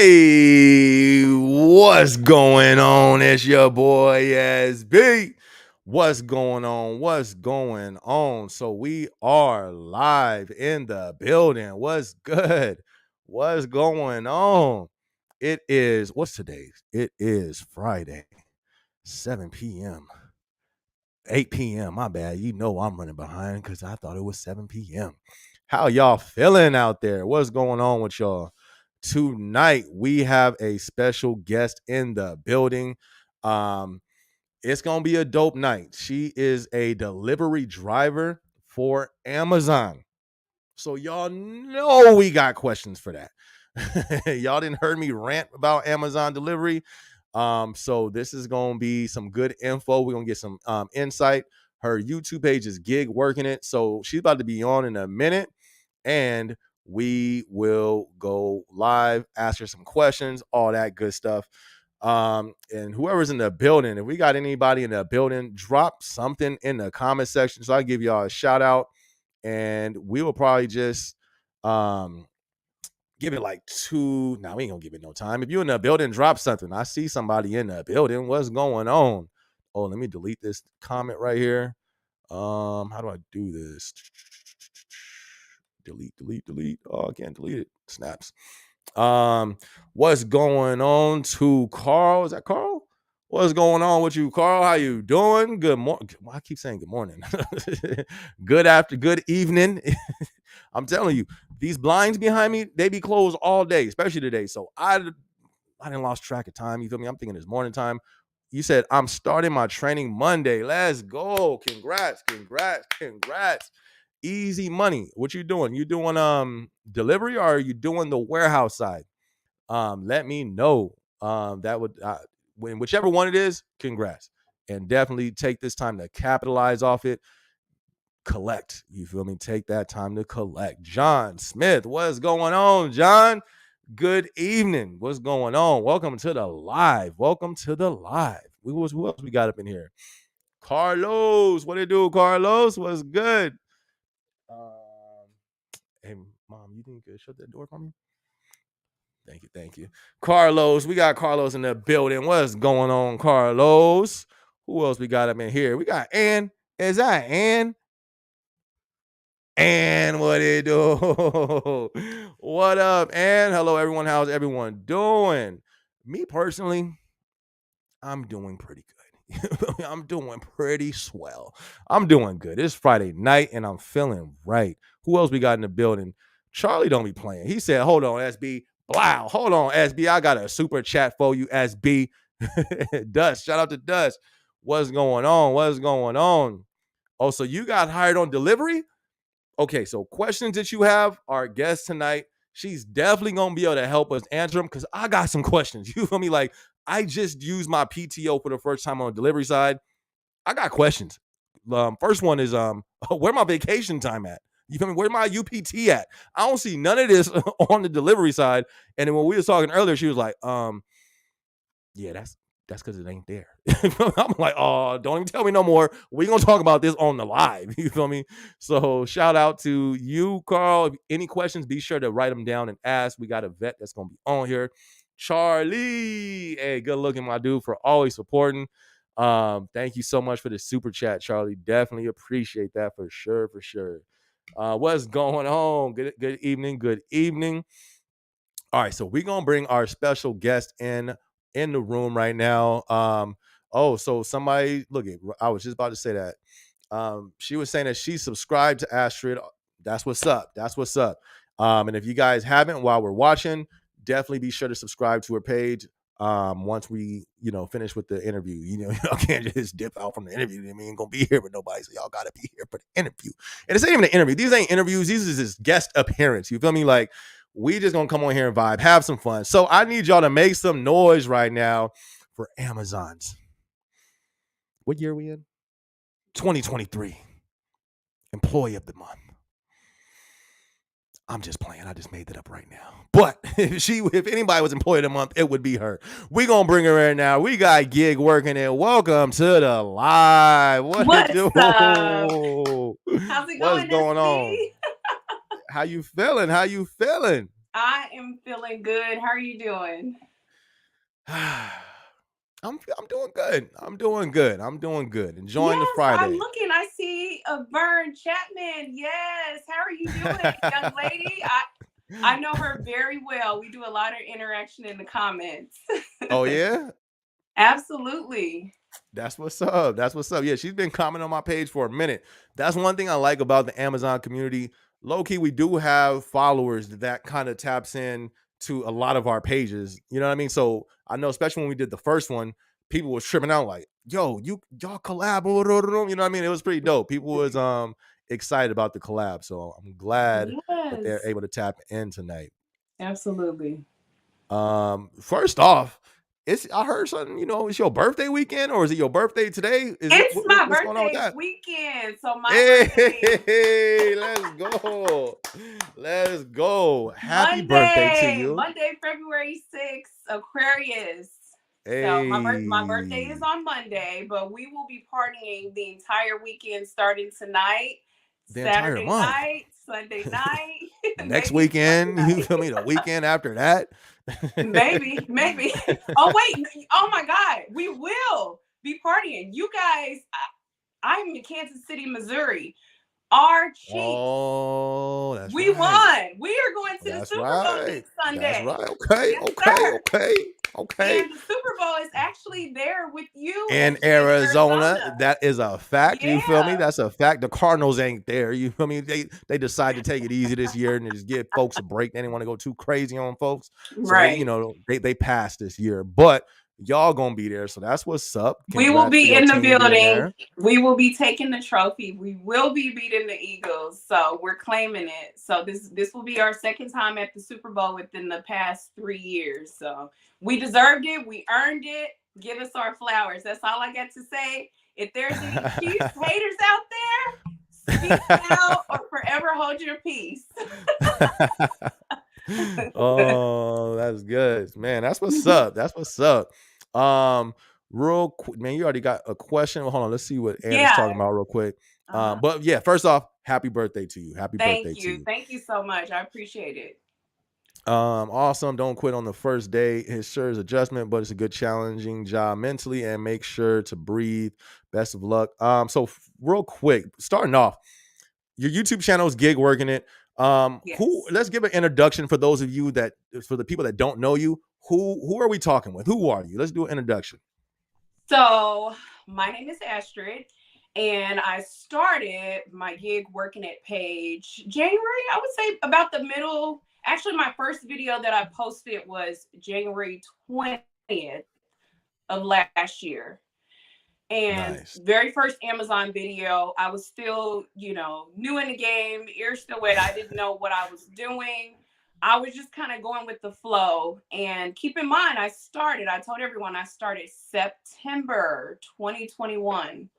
Hey, what's going on? It's your boy SB. What's going on? What's going on? So we are live in the building. What's good? What's going on? What's today? It is Friday, 7 p.m. 8 p.m. My bad. You know I'm running behind because I thought it was 7 p.m. How y'all feeling out there? What's going on with y'all? Tonight we have a special guest in the building. Um, it's gonna be a dope night. She is a delivery driver for Amazon. So y'all know we got questions for that. Y'all didn't heard me rant about Amazon delivery. So this is gonna be some good info. We're gonna get some insight. Her YouTube page is Gig Working It. So she's about to be on in a minute, and we will go live, ask her some questions, all that good stuff. And whoever's in the building, if we got anybody in the building, drop something in the comment section so I give y'all a shout out, and we will probably just give it like two. Now we ain't gonna give it no time. If you're in the building, drop something. I see somebody in the building. What's going on? Oh, let me delete this comment right here. How do I do this? Delete. Oh, I can't delete it. Snaps. What's going on to Carl? Is that Carl? What's going on with you, Carl? How you doing? Good morning. Well, I keep saying good morning. Good evening. I'm telling you, these blinds behind me, they be closed all day, especially today. So I didn't lost track of time. You feel me? I'm thinking it's morning time. You said I'm starting my training Monday. Let's go. Congrats. Easy money. What you doing? You doing delivery, or are you doing the warehouse side? Let me know. That would whichever one it is, congrats. And definitely take this time to capitalize off it. Collect. You feel me? Take that time to collect. John Smith, what's going on, John? Good evening. What's going on? Welcome to the live. Who else we got up in here? Carlos, what it do, Carlos? What's good? Hey, mom, you think you could shut that door for me? Thank you. Carlos, we got Carlos in the building. What's going on, Carlos? Who else we got up in here? We got Ann. Is that Ann? And what it do? What up, Ann? Hello, everyone. How's everyone doing? Me personally, I'm doing pretty good. I'm doing pretty swell. I'm doing good. It's Friday night, and I'm feeling right. Who else we got in the building? Charlie don't be playing. He said, hold on, SB. Wow, hold on, SB. I got a super chat for you, SB. Dust, shout out to Dust. What's going on? Oh, so you got hired on delivery? Okay, so questions that you have, our guest tonight, she's definitely gonna be able to help us answer them because I got some questions. You feel me? Like, I just used my PTO for the first time on the delivery side. I got questions. First one is where my vacation time at? You feel me? Where my UPT at? I don't see none of this on the delivery side. And then when we was talking earlier, she was like, yeah, that's because it ain't there. I'm like, oh, don't even tell me no more. We're going to talk about this on the live. You feel me? So shout out to you, Carl. If any questions, be sure to write them down and ask. We got a vet that's going to be on here. Charlie. Hey, good looking, my dude, for always supporting. Thank you so much for the super chat, Charlie. Definitely appreciate that for sure. What's going on? Good evening. All right, so we're going to bring our special guest in the room right now. So somebody, look, I was just about to say that. She was saying that she subscribed to Astrid. That's what's up. And if you guys haven't, while we're watching, definitely be sure to subscribe to her page. Once we, finish with the interview, y'all can't just dip out from the interview. I mean, ain't gonna be here with nobody, so y'all gotta be here for the interview. And this ain't even an interview. These ain't interviews. These is just guest appearance. You feel me? Like, we just gonna come on here and vibe, have some fun. So I need y'all to make some noise right now for Amazon's. What year are we in? 2023. Employee of the month. I'm just playing. I just made that up right now. But if anybody was employee of the month, it would be her. We gonna bring her in now. We got Gig Working It. Welcome to the live. What's up? How's it going? What's going on? How you feeling? I am feeling good. How are you doing? I'm doing good. I'm doing good. I'm doing good. Enjoying the Yes, I'm Friday. looking. I see a Vern Chapman. Yes. How are you doing, young lady? I know her very well. We do a lot of interaction in the comments. Oh yeah? Absolutely. That's what's up. That's what's up. Yeah, she's been commenting on my page for a minute. That's one thing I like about the Amazon community. Low key, we do have followers that kind of taps in to a lot of our pages. You know what I mean? So I know, especially when we did the first one, people was tripping out like, "Yo, y'all collab?" You know what I mean? It was pretty dope. People was excited about the collab. So I'm glad that they're Yes. able to tap in tonight. Absolutely. First off, I heard something. It's your birthday weekend, or is it your birthday today? Is it It's my what's going on with birthday that? weekend. So my birthday Hey, let's go, let's go! Happy birthday to Monday, you! Monday, February 6th, Aquarius. So my birthday is Hey, on Monday, but we will be partying the entire weekend starting tonight, the entire Saturday month, night, Sunday night, next maybe weekend. Monday You feel me? The night. weekend after that. Maybe. Oh wait, oh my God, we will be partying. You guys, I'm in Kansas City, Missouri. Our Chiefs, Oh, that's we right. won. We are going to the That's Super Bowl right. this That's Sunday. right. Okay. Yes, Okay. sir. Okay. Okay. And the Super Bowl is actually there with you, In SJ, in Arizona. Arizona. That is a fact. You feel me? Yeah, That's a fact. The Cardinals ain't there. You feel me? They decide to take it easy this year and just give folks a break. They didn't want to go too crazy on folks. So they, right. they passed this year. But y'all gonna be there. So that's what's up. We will Congrats to be your in the team being building. there. We will be taking the trophy. We will be beating the Eagles. So we're claiming it. So this will be our second time at the Super Bowl within the past 3 years. So we deserved it. We earned it. Give us our flowers. That's all I got to say. If there's any Chiefs haters out there, speak now or forever hold your peace. Oh, that's good, man. That's what's up. That's what's up. Um, real quick, man. You already got a question. Hold on, let's see what Ann is talking Yeah. about real quick. Uh-huh. But yeah, first off, happy birthday to you. Happy birthday Thank to you. you. Thank you so much. I appreciate it. Awesome. Don't quit on the first day. It sure is adjustment, but it's a good challenging job mentally. And make sure to breathe. Best of luck. Real quick, starting off, your YouTube channel is gig working it. Who? Yes. Let's give an introduction for those of you for the people that don't know you. Who are we talking with? Who are you? Let's do an introduction. So, my name is Astrid, and I started my gig working at page January, I would say about the middle. Actually, my first video that I posted was January 20th of last year. And Nice. very first Amazon video, I was still, new in the game, ear still wet. I didn't know what I was doing. I was just kind of going with the flow. And keep in mind, I told everyone I started September 2021.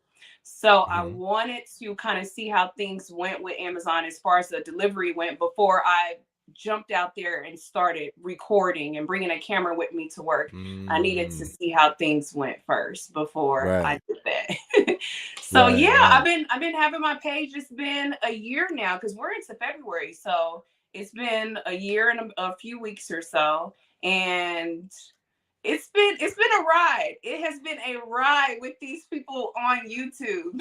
So I Mhm. wanted to kind of see how things went with Amazon as far as the delivery went before I jumped out there and started recording and bringing a camera with me to work. I needed to Mm, see how things went first before I right. did that. So Right. yeah, Right. I've been having my page. It's been a year now because we're into February. So it's been a year and a few weeks or so. And it's been a ride. It has been a ride with these people on YouTube.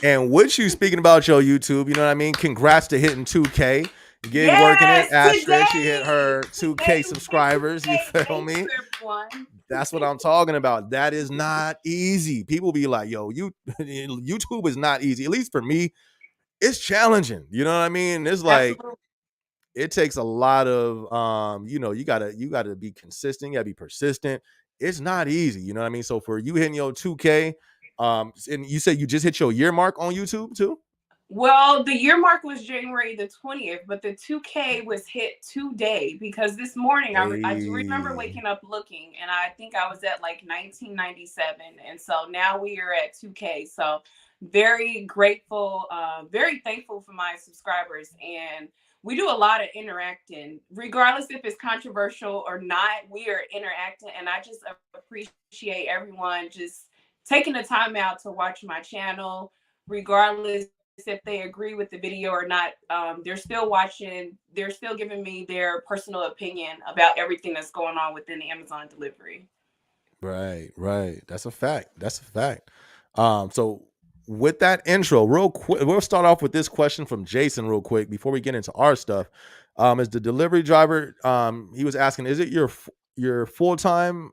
And with you speaking about your YouTube, you know what I mean? Congrats to hitting 2K. Gig working it. Yes, Astrid, she hit today. her Today 2K we hit subscribers. You 2K. feel Thank me? you, everyone. That's what I'm talking about. That is not easy. People be like, yo, YouTube is not easy. At least for me, it's challenging. You know what I mean? It's like Absolutely. it takes a lot of you gotta be consistent, you gotta be persistent. It's not easy, you know what I mean? So for you hitting your 2K, and you said you just hit your year mark on YouTube too? Well, the year mark was January the 20th, but the 2K was hit today because this morning I do remember Hey. waking up looking and I think I was at like 1997. And so now we are at 2K. So very grateful, very thankful for my subscribers. And we do a lot of interacting, regardless if it's controversial or not. We are interacting. And I just appreciate everyone just taking the time out to watch my channel, regardless if they agree with the video or not. They're still watching. They're still giving me their personal opinion about everything that's going on within the Amazon delivery. Right, right. That's a fact. That's a fact. So with that intro, real quick, we'll start off with this question from Jason real quick before we get into our stuff. Is the delivery driver? He was asking, is it your full time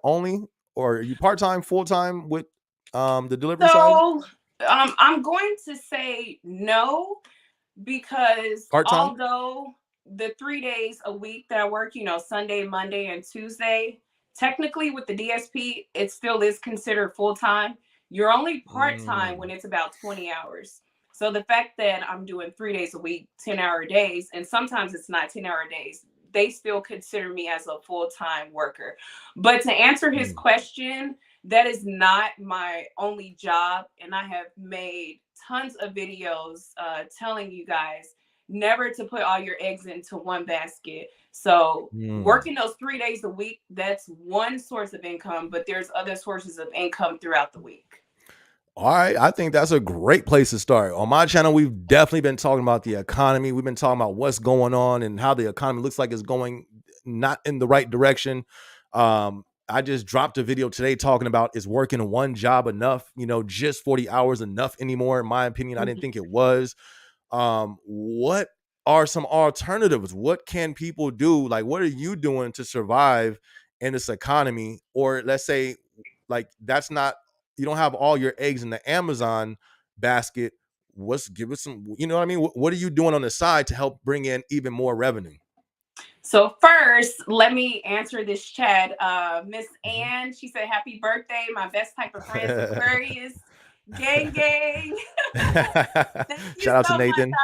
only, or are you part time, full time with the delivery side? So I'm going to say no, because Part time. although the 3 days a week that I work, Sunday, Monday, and Tuesday, technically with the DSP, it still is considered full time. You're only part time when Mm, it's about 20 hours. So the fact that I'm doing 3 days a week, 10-hour days, and sometimes it's not 10-hour days, they still consider me as a full time worker. But to answer his mm, question, that is not my only job. And I have made tons of videos telling you guys never to put all your eggs into one basket. So mm. working those 3 days a week, that's one source of income, but there's other sources of income throughout the week. All right, I think that's a great place to start. On my channel, we've definitely been talking about the economy. We've been talking about what's going on and how the economy looks like it's going not in the right direction. I just dropped a video today talking about, is working one job enough? Just 40 hours enough anymore? In my opinion, I didn't think it was. What are some alternatives? What can people do? Like, what are you doing to survive in this economy? Or let's say, like, that's not, you don't have all your eggs in the Amazon basket. Give us some, you know what I mean? What are you doing on the side to help bring in even more revenue? So first, let me answer this chat. Miss Mhm. Ann, she said, "Happy birthday, my best type of friends, Aquarius, gang, gang." Thank you Shout out to so much. Nathan.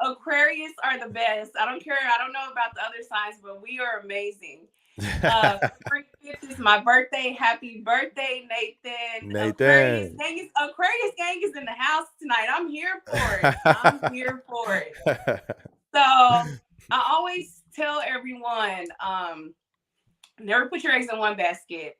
Aquarius are the best. I don't care. I don't know about the other signs, but we are amazing. February 5th is my birthday. Happy birthday, Nathan. Nathan. Aquarius gang is in the house tonight. I'm here for it. I'm here for it. So I always tell everyone, never put your eggs in one basket.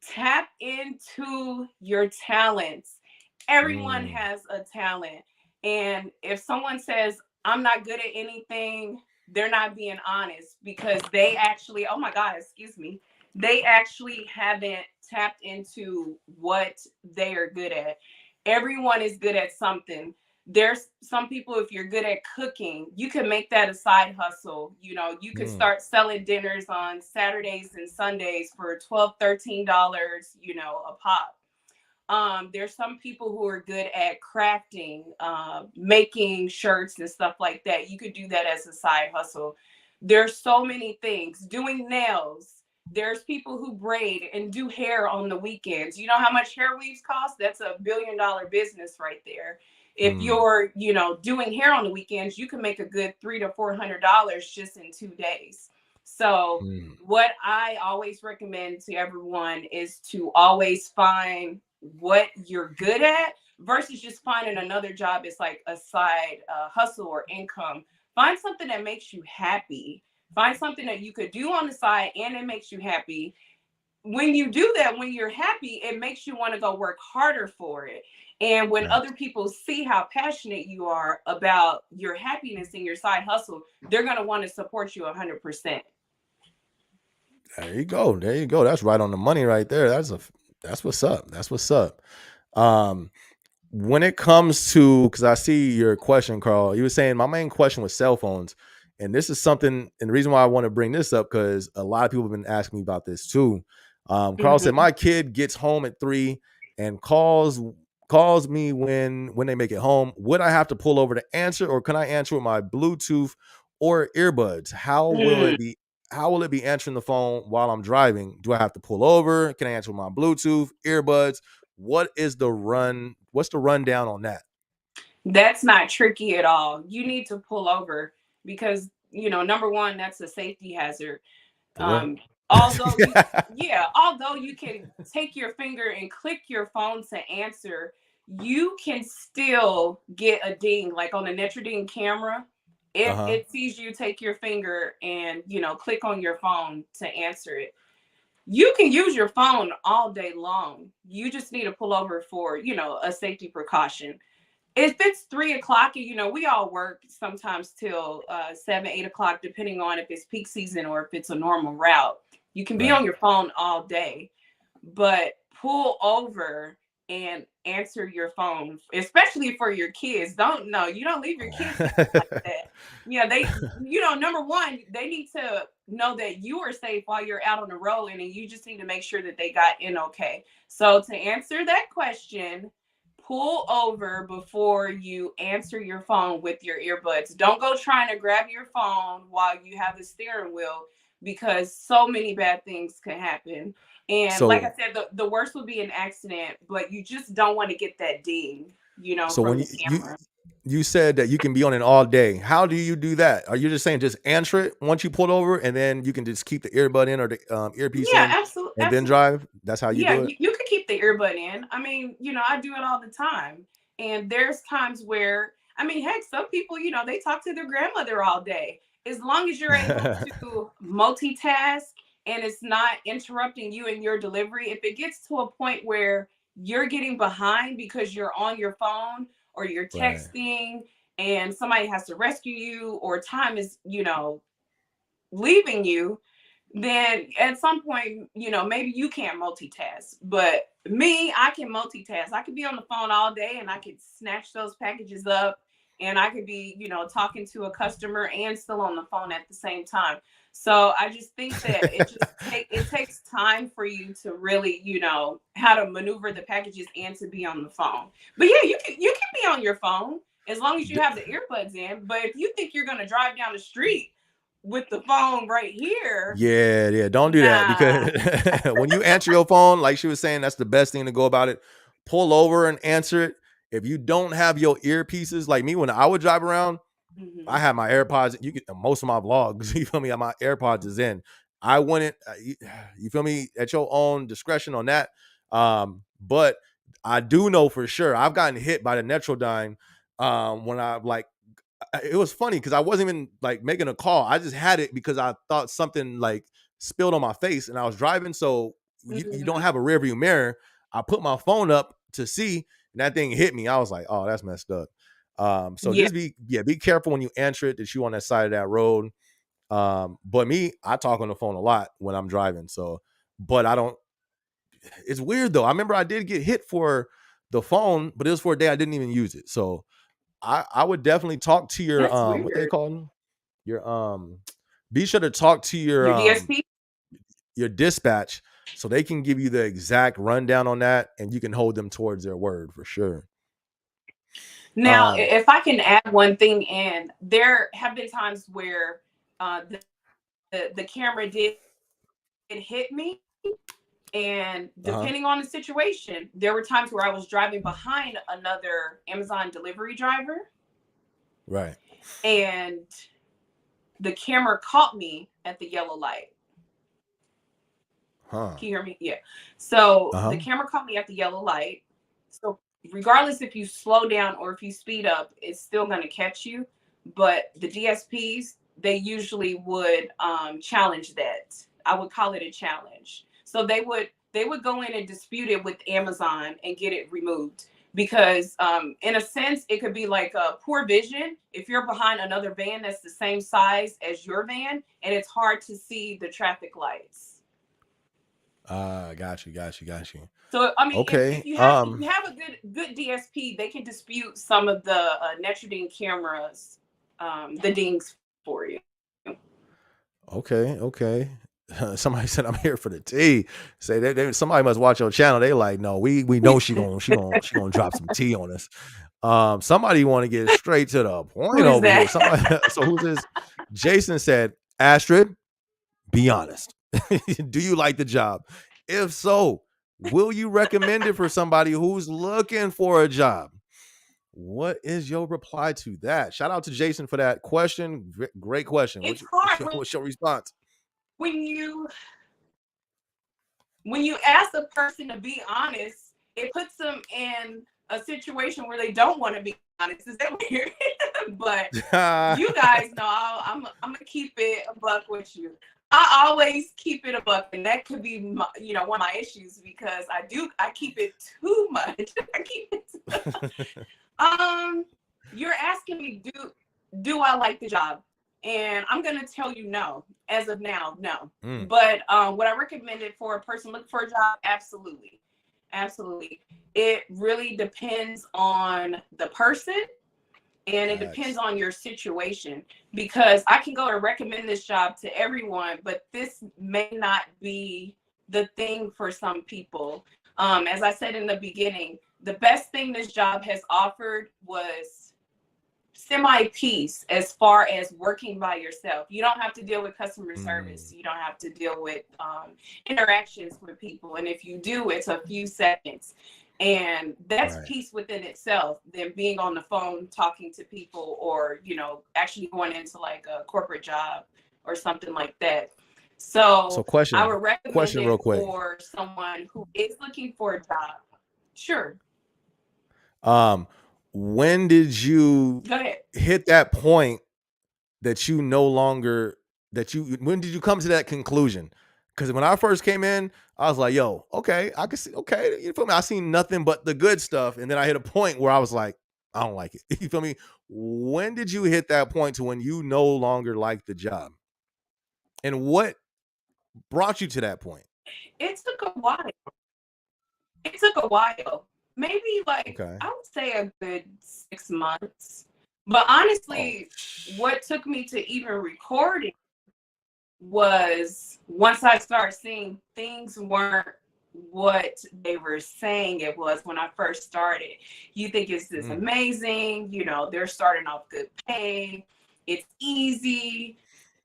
Tap into your talents. Everyone Mm, has a talent. And if someone says, I'm not good at anything, they're not being honest, because they actually, oh my God, excuse me, they actually haven't tapped into what they are good at. Everyone is good at something. There's some people, if you're good at cooking, you can make that a side hustle. You could mm, start selling dinners on Saturdays and Sundays for $12, $13, a pop. There's some people who are good at crafting, making shirts and stuff like that. You could do that as a side hustle. There's so many things. Doing nails. There's people who braid and do hair on the weekends. You know how much hair weaves cost? That's $1 billion business right there. If mm, you're, doing hair on the weekends, you can make a good $300 to $400 just in 2 days. So mm. what I always recommend to everyone is to always find what you're good at versus just finding another job. It's like a side hustle or income. Find something that makes you happy. Find something that you could do on the side and it makes you happy. When you do that, when you're happy, it makes you want to go work harder for it. And when Right. other people see how passionate you are about your happiness and your side hustle, they're going to want to support you 100%. There you go. There you go. That's right on the money right there. That's what's up. That's what's up. Um, when it comes to, because I see your question, Carl, you were saying my main question was cell phones. And this is something, and the reason why I want to bring this up, because a lot of people have been asking me about this too. Carl said, Mm-hmm. my kid gets home at 3 and calls me when they make it home. Would I have to pull over to answer, or can I answer with my Bluetooth or earbuds? How will it be answering the phone while I'm driving? Do I have to pull over? Can I answer with my Bluetooth, earbuds? What's the rundown on that? That's not tricky at all. You need to pull over because, number one, that's a safety hazard. For real? Um, although you, yeah, although you can take your finger and click your phone to answer, you can still get a ding. Like on the Netrading camera, it Uh-huh. it sees you take your finger and click on your phone to answer it. You can use your phone all day long. You just need to pull over for a safety precaution. If it's 3 o'clock, and we all work sometimes till 7, 8 o'clock, depending on if it's peak season or if it's a normal route. You can be Right. on your phone all day, but pull over and answer your phone, especially for your kids. You don't leave your kids like that. Yeah, number one, they need to know that you are safe while you're out on the road, and then you just need to make sure that they got in okay. So to answer that question, pull over before you answer your phone with your earbuds. Don't go trying to grab your phone while you have the steering wheel, because so many bad things can happen. And like I So said, the worst would be an accident, but you just don't want to get that ding, so from when the you camera. you said that you can be on it all day. How do you do that? Are you just saying just answer it once you pull over, and then you can just keep the earbud in or the earpiece Yeah, in absolutely, and then absolutely. drive? That's how you Yeah, do it? you could keep the earbud in. I mean, I do it all the time. And there's times where, I mean, heck, some people, they talk to their grandmother all day. As long as you're able to multitask and it's not interrupting you in your delivery, if it gets to a point where you're getting behind because you're on your phone or you're Right. texting and somebody has to rescue you, or time is, leaving you, then at some point, maybe you can't multitask. But me, I can multitask. I could be on the phone all day and I could snatch those packages up, and I could be, talking to a customer and still on the phone at the same time. So I just think that it takes time for you to really, how to maneuver the packages and to be on the phone. But yeah, you can be on your phone as long as you have the earbuds in. But if you think you're gonna drive down the street with the phone right here, Yeah, yeah. Don't do that, nah. because when you answer your phone, like she was saying, that's the best thing to go about it. Pull over and answer it. If you don't have your earpieces, like me, when I would drive around, I Hmm. have my AirPods. You get most of my vlogs. You feel me? My AirPods is in. I wouldn't. You feel me? At your own discretion on that. But I do know for sure I've gotten hit by the Netrodyne. When I like, it was funny because I wasn't even like making a call. I just had it because I thought something like spilled on my face, and I was driving. So you don't Hmm. have a rear view mirror. I put my phone up to see, and that thing hit me. I was like, oh, that's messed up. So Yeah, just be careful when you answer it that you on that side of that road. But me, I talk on the phone a lot when I'm driving. So, but I don't. It's weird though. I remember I did get hit for the phone, but it was for a day I didn't even use it. So I would definitely talk to your that's what they weird. call them, your be sure to talk to Your DSP. your dispatch so they can give you the exact rundown on that, and you can hold them towards their word for sure. Now, Um if I can add one thing in, there have been times where the camera did hit me. And uh-huh. depending on the situation, there were times where I was driving behind another Amazon delivery driver, Right. and the camera caught me at the yellow light. Huh. Can you hear me? Yeah. So the Uh-huh. camera caught me at the yellow light. So regardless if you slow down or if you speed up, it's still going to catch you. But the DSPs, they usually would challenge that. I would call it a challenge. So they would go in and dispute it with Amazon and get it removed, because in a sense it could be like a poor vision if you're behind another van that's the same size as your van and it's hard to see the traffic lights. Got you. So I mean, if Okay. you have a good DSP, they can dispute some of the Netrudine cameras, the dings for you. Okay. Somebody said I'm here for the tea. Say somebody must watch your channel. They like, no, we know she gonna drop some tea on us. Somebody want to get straight to the Who point is over here. that? Somebody, so who's this? Jason said, Astrid, be honest. Do you like the job? If so, will you recommend it for somebody who's looking for a job? What is your reply to that? Shout out to Jason for that question. Great question. It's hard What's your response? when you when you ask a person to be honest. It puts them in a situation where they don't want to be honest. Is that weird? But you guys know I'm gonna keep it a buck with you. I always keep it a buck, and that could be one of my issues, because I keep it too much. I keep it. You're asking me, do I like the job? And I'm gonna tell you no. As of now, no. But would I recommend it for a person looking for a job? Absolutely. Absolutely. It really depends on the person and it depends on your situation, because I can go and recommend this job to everyone, but this may not be the thing for some people. As I said in the beginning, the best thing this job has offered was semi-peace as far as working by yourself. You don't have to deal with customer service. You don't have to deal with interactions with people. And if you do, it's a few seconds. And that's peace within itself than being on the phone talking to people, or, you know, actually going into like a corporate job or something like that. So question. I would recommend Question it real quick. for someone who is looking for a job. Sure. When did you hit that point that you no longer when did you come to that conclusion? Because when I first came in, I was like, yo, okay, I can see, okay, you feel me? I seen nothing but the good stuff. And then I hit a point where I was like, I don't like it. You feel me? When did you hit that point to when you no longer liked the job? And what brought you to that point? It took a while. Maybe like, I would say a good 6 months. But honestly, what took me to even recording was once I started seeing things weren't what they were saying it was when I first started. You think it's this amazing, you know, they're starting off good pay, it's easy.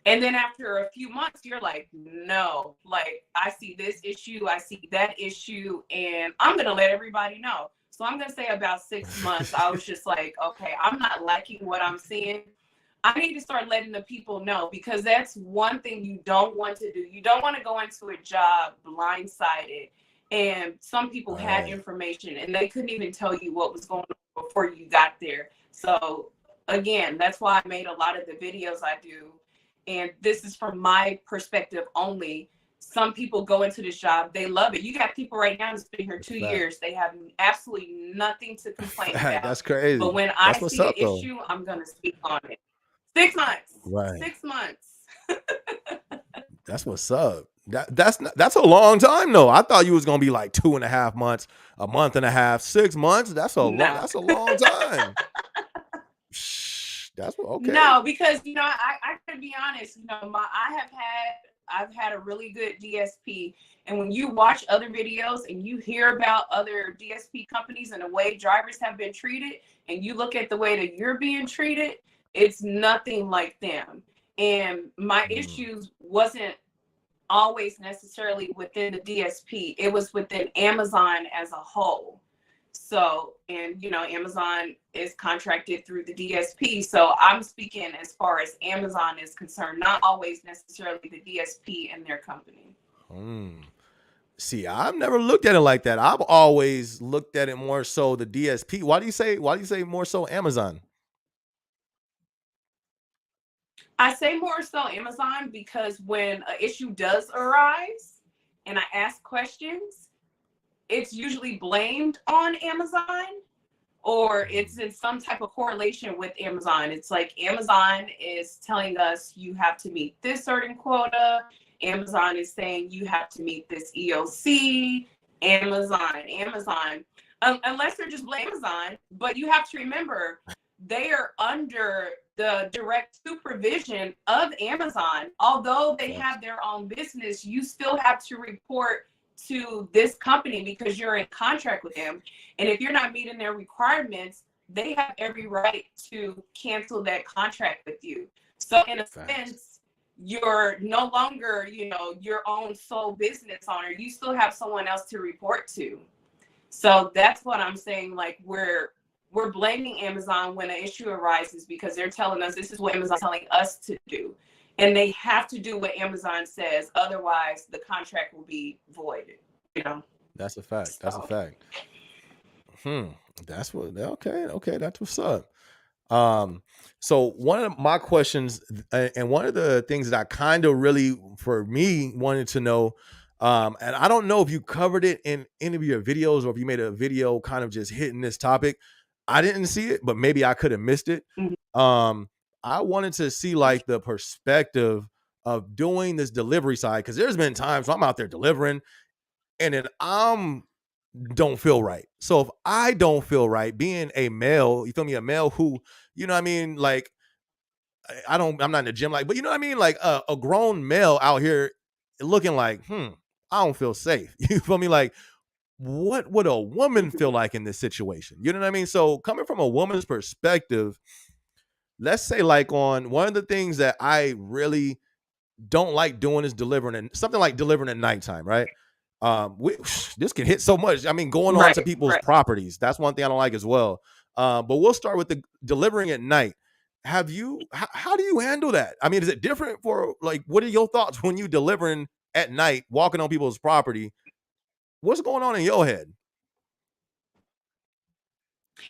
And then after a few months, you're like, no, like I see this issue, I see that issue, and I'm going to let everybody know. So I'm going to say about 6 months, I was just like, okay, I'm not liking what I'm seeing. I need to start letting the people know, because that's one thing you don't want to do. You don't want to go into a job blindsided. And some people had information and they couldn't even tell you what was going on before you got there. So again, that's why I made a lot of the videos I do. And this is from my perspective only. Some people go into this job, they love it. You got people right now who's been here 2 years. They have absolutely nothing to complain about. That's crazy. But when I see an issue, I'm going to speak on it. 6 months. Right. 6 months. That's what's up. That's a long time though. I thought you was gonna be like 2.5 months, a month and a half, 6 months. That's a long time. That's okay. No, because you know, I gotta be honest. You know, I've had a really good DSP, and when you watch other videos and you hear about other DSP companies and the way drivers have been treated, and you look at the way that you're being treated, it's nothing like them. And my issues wasn't always necessarily within the DSP. It was within Amazon as a whole. So, and you know, Amazon is contracted through the DSP. So I'm speaking as far as Amazon is concerned, not always necessarily the DSP and their company. See, I've never looked at it like that. I've always looked at it more so the DSP. Why do you say more so Amazon? I say more so Amazon because when an issue does arise and I ask questions, it's usually blamed on Amazon, or it's in some type of correlation with Amazon. It's like Amazon is telling us you have to meet this certain quota. Amazon is saying you have to meet this EOC. Amazon. Unless they're just blaming Amazon, but you have to remember they are under the direct supervision of Amazon. Although they have their own business, you still have to report to this company because you're in contract with them. And if you're not meeting their requirements, they have every right to cancel that contract with you. So in a sense, you're no longer, you know, your own sole business owner. You still have someone else to report to. So that's what I'm saying. Like we're blaming Amazon when an issue arises because they're telling us this is what Amazon's telling us to do. And they have to do what Amazon says. Otherwise, the contract will be voided. You know? That's a fact. That's a fact. That's what, okay. That's what's up. So one of my questions and one of the things that I kind of really, for me, wanted to know, and I don't know if you covered it in any of your videos or if you made a video kind of just hitting this topic, I didn't see it, but maybe I could have missed it. Mhm. I wanted to see like the perspective of doing this delivery side, because there's been times I'm out there delivering and then I'm don't feel right. So if I don't feel right being a male, you feel me, a male who, you know what I mean, like I'm not in the gym, like, but you know what I mean, like a grown male out here looking like, I don't feel safe. You feel me? Like, what would a woman feel like in this situation? You know what I mean? So coming from a woman's perspective, let's say like on one of the things that I really don't like doing is delivering, and something like delivering at nighttime, right? This can hit so much. I mean, going on to Right, people's right. properties. That's one thing I don't like as well. But we'll start with the delivering at night. How do you handle that? I mean, is it different for like, what are your thoughts when you delivering at night, walking on people's property? What's going on in your head?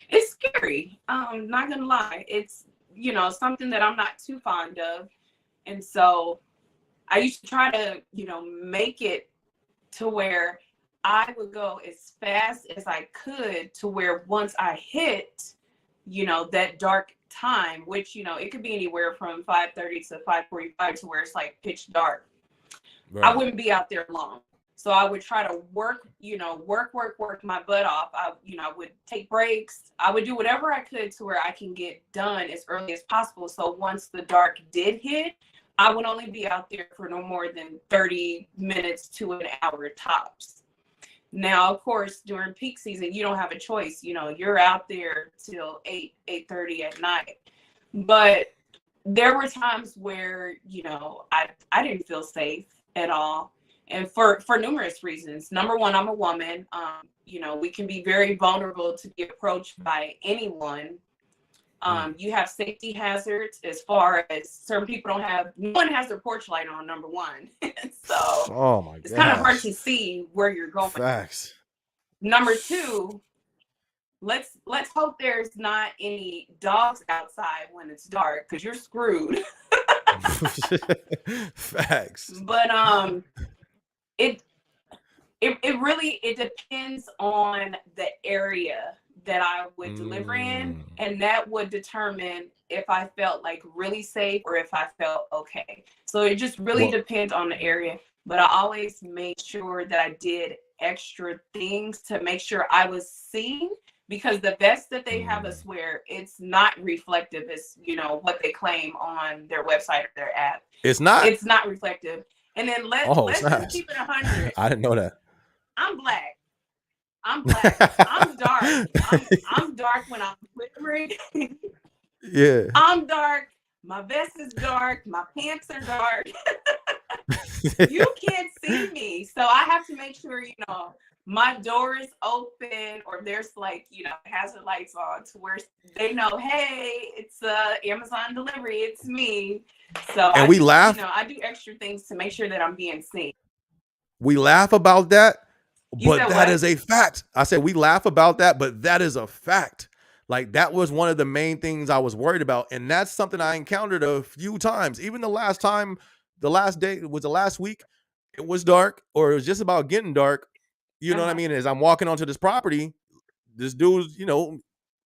It's scary. Not gonna lie. It's, something that I'm not too fond of. And so I used to try to, make it to where I would go as fast as I could, to where once I hit, that dark time, which, it could be anywhere from 5:30 to 5:45, to where it's like pitch dark. I Right. wouldn't be out there long. So I would try to work, work my butt off. I would take breaks. I would do whatever I could to where I can get done as early as possible. So once the dark did hit, I would only be out there for no more than 30 minutes to an hour tops. Now, of course, during peak season, you don't have a choice. You're out there till 8:30 at night. But there were times where, I didn't feel safe at all. And for numerous reasons. Number one, I'm a woman. We can be very vulnerable to be approached by anyone. You have safety hazards, as far as certain people no one has their porch light on, number one. So Oh my it's kind of hard gosh. to see where you're going. Facts. Number two, let's hope there's not any dogs outside when it's dark, because you're screwed. Facts. But it it really, it depends on the area that I would deliver in, Mm. and that would determine if I felt like really safe or if I felt okay. So it just really Well, depends on the area. But I always made sure that I did extra things to make sure I was seen, because the vest that they have mm. us wear, it's not reflective as, what they claim on their website or their app. It's not. It's not reflective. And then Oh, let's just snaps. keep it 100. I didn't know that. I'm black. I'm black. I'm dark. I'm dark when I'm delivering. Yeah. I'm dark. My vest is dark. My pants are dark. You can't see me. So I have to make sure, my door is open, or there's like, hazard lights on, to where they know, hey, it's Amazon delivery. It's me. So And I we just, laugh. I do extra things to make sure that I'm being seen. We laugh about that, You but said that what? is a fact. I said we laugh about that, but that is a fact. Like, that was one of the main things I was worried about, and that's something I encountered a few times. Even the last time, the last day was the last week. It was dark, or it was just about getting dark. You know what I Uh-huh. mean? As I'm walking onto this property, this dude's,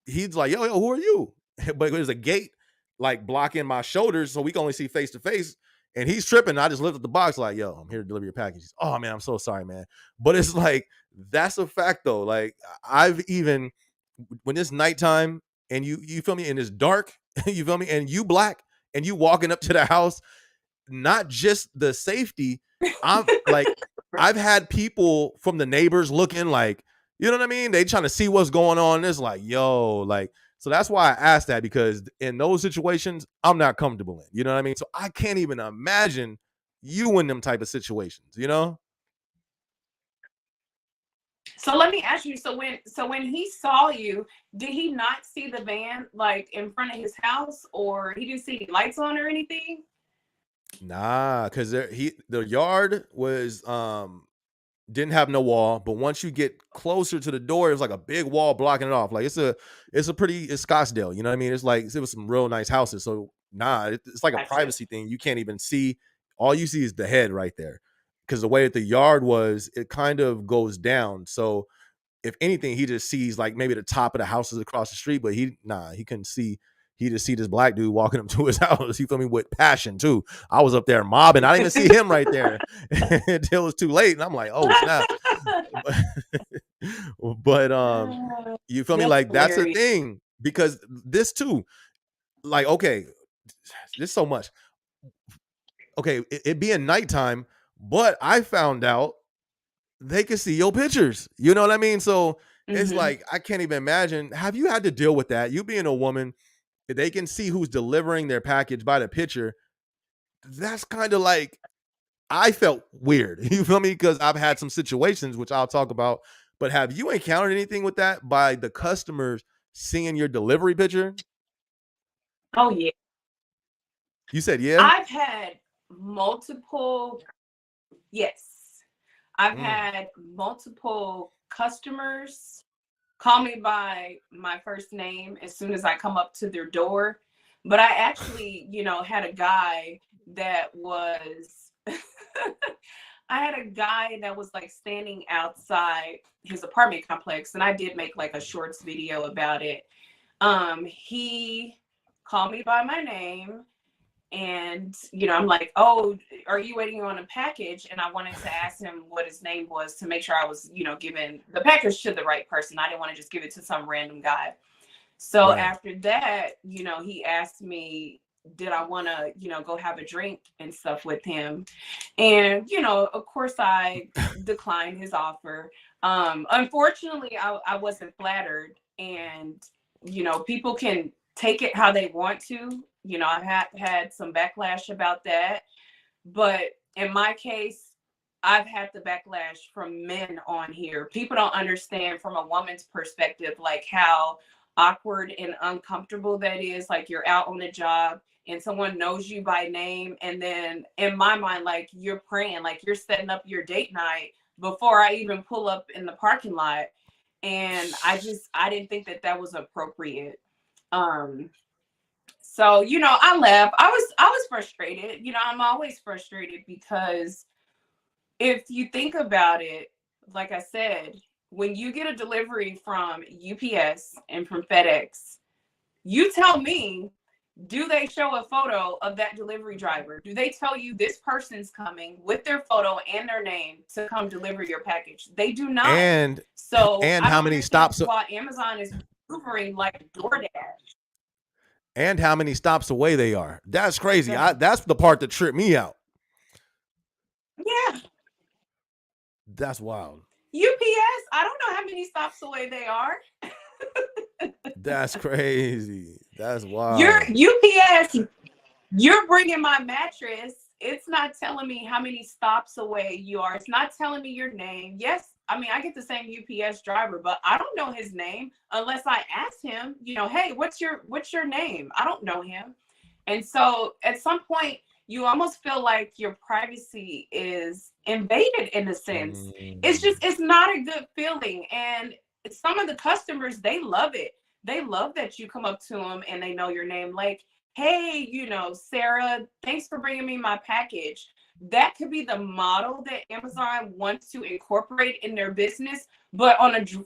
he's like, yo, who are you? But there's a gate like blocking my shoulders, so we can only see face to face. And he's tripping. I just lifted the box, like, yo, I'm here to deliver your package. Oh man, I'm so sorry, man. But it's like, that's a fact though. Like, I've even, when it's nighttime and you feel me, and it's dark, you feel me, and you black, and you walking up to the house, not just the safety. I'm like, I've had people from the neighbors looking like, you know what I mean? They trying to see what's going on. It's like, yo, like, so that's why I asked that, because in those situations, I'm not comfortable in. You know what I mean? So I can't even imagine you in them type of situations. So let me ask you. So when he saw you, did he not see the van like in front of his house, or he didn't see any lights on or anything? Nah, because the yard was didn't have no wall, but once you get closer to the door, it was like a big wall blocking it off. Like, it's Scottsdale, you know what I mean? It's like, it was some real nice houses. So nah, it's like a Gotcha. privacy thing. You can't even see. All you see is the head right there. Because the way that the yard was, it kind of goes down. So if anything, he just sees like maybe the top of the houses across the street, but he couldn't see. He just see this black dude walking up to his house. You feel me? With passion too. I was up there mobbing. I didn't even see him right there until it was too late, and I'm like, oh snap. But you feel me? That's Like that's a hilarious. thing because this too. Like okay, there's so much. Okay, it being nighttime, but I found out they can see your pictures. You know what I mean? So it's Mm-hmm. like I can't even imagine. Have you had to deal with that? You being a woman, they can see who's delivering their package by the picture. That's kind of like I felt weird. You feel me? Because I've had some situations which I'll talk about. But have you encountered anything with that by the customers seeing your delivery picture? Oh yeah. You said yeah. I've had multiple, yes. I've Mm. had multiple customers call me by my first name as soon as I come up to their door. But I actually, had a guy that was I had a guy that was like standing outside his apartment complex, and I did make like a shorts video about it. He called me by my name, and I'm like, oh, are you waiting on a package? And I wanted to ask him what his name was to make sure I was giving the package to the right person. I didn't want to just give it to some random guy. So Right. after that, he asked me, did I want to go have a drink and stuff with him. And of course I declined his offer. Unfortunately, I wasn't flattered. And people can take it how they want to. I have had some backlash about that. But in my case, I've had the backlash from men on here. People don't understand from a woman's perspective, like how awkward and uncomfortable that is. Like you're out on a job and someone knows you by name. And then in my mind, like you're praying, like you're setting up your date night before I even pull up in the parking lot. And I didn't think that was appropriate. So I left. I was frustrated. I'm always frustrated because if you think about it, like I said, when you get a delivery from UPS and from FedEx, you tell me, do they show a photo of that delivery driver? Do they tell you this person's coming with their photo and their name to come deliver your package? They do not. And So I how don't many understand stops why Amazon is maneuvering like DoorDash. away they are. That's crazy. The, That's the part that tripped me out. yeah. That's wild. UPS, I don't know how many stops away they are. That's crazy. That's You're wild. UPS, you're bringing my mattress. It's not telling me how many stops away you are. It's not telling me your name. Yes, I mean, I get the same UPS driver, but I don't know his name unless I ask him, hey, what's your name? I don't know him. And so at some point, you almost feel like your privacy is invaded in a sense. It's not a good feeling. And some of the customers, they love it. They love that you come up to them and they know your name. Like, hey, Sarah, thanks for bringing me my package. That could be the model that Amazon wants to incorporate in their business. But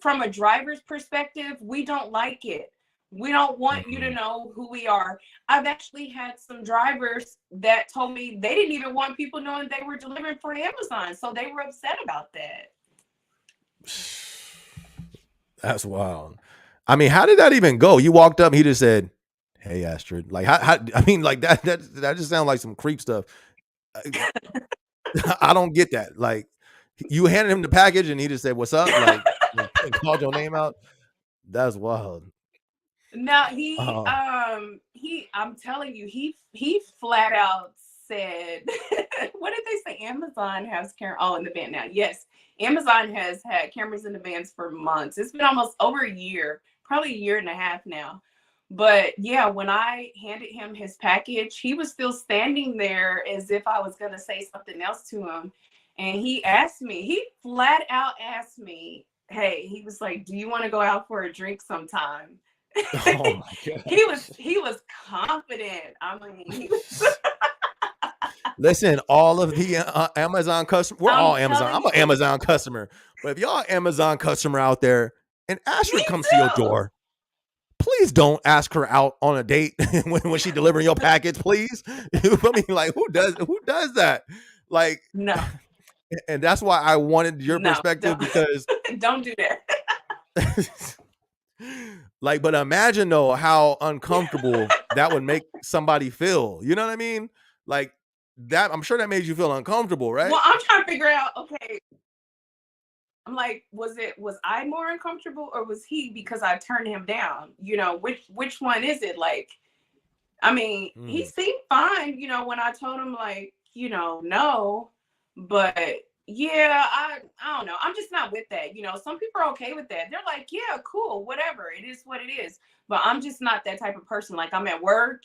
from a driver's perspective, we don't like it. We don't want you to know who we are. I've actually had some drivers that told me they didn't even want people knowing they were delivering for Amazon. So they were upset about that. That's wild. I mean, how did that even go? You walked up and he just said, "Hey, Astrid." Like, how I mean, like that just sounds like some creep stuff. I don't get that. Like, you handed him the package and he just said, "What's up?" Like, and called your name out. That's wild. Now Uh, I'm telling you, he flat out said, what did they say? Amazon has in the van now. Yes, Amazon has had cameras in the vans for months. It's been almost over a year, probably a year and a half now. But yeah, when I handed him his package, he was still standing there as if I was gonna say something else to him. And he flat out asked me, hey, he was like, do you want to go out for a drink sometime? oh my he gosh. was confident. I mean, Listen, all of the Amazon customers, we're I'm all Amazon. telling I'm an you. Amazon customer. But if y'all Amazon customer out there and Me Astrid comes to your too. door, please don't ask her out on a date when she delivering your package, please. You feel me? Like who does that? Like, No, and that's why I wanted your no, perspective don't because don't do that. like, but imagine though how uncomfortable that would make somebody feel. You know what I mean? Like that, I'm sure that made you feel uncomfortable, right? Well, I'm trying to figure out. Okay, I'm like, was I more uncomfortable or was he because I turned him down? Which one is it? Like, I mean, he Mm, seemed fine, when I told him like, no, but yeah, I don't know. I'm just not with that. Some people are okay with that. They're like, yeah, cool, whatever. It is what it is. But I'm just not that type of person. Like I'm at work,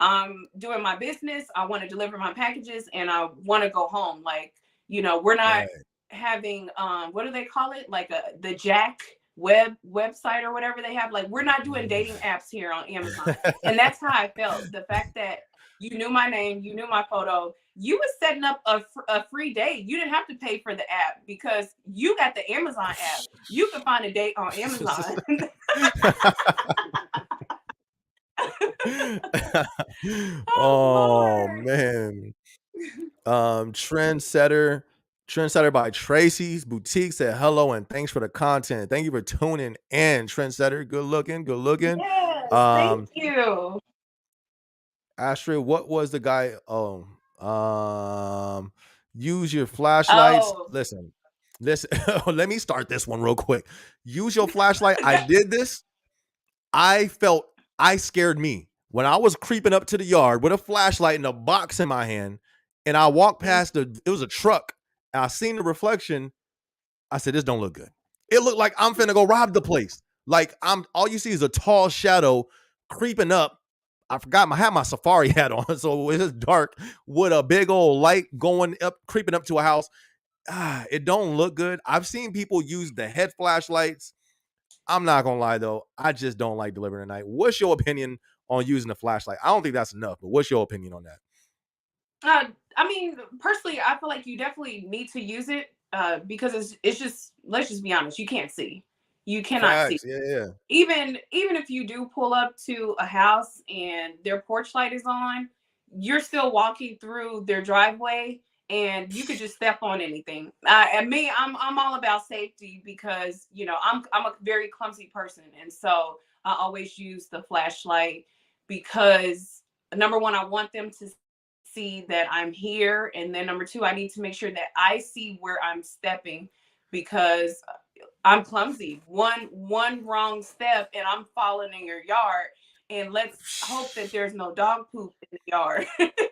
I'm doing my business. I want to deliver my packages and I want to go home. Like, we're not right. having what do they call it? Like the Jack website or whatever they have. Like we're not doing Mm. dating apps here on Amazon. And that's how I felt. The fact that you knew my name, you knew my photo, you was setting up a free date. You didn't have to pay for the app because you got the Amazon app. You can find a date on Amazon. Oh Oh Lord. man. Trendsetter. Trendsetter by Tracy's Boutique said hello and thanks for the content. Thank you for tuning in, Trendsetter. Good looking, good looking. Yes, thank Um, you. Astrid, what was the guy? Oh, use your flashlights. Oh, Listen. Let me start this one real quick. Use your flashlight. I did this. I scared me when I was creeping up to the yard with a flashlight and a box in my hand, and I walked past it was a truck, and I seen the reflection. I said, "This don't look good." It looked like I'm finna go rob the place. Like I'm all you see is a tall shadow creeping up. I forgot I had my safari hat on, so it was dark with a big old light going up, creeping up to a house. It don't look good. I've seen people use the head flashlights. I'm not gonna lie though, I just don't like delivering at night. What's your opinion on using a flashlight? I don't think that's enough, but what's your opinion on that? I mean, personally, I feel like you definitely need to use it because it's just, let's just be honest, you can't see. You cannot see. Facts. Yeah, yeah. Even if you do pull up to a house and their porch light is on, you're still walking through their driveway and you could just step on anything. And me, I'm all about safety because I'm a very clumsy person, and so I always use the flashlight because number one, I want them to see that I'm here, and then number two, I need to make sure that I see where I'm stepping because I'm clumsy. One wrong step and I'm falling in your yard. And let's hope that there's no dog poop in the yard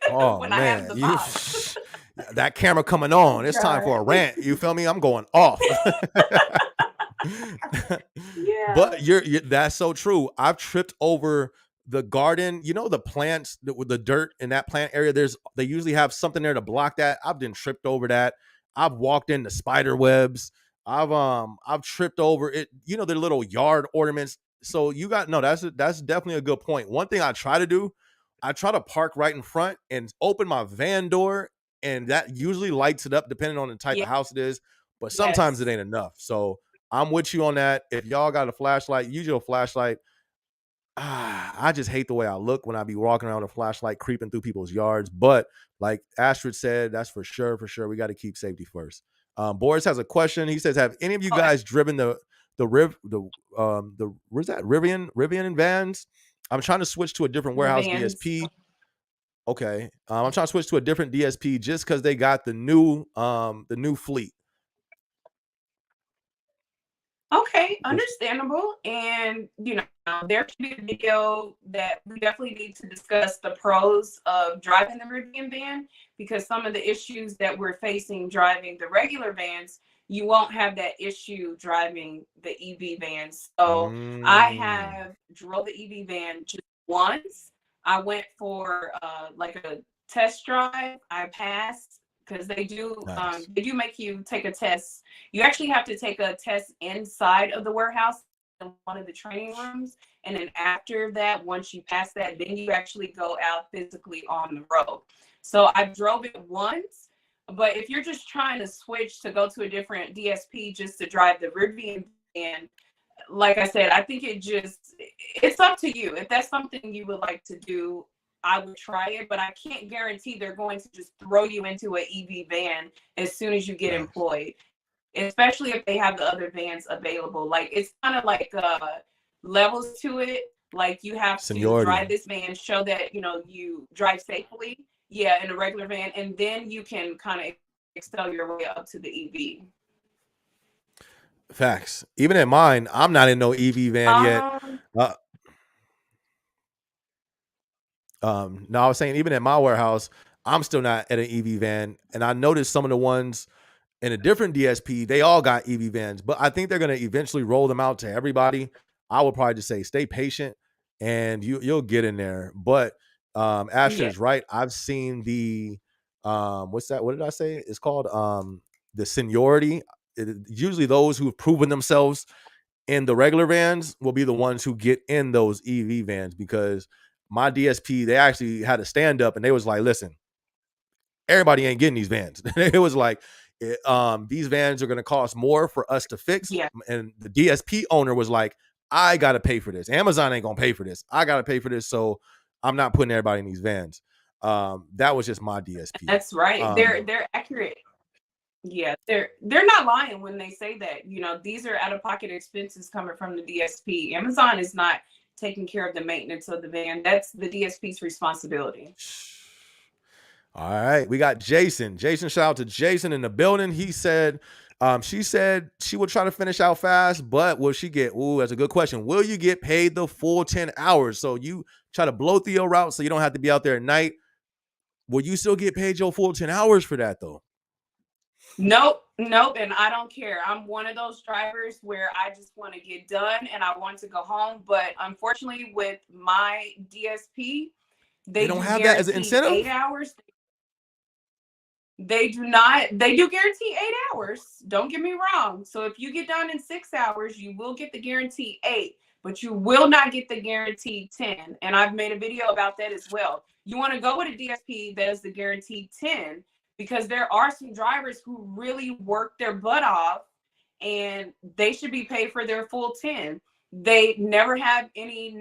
Oh when I have man, the you box. that camera coming on. It's time God. for a rant. You feel me? I'm going off. Yeah. But you're that's so true. I've tripped over the garden. You know the plants with the dirt in that plant area. They usually have something there to block that. I've been tripped over that. I've walked into spider webs. I've tripped over it. You know the little yard ornaments. So you got no. That's definitely a good point. One thing I try to do, I try to park right in front and open my van door, and that usually lights it up depending on the type Yeah. of house it is. But sometimes it Yes. ain't enough. So I'm with you on that. If y'all got a flashlight, use your flashlight. I just hate the way I look when I be walking around with a flashlight creeping through people's yards. But like Astrid said, that's for sure, for sure. We got to keep safety first. Boris has a question. He says, "Have any of you Okay. guys driven the where's that Rivian vans? I'm trying to switch to a different The warehouse vans. DSP. Okay, I'm trying to switch to a different DSP just because they got the new fleet. Okay, Which understandable. And there should be a video that we definitely need to discuss the pros of driving the Rivian van because some of the issues that we're facing driving the regular vans, you won't have that issue driving the EV vans. So I mm, have drove the EV van just once. I went for like a test drive. I passed because nice. they do make you take a test. You actually have to take a test inside of the warehouse in one of the training rooms, And then after that, once you pass that, then you actually go out physically on the road. So I drove it once, but if you're just trying to switch to go to a different DSP just to drive the Rivian van, like I said, I think it's up to you. If that's something you would like to do, I would try it, but I can't guarantee they're going to just throw you into an EV van as soon as you get employed, especially if they have the other vans available. Like, it's kind of like levels to it. Like, you have to drive this van, show that, you drive safely, in a regular van, and then you can kind of excel your way up to the EV. Facts. Even in mine, I'm not in no EV van yet. No, I was saying even at my warehouse, I'm still not at an EV van. And I noticed some of the ones in a different DSP, they all got EV vans, but I think they're going to eventually roll them out to everybody. I would probably just say stay patient and you'll get in there. But Astrid is right. I've seen the what's that? What did I say? It's called the seniority. Usually those who have proven themselves in the regular vans will be the ones who get in those EV vans, because my DSP, they actually had a stand up and they was like, listen, everybody ain't getting these vans. It was like, these vans are going to cost more for us to fix. And the DSP owner was like, I got to pay for this. Amazon ain't going to pay for this. I got to pay for this. So I'm not putting everybody in these vans. That was just my DSP. That's right. They're accurate. Yeah, they're not lying when they say that. These are out-of-pocket expenses coming from the DSP. Amazon is not taking care of the maintenance of the van. That's the DSP's responsibility. All right, we got Jason. Jason, shout out to Jason in the building. He said, she said she will try to finish out fast, but will she get? Ooh, that's a good question. Will you get paid the full 10 hours? So you try to blow through your route so you don't have to be out there at night. Will you still get paid your full 10 hours for that though? Nope. And I don't care. I'm one of those drivers where I just want to get done and I want to go home. But unfortunately, with my DSP, they don't have that as an incentive. 8 hours. They do not. They do guarantee 8 hours. Don't get me wrong. So if you get done in 6 hours, you will get the guarantee 8, but you will not get the guaranteed 10. And I've made a video about that as well. You want to go with a DSP that is the guaranteed 10, because there are some drivers who really work their butt off and they should be paid for their full 10. They never have any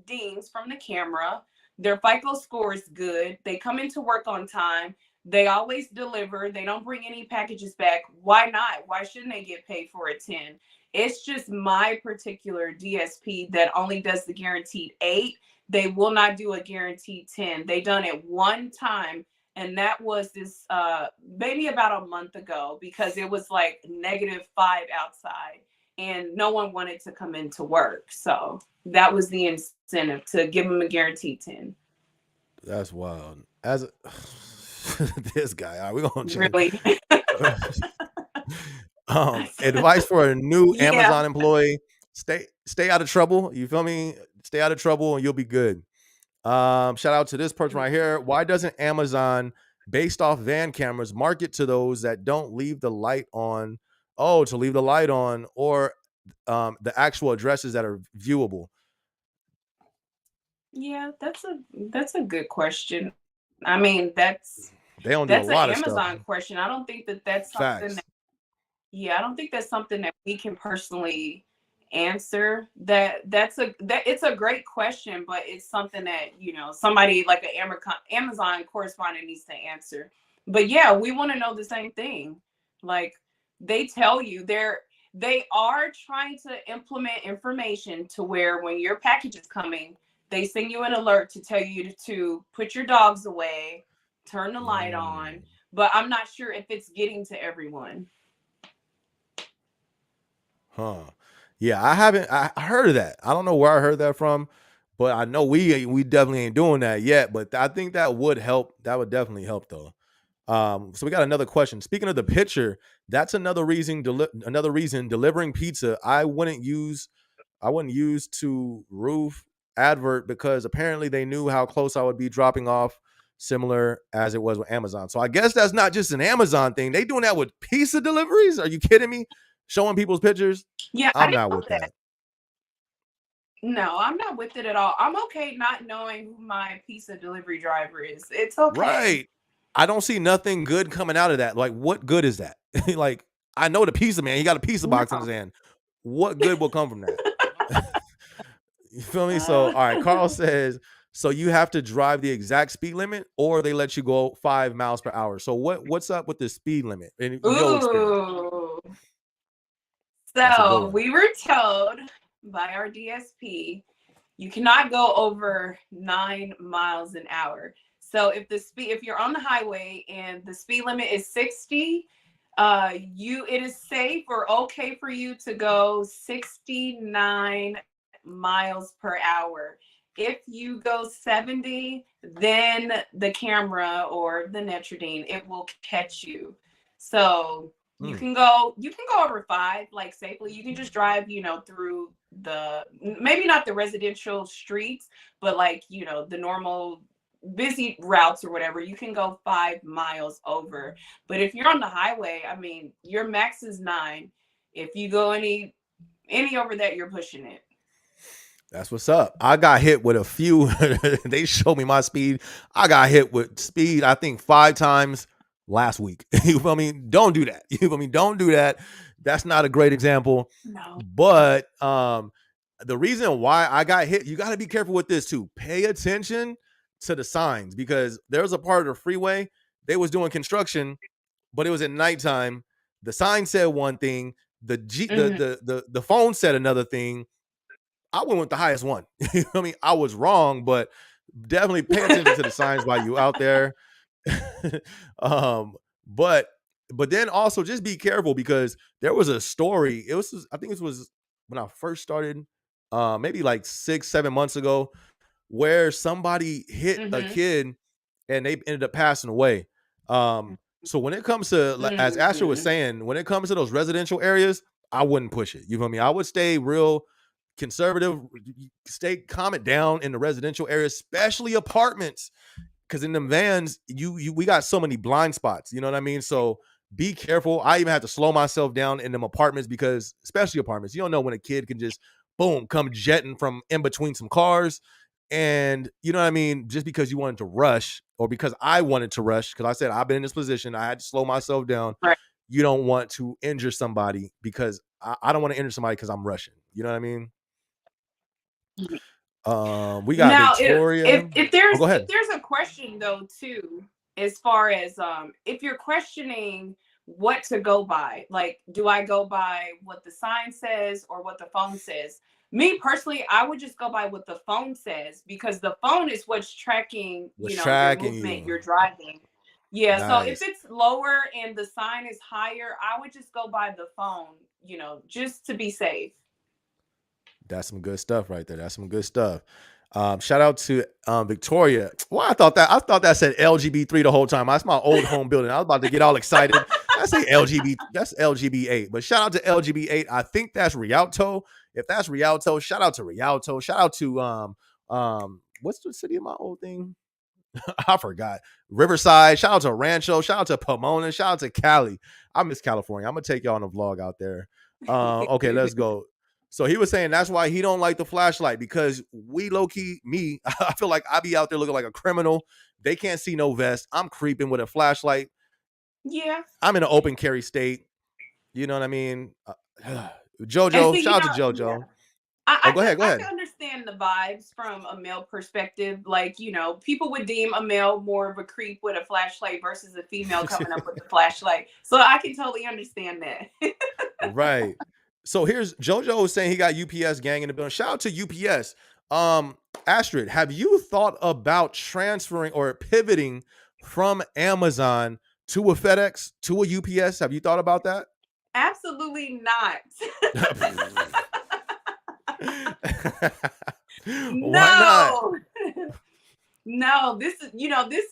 dings from the camera. Their FICO score is good. They come into work on time. They always deliver. They don't bring any packages back. Why not? Why shouldn't they get paid for a 10? It's just my particular DSP that only does the guaranteed 8. They will not do a guaranteed 10. They done it one time. And that was this maybe about a month ago, because it was like -5 outside and no one wanted to come into work. So that was the incentive, to give them a guaranteed 10. That's wild. This guy, all right, we're going to change. Really? Advice for a new Amazon employee: stay out of trouble. You feel me? Stay out of trouble and you'll be good. Shout out to this person right here. Why doesn't Amazon, based off van cameras, market to those that don't leave the light on? Oh, to leave the light on, or the actual addresses that are viewable? Yeah, that's a good question. I mean, that's they don't do a lot of Amazon stuff. question. I don't think that's something I don't think that's something that we can personally answer. It's a great question, but it's something that somebody like an Amazon correspondent needs to answer. But yeah, we want to know the same thing. Like, they tell you they are trying to implement information to where when your package is coming, they send you an alert to tell you to put your dogs away, turn the light on. But I'm not sure if it's getting to everyone. Yeah, I heard of that. I don't know where I heard that from, but I know we definitely ain't doing that yet. But I think that would help. That would definitely help though. So we got another question. Speaking of the picture, that's another reason delivering pizza I wouldn't use to roof advert, because apparently they knew how close I would be dropping off, similar as it was with Amazon. So I guess that's not just an Amazon thing. They doing that with pizza deliveries? Are you kidding me? Showing people's pictures? Yeah, I'm not with that. No, I'm not with it at all. I'm okay not knowing who my pizza delivery driver is. It's okay. Right. I don't see nothing good coming out of that. Like, what good is that? Like, I know the pizza man, he got a pizza box in his No. hand. What good will come from that? You feel me? So, Uh, all right, Carl says, so you have to drive the exact speed limit or they let you go 5 miles per hour. So what's up with the speed limit in your experience? ooh. That's a good So one. we were told by our DSP you cannot go over 9 miles an hour. So if you're on the highway and the speed limit is 60, it is safe or okay for you to go 69 miles per hour. If you go 70, then the camera or the Netradine, it will catch you. So Hmm. you can go over 5 like safely. You can just drive, through the maybe not the residential streets, but like, the normal busy routes or whatever. You can go 5 miles over. But if you're on the highway, I mean, your max is 9. If you go any over that, you're pushing it. That's what's up. I got hit with a few. They showed me my speed. I got hit with speed, I think 5 times last week. You feel me? Don't do that. You feel me? Don't do that. That's not a great example. No. But the reason why I got hit, you got to be careful with this too. Pay attention to the signs because there's a part of the freeway they was doing construction, but it was at nighttime. The sign said one thing, the G, Mhm. the phone said another thing. I went with the highest one. You know what I mean? I was wrong, but definitely pay attention to the signs while you out there. um, but then also just be careful because there was a story. It was I think it was when I first started, maybe like 6-7 months ago, where somebody hit a Mhm. kid and they ended up passing away. So when it comes to, as Astrid was Mhm. saying, when it comes to those residential areas, I wouldn't push it. You feel me? I would stay real conservative, calm it down in the residential areas, especially apartments. Because in them vans, we got so many blind spots. You know what I mean? So be careful. I even had to slow myself down in them apartments because, especially apartments, you don't know when a kid can just boom come jetting from in between some cars. And you know what I mean? Just because you wanted to rush, or because I wanted to rush, because I said I've been in this position, I had to slow myself down. Right. You don't want to injure somebody because I don't want to injure somebody because I'm rushing. You know what I mean? We got Now, Victoria. Oh, go if ahead. there's a question though too, as far as if you're questioning what to go by, like do I go by what the sign says or what the phone says? Me personally, I would just go by what the phone says because the phone is what's tracking, Was your tracking movement, you. your driving. Yeah, so if Nice. it's lower and the sign is higher, I would just go by the phone, just to be safe. That's some good stuff right there. That's some good stuff. Shout out to Victoria. Well, I thought that said LGB3 the whole time. That's my old home building. I was about to get all excited. I say LGB. That's LGB8. But shout out to LGB8. I think that's Rialto. If that's Rialto, shout out to Rialto. Shout out to what's the city of my old thing? I forgot. Riverside. Shout out to Rancho. Shout out to Pomona. Shout out to Cali. I miss California. I'm gonna take y'all on a vlog out there. Okay, let's go. So he was saying that's why he don't like the flashlight because we low key me. I feel like I be out there looking like a criminal. They can't see no vest. I'm creeping with a flashlight. Yeah. I'm in an open carry state. You know what I mean? And Jojo. see, Shout out to yeah. Jojo. I, Oh, I go could ahead. Go I ahead. could understand the vibes from a male perspective. Like, people would deem a male more of a creep with a flashlight versus a female coming up with the flashlight. So I can totally understand that. Right. So here's JoJo is saying he got UPS gang in the building. Shout out to UPS. Um, Astrid, have you thought about transferring or pivoting from Amazon to a FedEx to a UPS? Have you thought about that? Absolutely not. Why not? No. No, this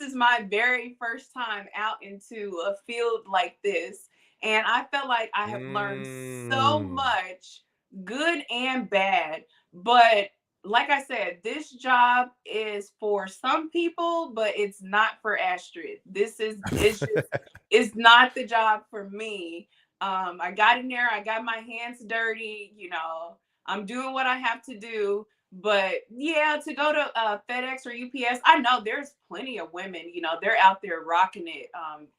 is my very first time out into a field like this. And I felt like I have learned so Mm. much, good and bad. But like I said, this job is for some people, but it's not for Astrid. It's not the job for me. I got in there, I got my hands dirty, I'm doing what I have to do. But yeah, to go to FedEx or UPS, I know there's plenty of women, they're out there rocking it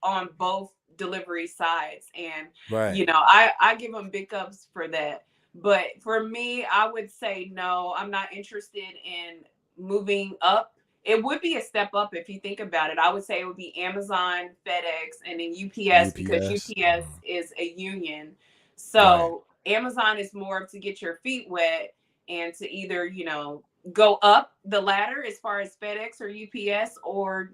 on both delivery sides. And, Right. I give them big ups for that. But for me, I would say no, I'm not interested in moving up. It would be a step up if you think about it. I would say it would be Amazon, FedEx, and then UPS, because UPS. UPS is a union. Right. So Amazon is more of to get your feet wet and to either, go up the ladder as far as FedEx or UPS, or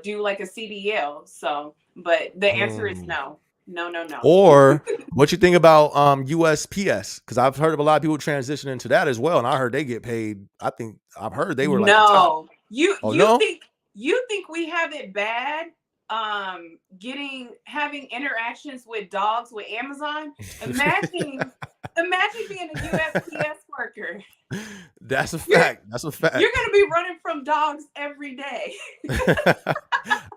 do like a CDL. So, but the answer is Hmm. no. No, no, no. Or what you think about USPS? Because I've heard of a lot of people transitioning to that as well, and I heard they get paid. I think I've heard they were like the top. No. You Oh you no. think you think we have it bad getting having interactions with dogs with Amazon? Imagine being a USPS worker. That's a You're fact. That's a you're fact. going to be running from dogs every day.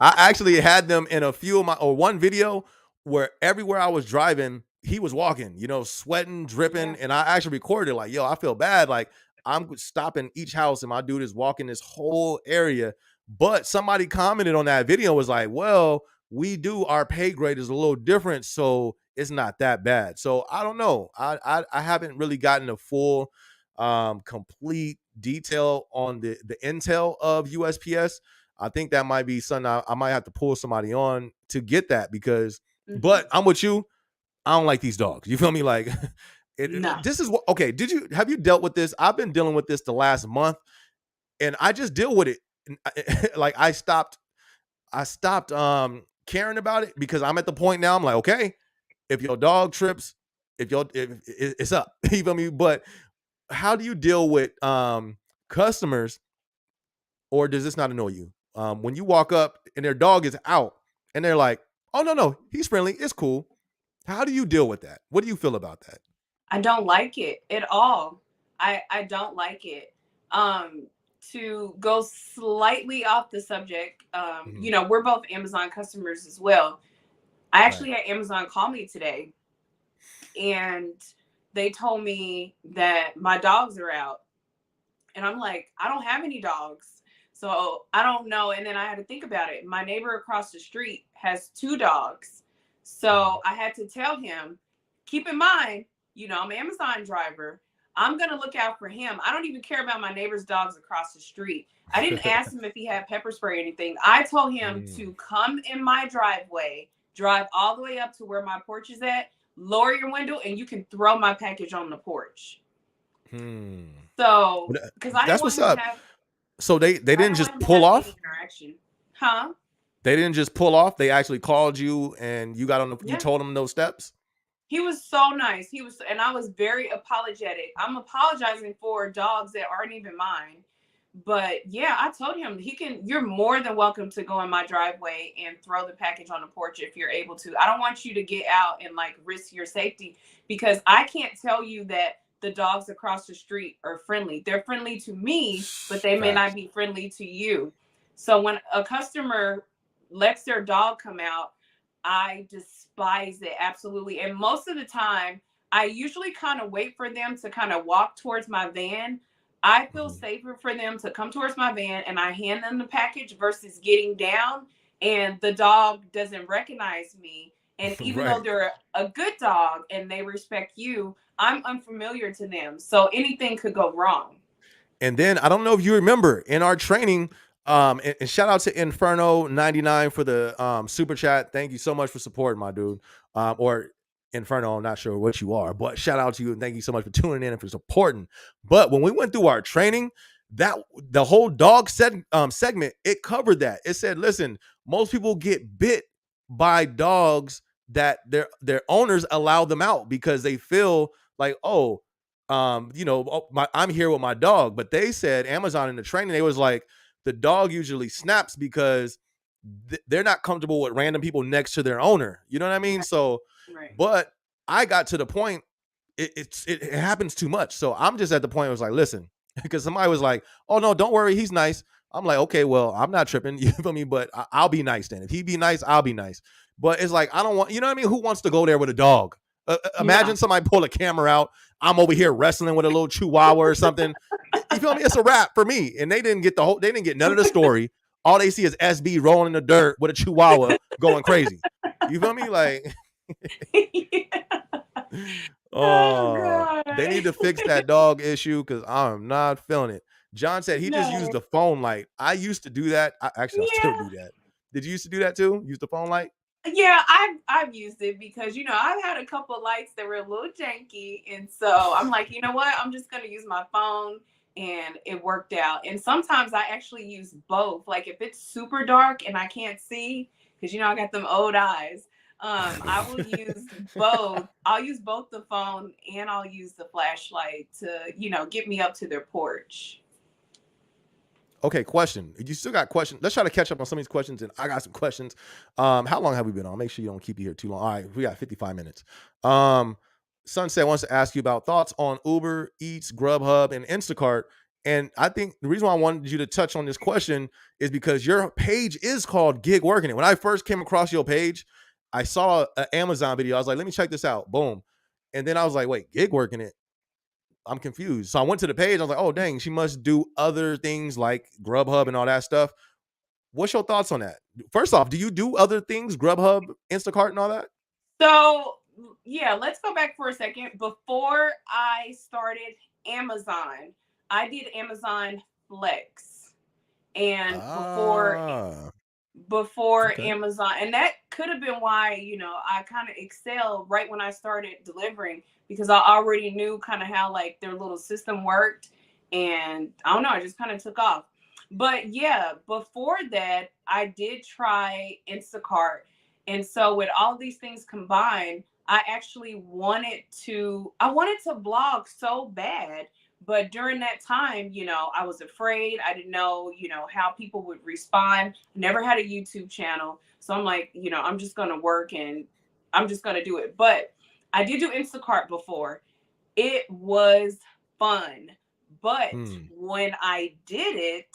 I actually had them in a few of my or one video where everywhere I was driving, he was walking, sweating, dripping, Yeah. and I actually recorded it like, yo, I feel bad. Like I'm stopping each house and my dude is walking this whole area. But somebody commented on that video was like, well, we do our pay grade is a little different, so it's not that bad. So I don't know. I haven't really gotten a full complete detail on the intel of USPS. I think that might be something I might have to pull somebody on to get that because, Hmm. but I'm with you. I don't like these dogs. You feel me? Like, No. this is what, okay. Have you dealt with this? I've been dealing with this the last month and I just deal with it. Like, I stopped caring about it because I'm at the point now. I'm like, okay, if your dog trips, if it's up, you feel me? But how do you deal with customers, or does this not annoy you? When you walk up and their dog is out and they're like, "Oh no, he's friendly, it's cool." How do you deal with that? What do you feel about that? I don't like it at all. I don't like it. Um, to go slightly off the subject, Mhm. we're both Amazon customers as well. I Right. actually had Amazon call me today, and they told me that my dogs are out. And I'm like, I don't have any dogs. So I don't know. And then I had to think about it. My neighbor across the street has two dogs. Mhm. So I had to tell him, keep in mind, I'm an Amazon driver. I'm going to look out for him. I don't even care about my neighbor's dogs across the street. I didn't ask him if he had pepper spray or anything. I told him Mm. to come in my driveway, drive all the way up to where my porch is at, lower your window, and you can throw my package on the porch. Hmm. So, But, because I didn't that's want what's him to up. have, So they I didn't didn't want just him to pull have any off. interaction. Huh? They didn't just pull off. They actually called you and you got on. You Yeah. told them those steps. He was so nice. And I was very apologetic. I'm apologizing for dogs that aren't even mine. But yeah, I told him you're more than welcome to go in my driveway and throw the package on the porch if you're able to. I don't want you to get out and like risk your safety, because I can't tell you that the dogs across the street are friendly. They're friendly to me, but they may not Facts. be friendly to you. So when a customer lets their dog come out, I despise it absolutely. And most of the time, I usually kind of wait for them to kind of walk towards my van. I feel Mhm. safer for them to come towards my van and I hand them the package versus getting down and the dog doesn't recognize me. And even though Right. they're a good dog and they respect you, I'm unfamiliar to them. So anything could go wrong. And then I don't know if you remember in our training, and shout out to Inferno 99 for the super chat. Thank you so much for supporting my dude. Or Inferno, I'm not sure what you are, but shout out to you and thank you so much for tuning in and for supporting. But when we went through our training, that the whole segment, it covered that. It said, listen, most people get bit by dogs that their owners allow them out because they feel like, oh, I'm here with my dog, but they said Amazon in the training, they was like the dog usually snaps because they're not comfortable with random people next to their owner. You know what I mean? Right. So, Right. but I got to the point, it happens too much. So I'm just at the point where I was like, listen, because somebody was like, oh no, don't worry, he's nice. I'm like, okay, well, I'm not tripping, you feel me? But I'll be nice then. If he be nice, I'll be nice. But it's like I don't want, you know what I mean? Who wants to go there with a dog? Imagine No. somebody pull a camera out. I'm over here wrestling with a little chihuahua or something. You feel me? It's a wrap for me. And they didn't get the whole. They didn't get none of the story. All they see is SB rolling in the dirt with a chihuahua going crazy. You feel me? Like, Yeah. Oh they God. need to fix that dog issue because I'm not feeling it. John said he just used No. the phone light. I used to do that. Actually, I still Yeah. do that. Did you used to do that too? Use the phone light? Yeah, I've used it because I've had a couple lights that were a little janky, and so I'm like, you know what? I'm just gonna use my phone, and it worked out. And sometimes I actually use both. Like if it's super dark and I can't see, because I got them old eyes. I will use both. I'll use both the phone and I'll use the flashlight to get me up to their porch. Okay, question. You still got questions? Let's try to catch up on some of these questions, and I got some questions. How long have we been on? Make sure you don't keep you here too long. All right, we got 55 minutes. Um, Sunset wants to ask you about thoughts on Uber Eats, Grubhub, and Instacart. And I think the reason why I wanted you to touch on this question is because your page is called Gig Working It. When I first came across your page, I saw an Amazon video. I was like, let me check this out. Boom. And then I was like, wait, Gig Working It? I'm confused. So I went to the page. I was like, oh, dang, she must do other things like Grubhub and all that stuff. What's your thoughts on that? First off, do you do other things, Grubhub, Instacart, and all that? So, yeah, let's go back for a second. Before I started Amazon, I did Amazon Flex. And Ah, before okay. Amazon, and that could have been why, I kind of excelled right when I started delivering, because I already knew kind of how like their little system worked. And I don't know, I just kind of took off. But yeah, before that, I did try Instacart. And so with all these things combined, I actually wanted to blog so bad. But during that time, I was afraid. I didn't know, how people would respond. Never had a YouTube channel. So I'm like, I'm just going to work and I'm just going to do it. But I did do Instacart before. It was fun. But Hmm. when I did it,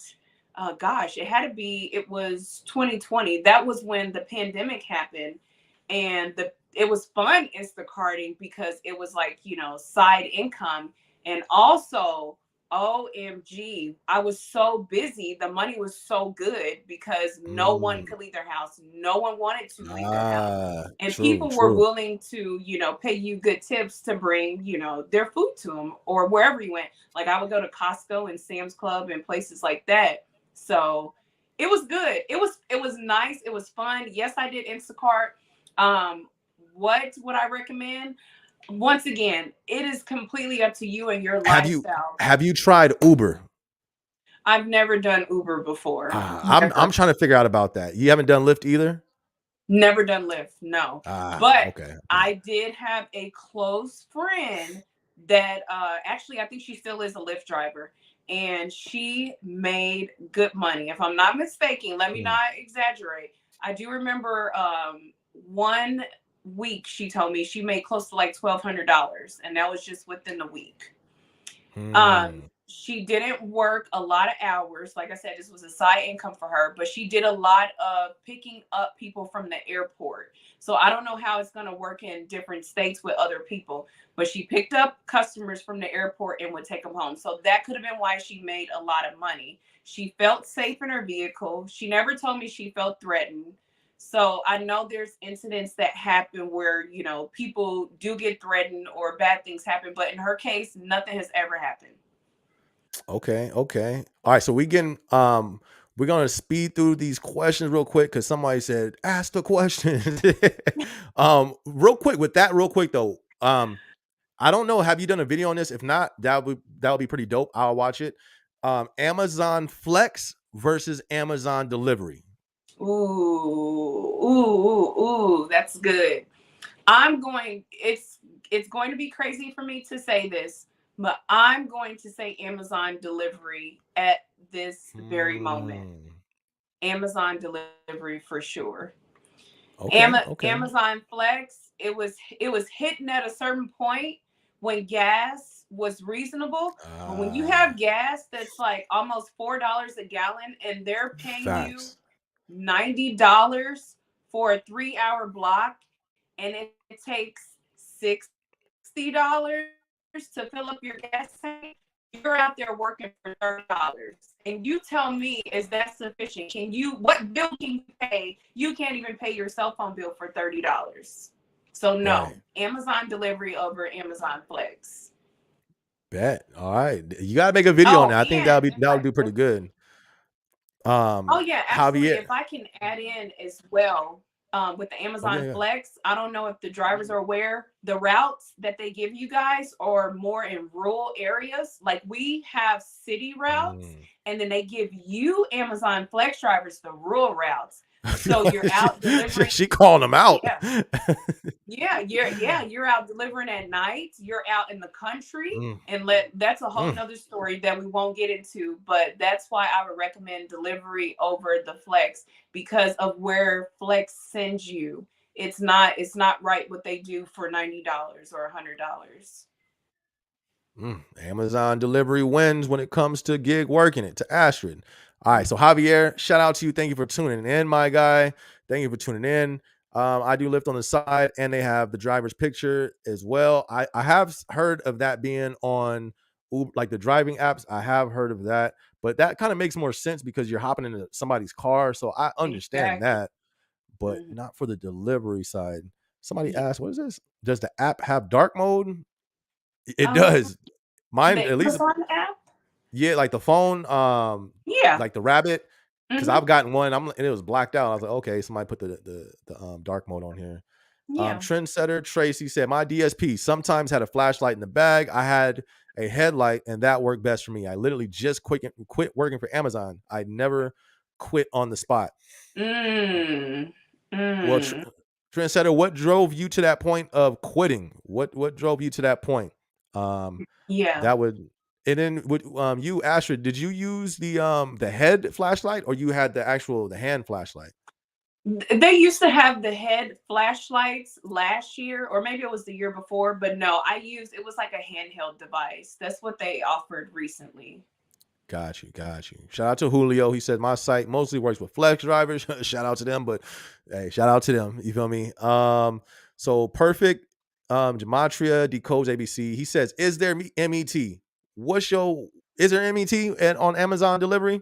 gosh, it was 2020. That was when the pandemic happened. And it was fun Instacarting because it was like, side income. And also, OMG, I was so busy. The money was so good because no one Mm. could leave their house. No one wanted to leave their house. Ah, And true, people were true. willing to, pay you good tips to bring, their food to them or wherever you went. Like I would go to Costco and Sam's Club and places like that. So it was good. It was nice. It was fun. Yes, I did Instacart. What would I recommend? Once again, it is completely up to you and your Have you lifestyle. have you tried Uber? I've never done Uber before. I'm Never. trying to figure out about that. You haven't done Lyft either? Never done Lyft. No. But Okay, okay. I did have a close friend that actually I think she still is a Lyft driver, and she made good money. If I'm not mistaken, let me Hmm. not exaggerate. I do remember one week she told me she made close to like $1,200, and that was just within the week. Hmm. She didn't work a lot of hours. Like I said, this was a side income for her, but she did a lot of picking up people from the airport. So I don't know how it's going to work in different states with other people, but she picked up customers from the airport and would take them home. So that could have been why she made a lot of money. She felt safe in her vehicle. She never told me she felt threatened. So I know there's incidents that happen where, people do get threatened or bad things happen, but in her case, nothing has ever happened. Okay, okay. All right, so we're gonna speed through these questions real quick because somebody said ask the question. Real quick with that, real quick though. I don't know. Have you done a video on this? If not, that would be pretty dope. I'll watch it. Amazon Flex versus Amazon Delivery. Ooh, that's good. I'm going, it's going to be crazy for me to say this, but I'm going to say Amazon delivery at this very moment. Hmm. Amazon delivery for sure. Okay, okay. Amazon Flex, it was hitting at a certain point when gas was reasonable. But when you Ah, have gas that's like almost $4 a gallon and they're paying you facts. $90 for a 3-hour block, and it takes $60 to fill up your gas tank, you're out there working for $30, and you tell me, is that sufficient? What bill can you pay? You can't even pay your cell phone bill for $30. So no, Right. Amazon delivery over Amazon Flex. Bet. All right. You gotta make a video on Oh, that. I think and that would do pretty good. oh yeah, actually, Javier. if I can add in as well, with the Oh yeah, Amazon yeah. Flex, I don't know if the drivers are aware, the routes that they give you guys are more in rural areas. Like we have city routes, Mm. and then they give you Amazon Flex drivers the rural routes. So you're out delivering. She calling them out. Yeah. You're out delivering at night. You're out in the country, Mm, and that's a whole mm. nother story that we won't get into. But that's why I would recommend delivery over the Flex, because of where Flex sends you. It's not right what they do for $90 or $100. Amazon delivery wins when it comes to gig working it to Astrid. All right, so Javier, shout out to you. Thank you for tuning in, my guy. Thank you for tuning in. I do Lyft on the side, and they have the driver's picture as well. I have heard of that being on Uber, like the driving apps. I have heard of that, but that kind of makes more sense because you're hopping into somebody's car. So I understand Exactly. that, but Mhm. not for the delivery side. Somebody Yeah. asked, "What is this? Does the app have dark mode?" It Um, does. Mine, the at least, Amazon app. yeah, like the phone, Yeah. like the Rabbit, because Hmm. I've gotten one. And it was blacked out. I was like, okay, somebody put the dark mode on here. Yeah. Trendsetter Tracy said, my DSP sometimes had a flashlight in the bag. I had a headlight, and that worked best for me. I literally just quit working for Amazon. I never quit on the spot. Mm. Well, Mm. Trendsetter, what drove you to that point of quitting? What drove you to that point? Um, Yeah. that would and then would you, Astrid, did you use the head flashlight, or you had the hand flashlight? They used to have the head flashlights last year, or maybe it was the year before, but no, it was like a handheld device. That's what they offered recently. Got you, got you. Shout out to Julio. He said my site mostly works with flex drivers. Shout out to them, but hey, shout out to them. You feel me? So perfect. Gematria decodes ABC. He says, "Is there MET? What's your is there MET on Amazon delivery?"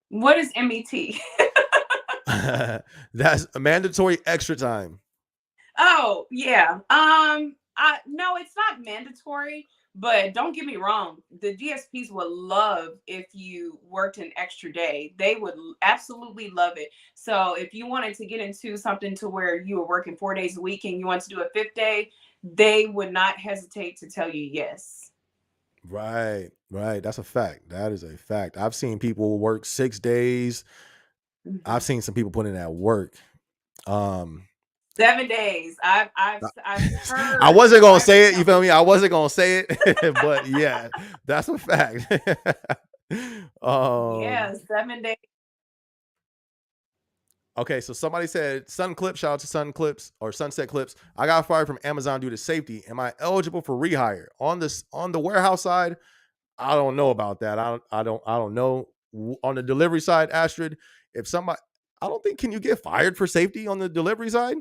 What is MET? That's a mandatory extra time. Oh, yeah. I no, it's not mandatory, but don't get me wrong. The DSPs would love if you worked an extra day. They would absolutely love it. So if you wanted to get into something to where you were working 4 days a week and you want to do a fifth day, they would not hesitate to tell you yes. Right, right. That's a fact. That is a fact. I've seen people work 6 days. I've Mhm. seen some people put in that work. Um, 7 days. I've I heard wasn't gonna drivers say it. You tell feel me. me? I wasn't gonna say it, but yeah, that's a fact. Yeah, um, 7 days. okay, so somebody said Sun Clip. Shout out to Sun Clips or Sunset Clips. I got fired from Amazon due to safety. Am I eligible for rehire on the warehouse side? I don't know about that. I don't know. On the delivery side, Astrid, if somebody, I don't think, can you get fired for safety on the delivery side?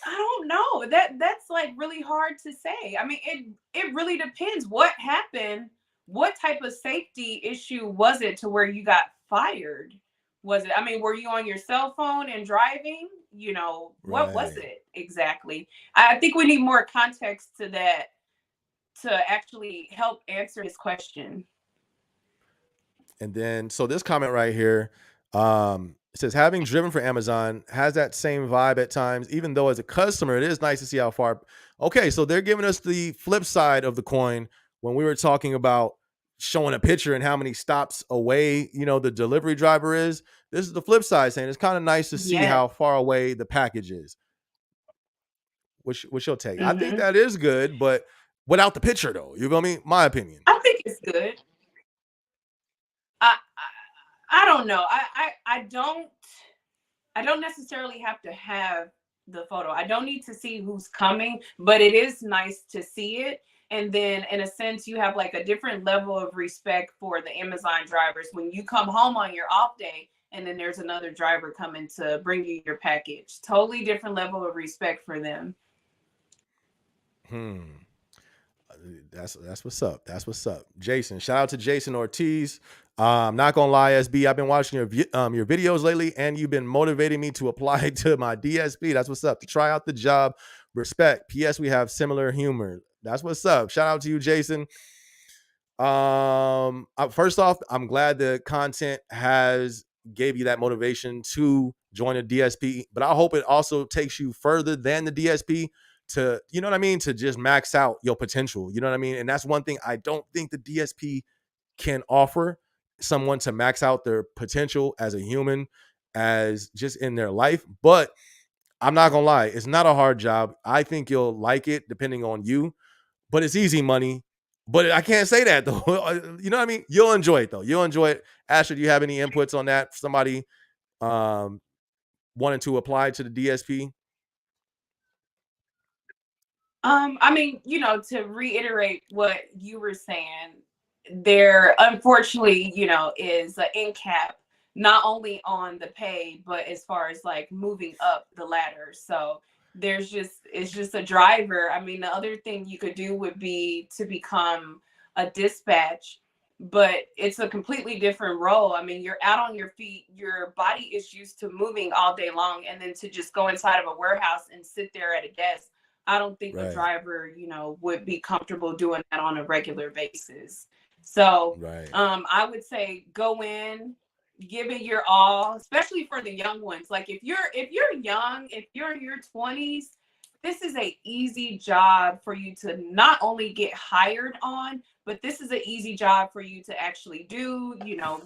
I don't know. That's like really hard to say. I mean, it really depends what happened. What type of safety issue was it to where you got fired? Was it, I mean, were you on your cell phone and driving? What was Right. it exactly? I think we need more context to that to actually help answer this question. And then, so this comment right here, it says, having driven for Amazon has that same vibe at times, even though as a customer, it is nice to see how far. Okay, so they're giving us the flip side of the coin when we were talking about showing a picture and how many stops away, the delivery driver is. This is the flip side, saying it's kind of nice to see Yes. how far away the package is. Which you'll take. I think Hmm. that is good, but without the picture, though. You feel me? My opinion. I think it's good. I don't know. I don't necessarily have to have the photo. I don't need to see who's coming, but it is nice to see it. And then, in a sense, you have like a different level of respect for the Amazon drivers when you come home on your off day and then there's another driver coming to bring you your package. Totally different level of respect for them. Hmm. That's what's up. That's what's up. Jason, shout out to Jason Ortiz. I'm not gonna lie, SB. I've been watching your videos lately, and you've been motivating me to apply to my DSP. That's what's up. To try out the job. Respect. P.S. We have similar humor. That's what's up. Shout out to you, Jason. First off, I'm glad the content has gave you that motivation to join a DSP, but I hope it also takes you further than the DSP to, you know what I mean, to just max out your potential. You know what I mean? And that's one thing I don't think the DSP can offer someone to max out their potential as a human, as just in their life. But I'm not gonna lie, it's not a hard job. I think you'll like it depending on you, but it's easy money. But I can't say that though. You know what I mean? You'll enjoy it though. You'll enjoy it. Astrid, do you have any inputs on that? Somebody um, wanting to apply to the DSP? I mean, to reiterate what you were saying, there unfortunately, is an end cap not only on the pay, but as far as like moving up the ladder. So it's just a driver. I mean, the other thing you could do would be to become a dispatch, but it's a completely different role. I mean, you're out on your feet, your body is used to moving all day long, and then to just go inside of a warehouse and sit there at a desk, I don't think a Right. driver, would be comfortable doing that on a regular basis. So, Right. I would say go in, give it your all, especially for the young ones. Like if you're young, if you're in your 20s, this is a easy job for you to not only get hired on, but this is an easy job for you to actually do,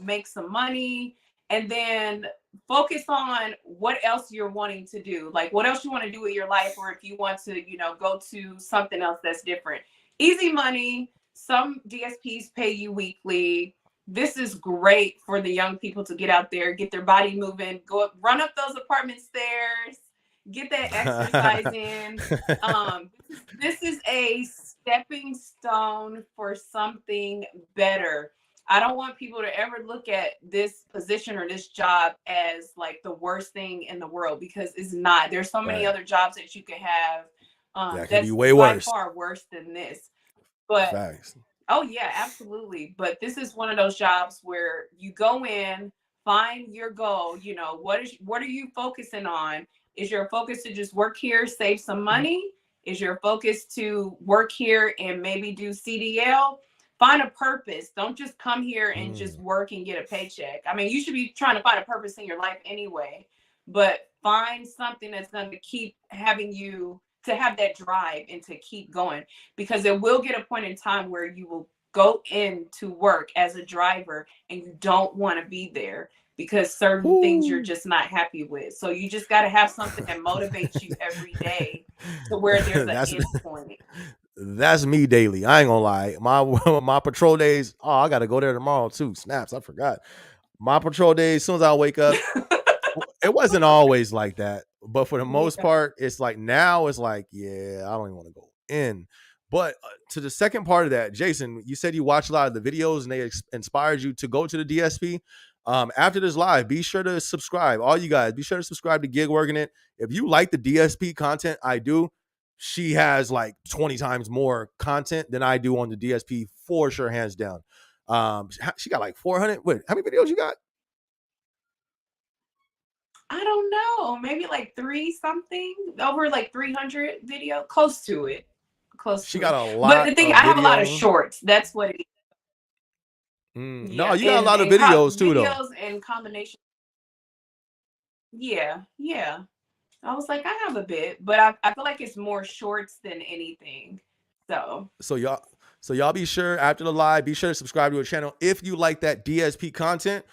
make some money, and then focus on what else you're wanting to do, like what else you want to do with your life, or if you want to go to something else that's different. Easy money. Some DSPs pay you weekly. This is great for the young people to get out there, get their body moving, go up, run up those apartment stairs, get that exercise in. This is a stepping stone for something better. I don't want people to ever look at this position or this job as like the worst thing in the world, because it's not. There's so many Right. other jobs that you could have That could be that's way by worse. far worse than this. But Facts. oh yeah, absolutely. But this is one of those jobs where you go in, find your goal. What are you focusing on? Is your focus to just work here, save some money? Is your focus to work here and maybe do CDL? Find a purpose. Don't just come here and just Mm. work and get a paycheck. I mean, you should be trying to find a purpose in your life anyway, but find something that's going to keep having you to have that drive and to keep going, because there will get a point in time where you will go into work as a driver and you don't want to be there because certain things you're Woo. just not happy with. So you just got to have something that motivates you every day to where there's an that's end point. that's me daily. I ain't gonna lie. My my patrol days. Oh, I gotta go there tomorrow too. Snaps, I forgot. My patrol days. As soon as I wake up, it wasn't always like that, but for the most Yeah. part, it's like now it's like, yeah, I don't even want to go in. But to the second part of that, Jason, you said you watched a lot of the videos and they inspired you to go to the DSP. After this live, be sure to subscribe. All you guys, be sure to subscribe to Gig Working It. If you like the DSP content I do, she has like 20 times more content than I do on the DSP for sure, hands down. She got like 400. Wait, how many videos you got? I don't know, maybe like three something, over like 300 video, close to it. Close She to got it. a But lot the thing, of I have a lot of videos. shorts. That's what it is. No, Yeah. you got a And lot of videos too, though. videos and combination. Yeah, yeah. I was like, I have a bit, but I feel like it's more shorts than anything. So So y'all be sure after the live, be sure to subscribe to her channel if you like that DSP content.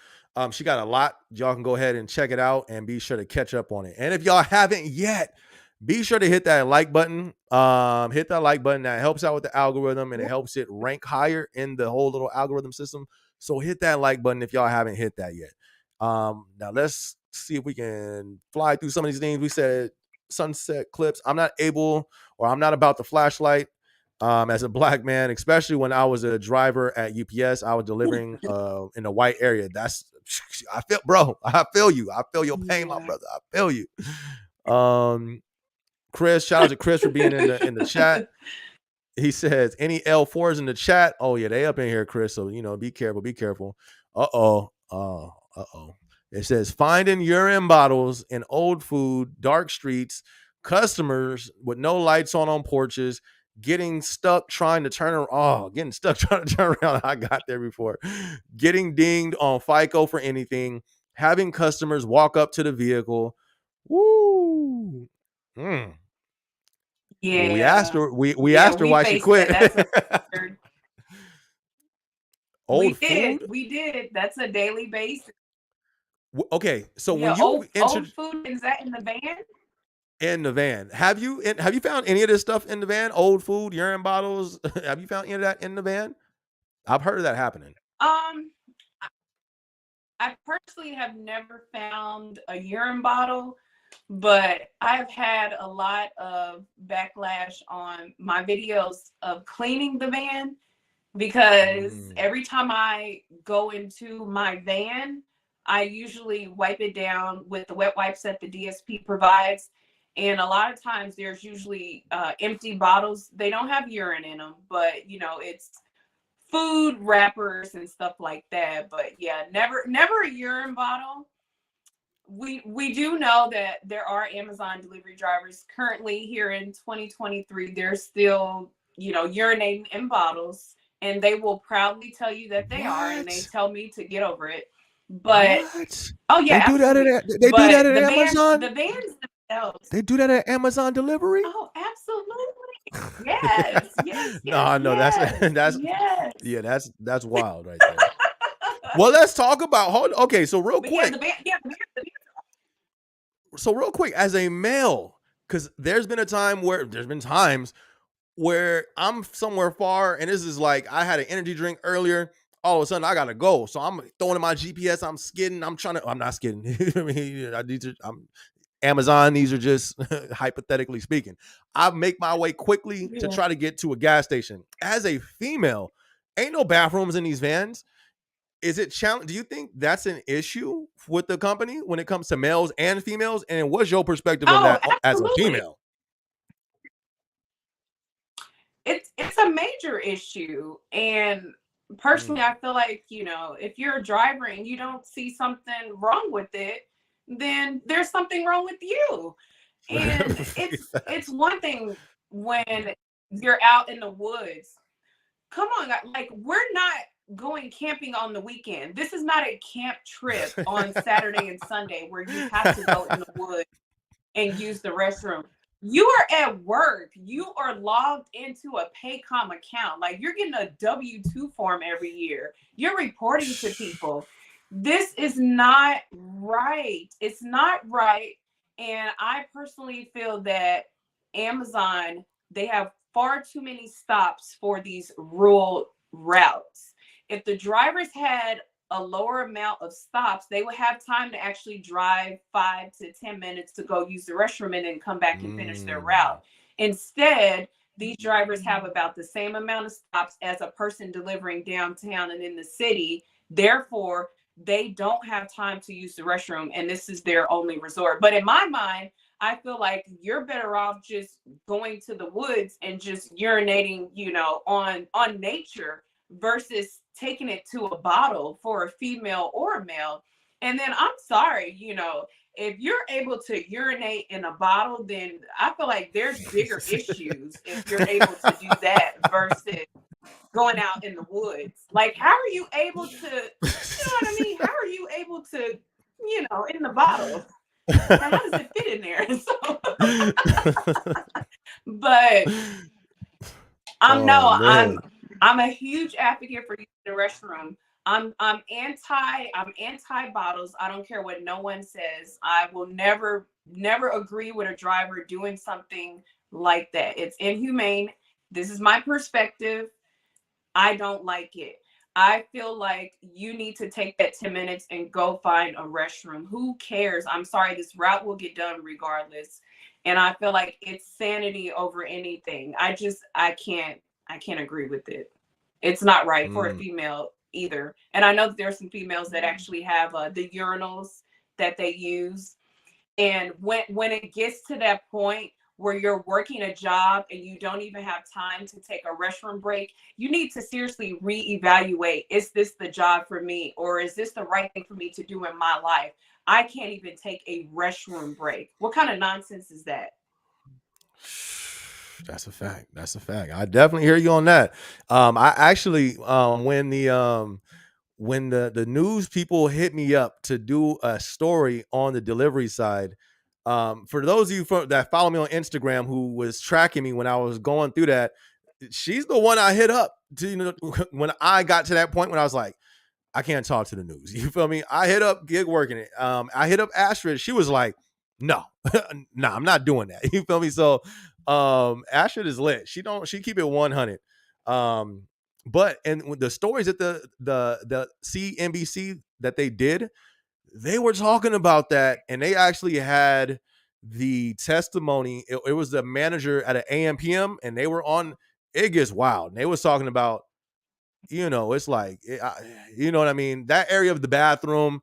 She got a lot. Y'all can go ahead and check it out and be sure to catch up on it. And if y'all haven't yet, be sure to hit that like button. Hit that like button. That helps out with the algorithm and it helps it rank higher in the whole little algorithm system. So hit that like button if y'all haven't hit that yet. Now let's see if we can fly through some of these things. We said sunset clips. I'm not able, or I'm not about the flashlight. As a black man, especially when I was a driver at UPS, I was delivering in a white area. That's I feel, bro. I feel you. I feel your pain, my yeah. brother. I feel you. Chris, shout out to Chris for being in the chat. He says, any L4s in the chat? Oh yeah, they up in here, Chris. So be careful, be careful. Uh-oh. Uh-oh. It says finding urine bottles in old food, dark streets, customers with no lights on porches, getting stuck trying to turn around. Oh, getting stuck trying to turn around. I got there before. Getting dinged on FICO for anything, having customers walk up to the vehicle. Woo. Mm. Well, we asked Yeah. her. We Yeah, asked her we why she faced that. quit. That's a weird. Old food. We did. That's a daily basis. Okay, so when Yeah, you old entered food, is that in the van? in the van, have you found any of this stuff in the van? Old food, urine bottles. Have you found any of that in the van? I've heard of that happening. Um, I personally have never found a urine bottle, but I've had a lot of backlash on my videos of cleaning the van because Mm. every time I go into my van, I usually wipe it down with the wet wipes that the DSP provides. And a lot of times there's usually empty bottles. They don't have urine in them, but it's food wrappers and stuff like that. But yeah, never a urine bottle. We do know that there are Amazon delivery drivers currently here in 2023. They're still urinating in bottles, and they will proudly tell you that they are, and they What? tell me to get over it. But What? oh They yeah, do that absolutely. at they do that But at the Amazon? vans themselves. They do that at Amazon delivery? Oh, absolutely. Yes, yes, yes, No, no, that's yes, that's yes. yeah, that's wild right there. Well, let's talk about okay, so real But yeah, quick. the van. So real quick, as a male, because there's been times where I'm somewhere far, and this is like I had an energy drink earlier. All of a sudden, I gotta go, so I'm throwing in my GPS. I'm skidding. I'm not skidding. I mean, I'm Amazon. These are just hypothetically speaking. I make my way quickly to Yeah. try to get to a gas station. As a female, ain't no bathrooms in these vans. Is it challenge? Do you think that's an issue with the company when it comes to males and females? And what's your perspective of Oh, that as a absolutely. female? It's a major issue. And personally, Mm. I feel like, if you're a driver and you don't see something wrong with it, then there's something wrong with you. And it's one thing when you're out in the woods. Come on, like we're not going camping on the weekend. This is not a camp trip on Saturday and Sunday where you have to go in the woods and use the restroom. You are at work. You are logged into a Paycom account. Like you're getting a W-2 form every year. You're reporting to people. This is not right. It's not right. And I personally feel that Amazon, they have far too many stops for these rural routes. If the drivers had a lower amount of stops, they would have time to actually drive 5 to 10 minutes to go use the restroom and then come back and finish their Mm. route. Instead, these drivers have about the same amount of stops as a person delivering downtown and in the city. Therefore, they don't have time to use the restroom, and this is their only resort. But in my mind, I feel like you're better off just going to the woods and just urinating, on nature versus taking it to a bottle for a female or a male. And then I'm sorry, if you're able to urinate in a bottle, then I feel like there's bigger issues if you're able to do that versus going out in the woods. Like, how are you able to, what I mean? How are you able to, in the bottle? And how does it fit in there? But Oh man. I'm a huge advocate for using the restroom. I'm anti bottles. I don't care what no one says. I will never agree with a driver doing something like that. It's inhumane. This is my perspective. I don't like it. I feel like you need to take that 10 minutes and go find a restroom. Who cares? I'm sorry, this route will get done regardless. And I feel like it's sanity over anything. I can't agree with it. It's not right for a Mm. female either. And I know that there are some females that actually have the urinals that they use. And when it gets to that point where you're working a job and you don't even have time to take a restroom break, you need to seriously reevaluate, is this the job for me, or is this the right thing for me to do in my life? I can't even take a restroom break. What kind of nonsense is that? That's a fact. That's a fact. I definitely hear you on that. I actually, when the news people hit me up to do a story on the delivery side, for those of you that follow me on Instagram who was tracking me when I was going through that, she's the one I hit up to, when I got to that point when I was like, I can't talk to the news. You feel me? I hit up Gig Working It. I hit up Astrid. She was like, no, no, I'm not doing that. You feel me? So Astrid is lit. She keep it 100. But and the stories that the CNBC that they did, they were talking about that, and they actually had the testimony. It was the manager at an AMPM, and they were on. It gets wild. And they was talking about, it's like, you know what I mean? That area of the bathroom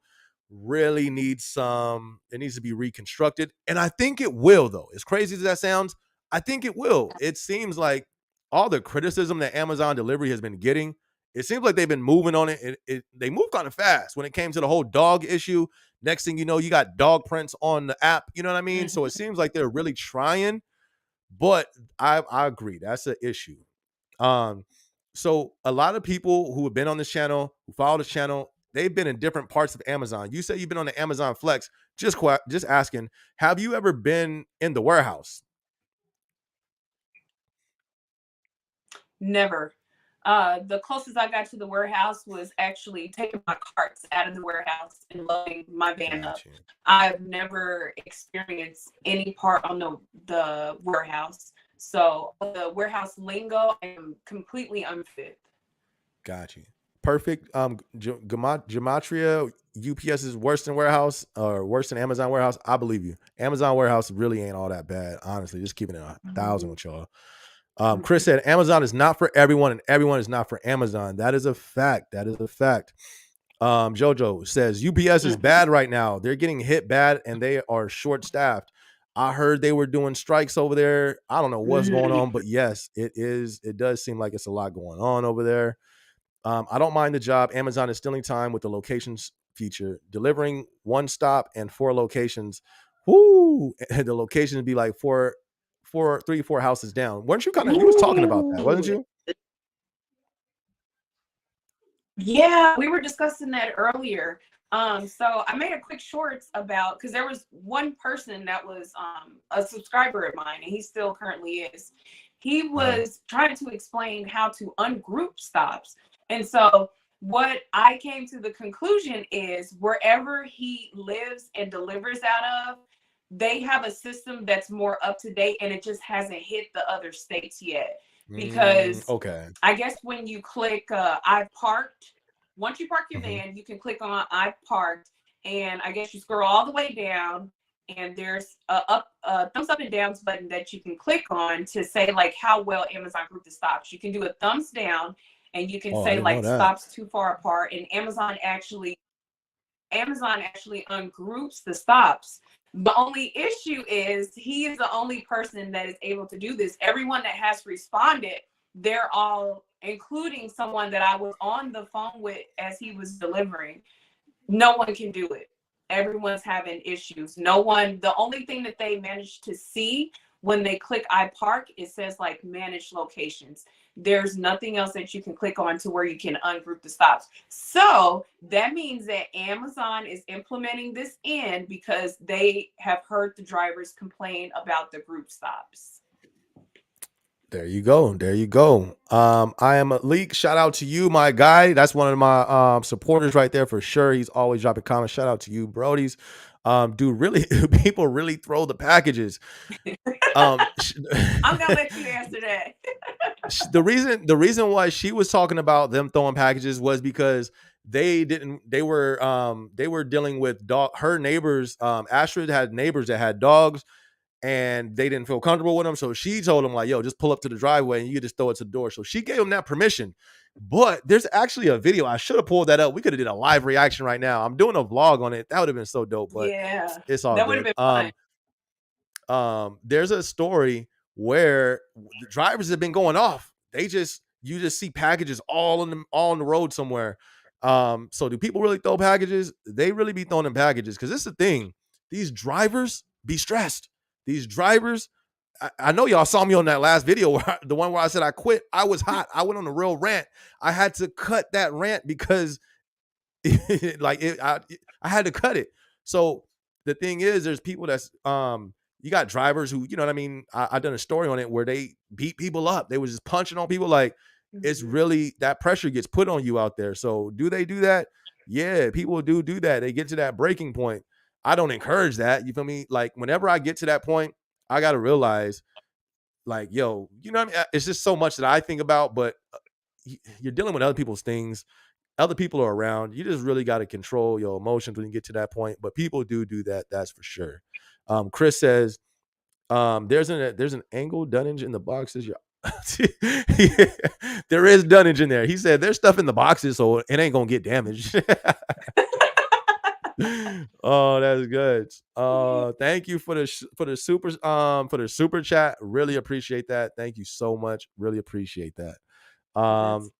really needs it needs to be reconstructed. And I think it will, though. As crazy as that sounds, I think it will. It seems like all the criticism that Amazon delivery has been getting, it seems like they've been moving on it. They move kind of fast when it came to the whole dog issue. Next thing you know, you got dog prints on the app. You know what I mean? So it seems like they're really trying, but I agree. That's an issue. Um, so a lot of people who have been on this channel, who follow this channel, they've been in different parts of Amazon. You say you've been on the Amazon Flex. Just asking, have you ever been in the warehouse? Never. The closest I got to the warehouse was actually taking my carts out of the warehouse and loading my van up. Got you. I've never experienced any part on the warehouse. So the warehouse lingo, I am completely unfit. Got you. Perfect. Gematria, UPS is worse than warehouse or worse than Amazon warehouse. I believe you. Amazon warehouse really ain't all that bad, honestly. Just keeping it 1,000 with y'all. Chris said Amazon is not for everyone, and everyone is not for Amazon. That is a fact. That is a fact. Jojo says UPS is bad right now. They're getting hit bad, and they are short staffed. I heard they were doing strikes over there. I don't know what's going on, but yes, it is. It does seem like it's a lot going on over there. I don't mind the job. Amazon is stealing time with the locations feature, delivering one stop and 4 locations. Whoo! The locations would be like 3, 4 houses down. Weren't you you was talking about that, wasn't you? Yeah, we were discussing that earlier. So I made a quick shorts about, because there was one person that was a subscriber of mine, and he still currently is. He was trying to explain how to ungroup stops. And so what I came to the conclusion is wherever he lives and delivers out of, they have a system that's more up to date, and it just hasn't hit the other states yet. Because okay, I guess when you click I've parked, once you park your van, you can click on I've parked, and I guess you scroll all the way down, and there's a thumbs up and downs button that you can click on to say like how well Amazon grouped the stops. You can do a thumbs down, and you can say like stops too far apart, and Amazon actually ungroups the stops. The only issue is he is the only person that is able to do this. Everyone that has responded, they're all, including someone that I was on the phone with as he was delivering, no one can do it. Everyone's having issues. The only thing that they managed to see when they click I park, it says like manage locations. There's nothing else that you can click on to where you can ungroup the stops. So that means that Amazon is implementing this in because they have heard the drivers complain about the group stops. There you go. There you go. I am a leak. Shout out to you, my guy. That's one of my supporters right there for sure. He's always dropping comments. Shout out to you, Brodies. Dude, really, people really throw the packages. I'm gonna let you answer that. the reason why she was talking about them throwing packages was because they were dealing with her neighbors. Astrid had neighbors that had dogs, and they didn't feel comfortable with them. So she told them like, yo, just pull up to the driveway and you just throw it to the door. So she gave them that permission. But there's actually a video. I should have pulled that up. We could have did a live reaction right now. I'm doing a vlog on it. That would have been so dope, but yeah, it's all that good. would have been fun. there's a story where the drivers have been going off. You just see packages all on the road somewhere. So do people really throw packages? They really be throwing in packages because this is the thing. These drivers be stressed. These drivers, I know y'all saw me on that last video, the one where I said I quit. I was hot. I went on a real rant. I had to cut that rant because I had to cut it. So the thing is, there's people that's you got drivers who, you know what I mean. I done a story on it where they beat people up. They was just punching on people. Like it's Mhm. really that pressure gets put on you out there. So do they do that? Yeah, people do that. They get to that breaking point. I don't encourage that. You feel me? Like whenever I get to that point, I got to realize, like, yo, you know what I mean? It's just so much that I think about, but you're dealing with other people's things. Other people are around. You just really got to control your emotions when you get to that point. But people do that. That's for sure. Chris says, there's an angle dunnage in the boxes. Yeah. There is dunnage in there. He said there's stuff in the boxes, so it ain't gonna get damaged. Oh, that's good. Thank you for the super chat. Really appreciate that. Thank you so much. Really appreciate that. That's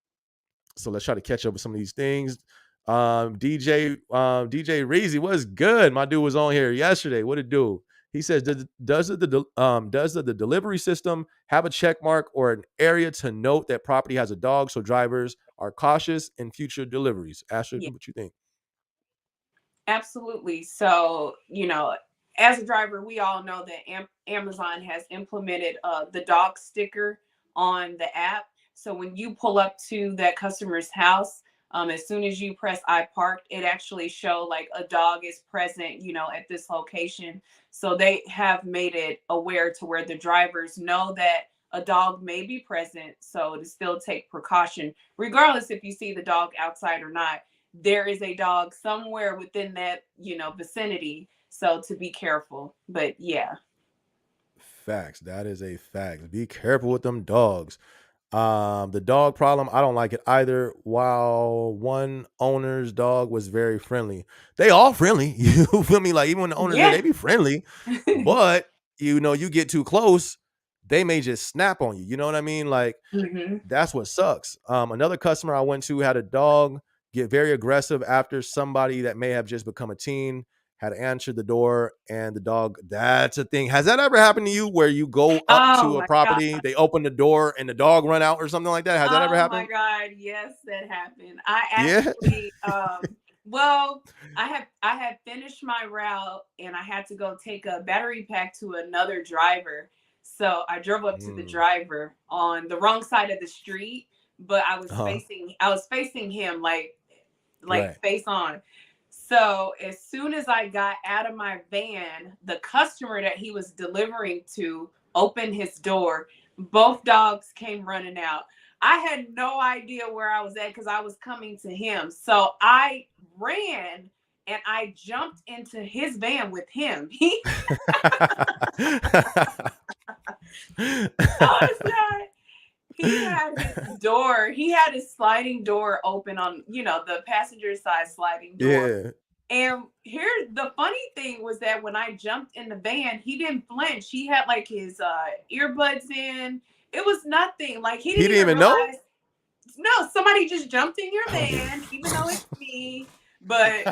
So let's try to catch up with some of these things. DJ Reezy, what's good? My dude was on here yesterday. What it do? He says, does the delivery system have a check mark or an area to note that property has a dog so drivers are cautious in future deliveries? Astrid, yeah. what you think? Absolutely. So, as a driver, we all know that Amazon has implemented the dog sticker on the app. So when you pull up to that customer's house, as soon as you press I parked, it actually show like a dog is present, at this location. So they have made it aware to where the drivers know that a dog may be present. So to still take precaution, regardless if you see the dog outside or not, there is a dog somewhere within that, vicinity. So to be careful. But yeah. Facts. That is a fact. Be careful with them dogs. The dog problem, I don't like it either. While one owner's dog was very friendly, they all friendly. You feel me? Like even when the owner's there, Yeah. they be friendly. But you get too close, they may just snap on you. You know what I mean? Like hmm that's what sucks. Another customer I went to had a dog get very aggressive after somebody that may have just become a teen had answered the door and the dog. That's a thing. Has that ever happened to you where you go up Oh to a my God. property, they open the door and the dog run out or something like that? Has that ever Oh my happened? God. Yes, that happened. I Yeah. actually, well, I had finished my route and I had to go take a battery pack to another driver. So I drove up to the Mm, driver on the wrong side of the street, but uh-huh. I was facing him like Right. face on. So as soon as I got out of my van, the customer that he was delivering to opened his door. Both dogs came running out. I had no idea where I was at because I was coming to him. So I ran and I jumped into his van with him. Oh, God. He had his sliding door open on, the passenger side sliding door. Yeah. And here, the funny thing was that when I jumped in the van, he didn't flinch. He had like his earbuds in. It was nothing. Like he He didn't didn't even even know? realize. No, somebody just jumped in your Oh. van, even though it's me. But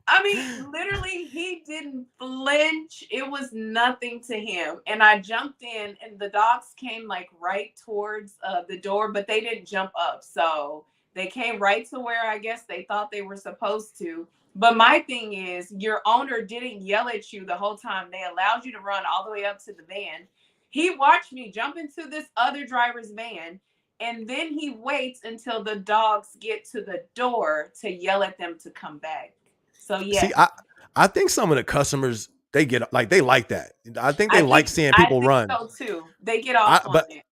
I mean, literally, he didn't flinch. It was nothing to him. And I jumped in, and the dogs came like right towards the door, but they didn't jump up. So they came right to where I guess they thought they were supposed to. But my thing is, your owner didn't yell at you the whole time. They allowed you to run all the way up to the van. He watched me jump into this other driver's van, and then he waits until the dogs get to the door to yell at them to come back. So See, yeah, I think some of the customers they like that. I think they like seeing I people think run. so too. They get off I on but it.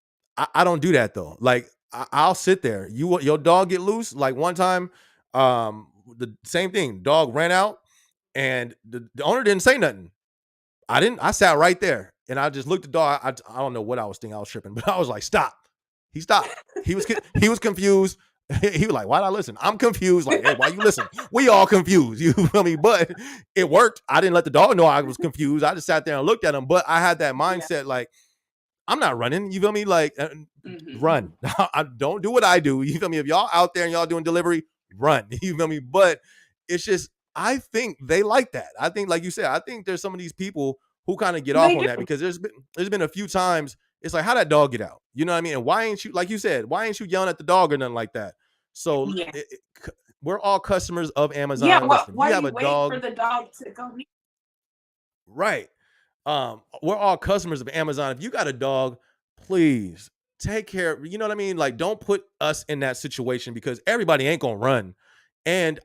I don't do that though. Like I'll sit there. Your dog get loose. Like one time, the same thing. Dog ran out, and the owner didn't say nothing. I didn't. I sat right there, and I just looked at the dog. I don't know what I was thinking. I was tripping, but I was like, "Stop!" He stopped. He was confused. He was like, why'd I listen? I'm confused. Like, hey, why you listen? We all confused. You feel me? But it worked. I didn't let the dog know I was confused. I just sat there and looked at him. But I had that Yeah. mindset like, I'm not running. You feel me? Like, Mm-hmm. run. I don't do what I do. You feel me? If y'all out there and y'all doing delivery, run. You feel me? But it's just, I think they like that. I think, like you said, I think there's some of these people who kind of get off They on do. that because there's been a few times it's like, how that dog get out? You know what I mean? And why ain't you, like you said, why ain't you yelling at the dog or nothing like that? So Yeah. we're all customers of Yeah. Amazon. Well, Listen, if why you are have you a waiting for dog, the dog to go? right? We're all customers of Amazon. If you got a dog, please take care. You know what I mean? Like, don't put us in that situation because everybody ain't gonna run. And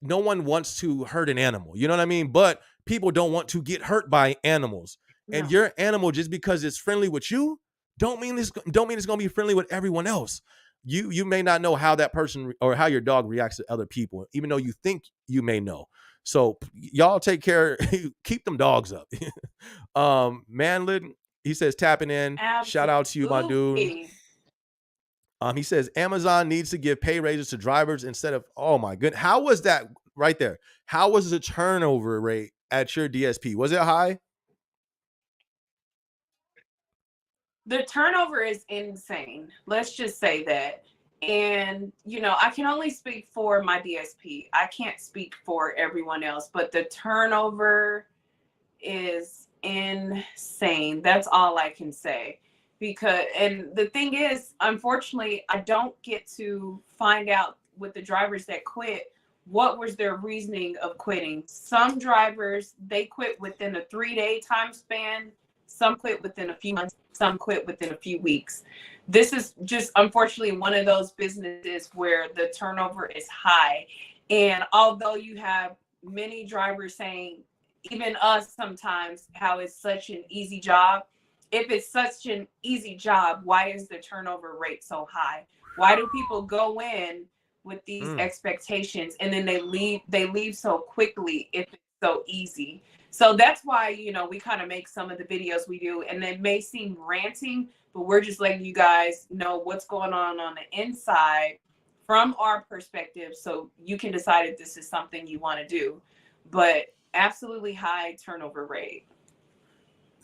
no one wants to hurt an animal. You know what I mean? But people don't want to get hurt by animals. And No. your animal, just because it's friendly with you, don't mean it's gonna be friendly with everyone else. You may not know how that person or how your dog reacts to other people, even though you think you may know. So y'all take care, keep them dogs up. Manlid, he says tapping in. Shout out to you, my dude. Absolutely. He says Amazon needs to give pay raises to drivers instead of, oh my goodness. How was that right there? How was the turnover rate at your DSP? Was it high? The turnover is insane. Let's just say that. And, I can only speak for my DSP. I can't speak for everyone else, but the turnover is insane. That's all I can say. And the thing is, unfortunately, I don't get to find out with the drivers that quit what was their reasoning of quitting. Some drivers, they quit within a 3-day time span. Some quit within a few months. Some quit within a few weeks. This is just unfortunately one of those businesses where the turnover is high. And although you have many drivers saying, even us sometimes, how it's such an easy job. If it's such an easy job, why is the turnover rate so high? Why do people go in with these Mm. expectations and then they leave so quickly if it's so easy? So that's why, we kind of make some of the videos we do, and they may seem ranting, but we're just letting you guys know what's going on the inside from our perspective, so you can decide if this is something you want to do. But absolutely high turnover rate.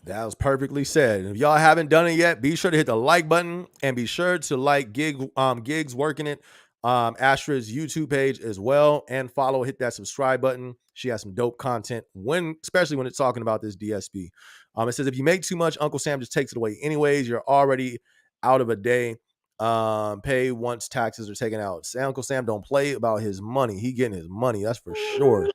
That was perfectly said. If y'all haven't done it yet, be sure to hit the like button and be sure to like Gigs Working It, Astrid's YouTube page as well, and follow. Hit that subscribe button. She has some dope content especially when it's talking about this DSP. It says if you make too much, Uncle Sam just takes it away. Anyways, you're already out of a day. Pay once taxes are taken out. Uncle Sam don't play about his money. He getting his money. That's for sure.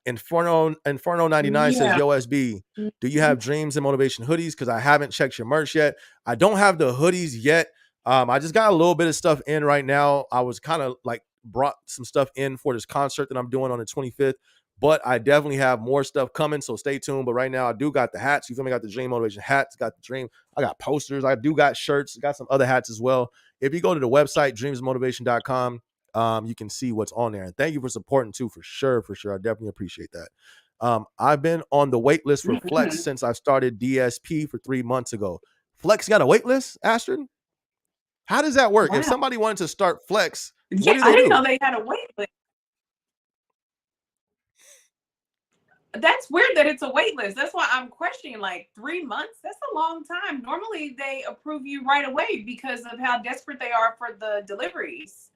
Inferno 99 says, Yeah. Yo, SB, do you have dreams and motivation hoodies? Because I haven't checked your merch yet. I don't have the hoodies yet. I just got a little bit of stuff in right now. I was kind of like brought some stuff in for this concert that I'm doing on the 25th, but I definitely have more stuff coming. So stay tuned. But right now I do got the hats. You feel me? I got the dream motivation hats, got the dream. I got posters. I do got shirts, got some other hats as well. If you go to the website, dreamsmotivation.com, you can see what's on there. And thank you for supporting too, for sure. For sure. I definitely appreciate that. I've been on the wait list for Flex since I started DSP for 3 months ago. Flex got a wait list, Astrid? How does that work? If Wow. somebody wanted to start Flex, what Yeah, do I they didn't do? know they had a wait list. That's weird that it's a wait list. That's why I'm questioning, like, 3 months. That's a long time. Normally they approve you right away because of how desperate they are for the deliveries.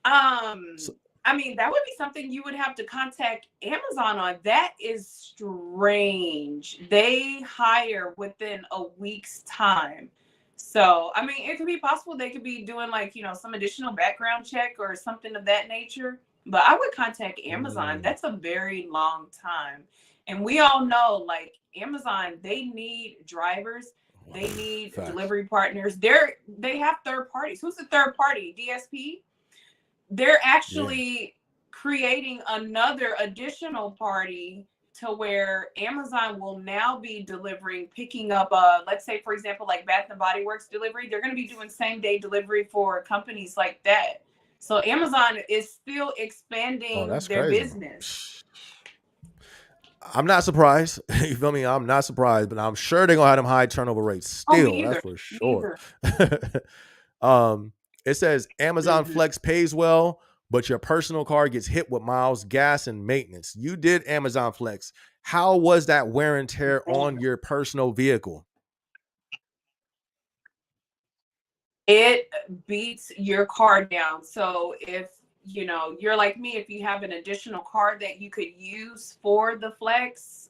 So, I mean, that would be something you would have to contact Amazon on. That is strange. They hire within a week's time. So, I mean, it could be possible they could be doing, like, some additional background check or something of that nature. But I would contact Amazon. That's a very long time. And we all know, like, Amazon, they need drivers. They need facts. delivery partners. They have third parties. Who's the third party? DSP? They're Yeah. actually creating another additional party to where Amazon will now be delivering, picking up, let's say, for example, like Bath and Body Works delivery. They're going to be doing same day delivery for companies like that. So Amazon is still Oh, expanding that's their crazy. business. I'm not surprised. You feel me? I'm not surprised, but I'm sure they're gonna have them high turnover rates Oh, still. me That's either. for Me sure. either. um, It says Amazon Mhm. Flex pays well, but your personal car gets hit with miles, gas, and maintenance. You did Amazon Flex. How was that wear and tear on your personal vehicle? It beats your car down. So if you're like me, if you have an additional car that you could use for the flex,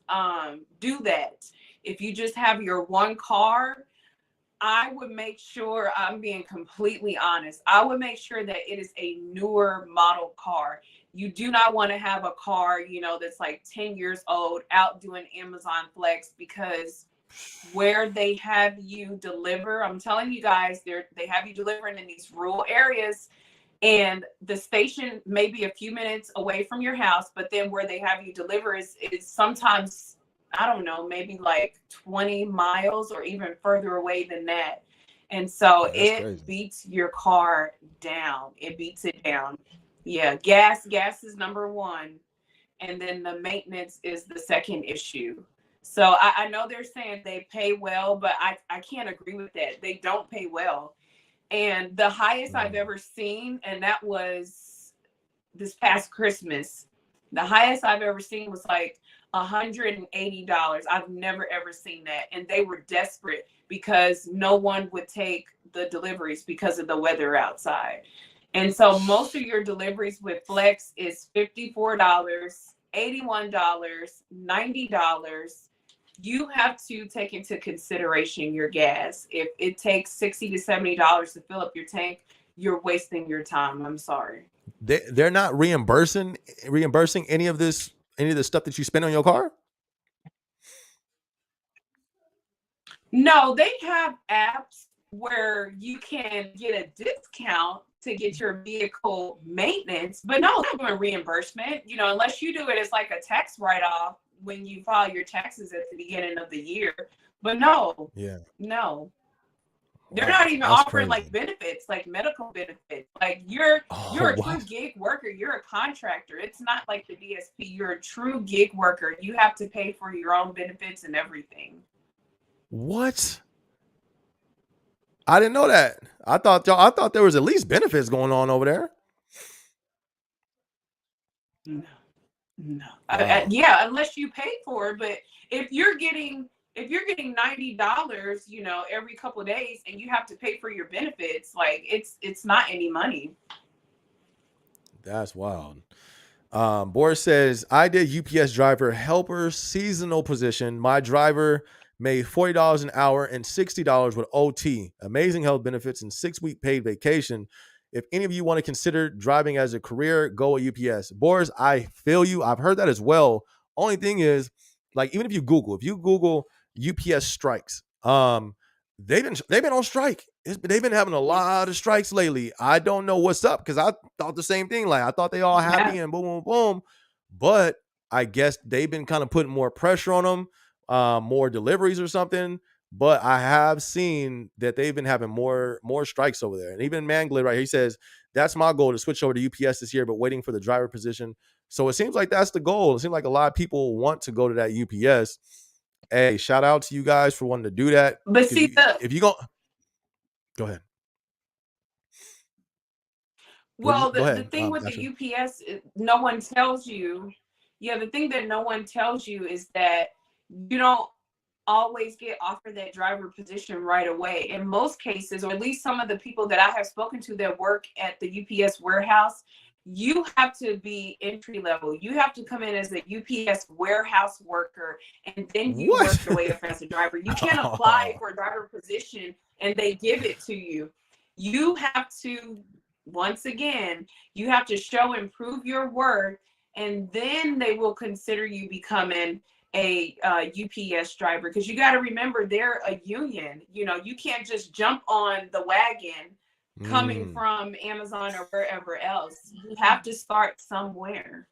do that. If you just have your one car, I would make sure, I'm being completely honest, I would make sure that it is a newer model car. You do not want to have a car, that's like 10 years old out doing Amazon Flex, because where they have you deliver, I'm telling you guys, they have you delivering in these rural areas, and the station may be a few minutes away from your house, but then where they have you deliver is sometimes, I don't know, maybe like 20 miles or even further away than that. And so Yeah, that's it crazy. beats your car down. It beats it down. Yeah, gas is number one, and then the maintenance is the second issue. So I know they're saying they pay well, but I can't agree with that. They don't pay well. And the highest I've Mm. ever seen, and that was this past Christmas, the highest I've ever seen was like $180. I've never ever seen that. And they were desperate because no one would take the deliveries because of the weather outside. And so most of your deliveries with Flex is $54, $81, $90. You have to take into consideration your gas. If it takes $60 to $70 to fill up your tank, you're wasting your time. I'm sorry. They're not reimbursing any of the stuff that you spend on your car. No, they have apps where you can get a discount to get your vehicle maintenance, but no, they're not doing reimbursement. Unless you do it as like a tax write-off when you file your taxes at the beginning of the year. But no, Yeah. no, they're not Wow, even that's offering like crazy. benefits, like medical benefits. Like you're Oh, a true what? gig worker. You're a contractor. It's not like the DSP. You're a true gig worker. You have to pay for your own benefits and everything. What? I didn't know that. I thought there was at least benefits going on over there. No, no. Wow. Yeah, unless you pay for it. But if you're getting $90, every couple of days, and you have to pay for your benefits, like it's not any money. That's wild. Boris says, I did UPS driver helper seasonal position. My driver made $40 an hour and $60 with OT, amazing health benefits, and 6-week paid vacation. If any of you want to consider driving as a career, go at UPS. Boris, I feel you. I've heard that as well. Only thing is, like, even if you Google UPS strikes, they've been on strike. They've been having a lot of Yes. strikes lately. I don't know what's up because I thought the same thing. Like I thought they all Yeah. happy and boom, boom, boom. But I guess they've been kind of putting more pressure on them, more deliveries or something. But I have seen that they've been having more strikes over there. And even Mangler right here, he says that's my goal to switch over to UPS this year, but waiting for the driver position. So it seems like that's the goal. It seems like a lot of people want to go to that UPS. Hey, shout out to you guys for wanting to do that. But Because see, the if you go ahead. well, Go the ahead, thing with the Astrid. UPS, no one tells you. Yeah, the thing that no one tells you is that you don't always get offered that driver position right away. In most cases, or at least some of the people that I have spoken to that work at the UPS warehouse, you have to be entry level. You have to come in as a UPS warehouse worker, and then you What? work your way up as a driver. You can't apply Oh, for a driver position and they give it to you. You have to, once again, you have to show and prove your worth, and then they will consider you becoming a UPS driver, because you got to remember they're a union. You can't just jump on the wagon coming mm. from Amazon or wherever else. You have to start somewhere.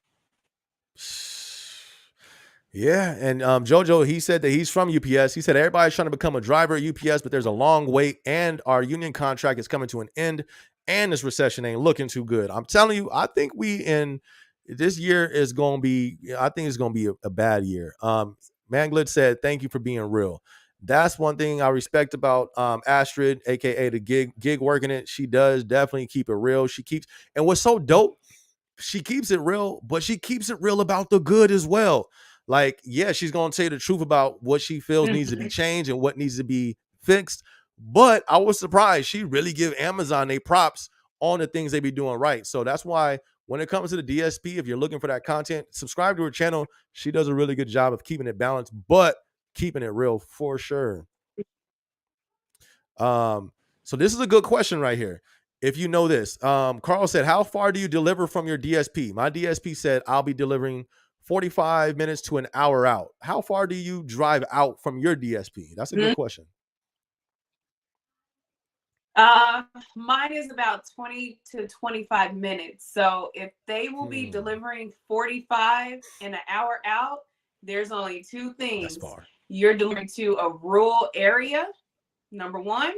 Yeah, and Jojo, he said that he's from UPS. He said everybody's trying to become a driver at UPS, but there's a long wait, and our union contract is coming to an end, and this recession ain't looking too good. I'm telling you, I think we in this year is going to be. I think it's going to be a bad year. Manglid said, "Thank you for being real." That's one thing I respect about Astrid, aka the gig working it. She does definitely keep it real. She keeps, and what's so dope, she keeps it real, but she keeps it real about the good as well. Like, yeah, she's gonna say the truth about what she feels needs to be Mhm. changed and what needs to be fixed. But I was surprised she really give Amazon they props on the things they be doing right. So that's why when it comes to the DSP, if you're looking for that content, subscribe to her channel. She does a really good job of keeping it balanced, but keeping it real for sure. Um, so this is a good question right here. If you know this, Carl said, "How far do you deliver from your DSP?" My DSP said, "I'll be delivering 45 minutes to an hour out." How far do you drive out from your DSP? That's a good question. Mine is about 20 to 25 minutes. So if they will be Hmm, delivering 45 in an hour out, there's only two that's things. far. You're delivering to a rural area, number one,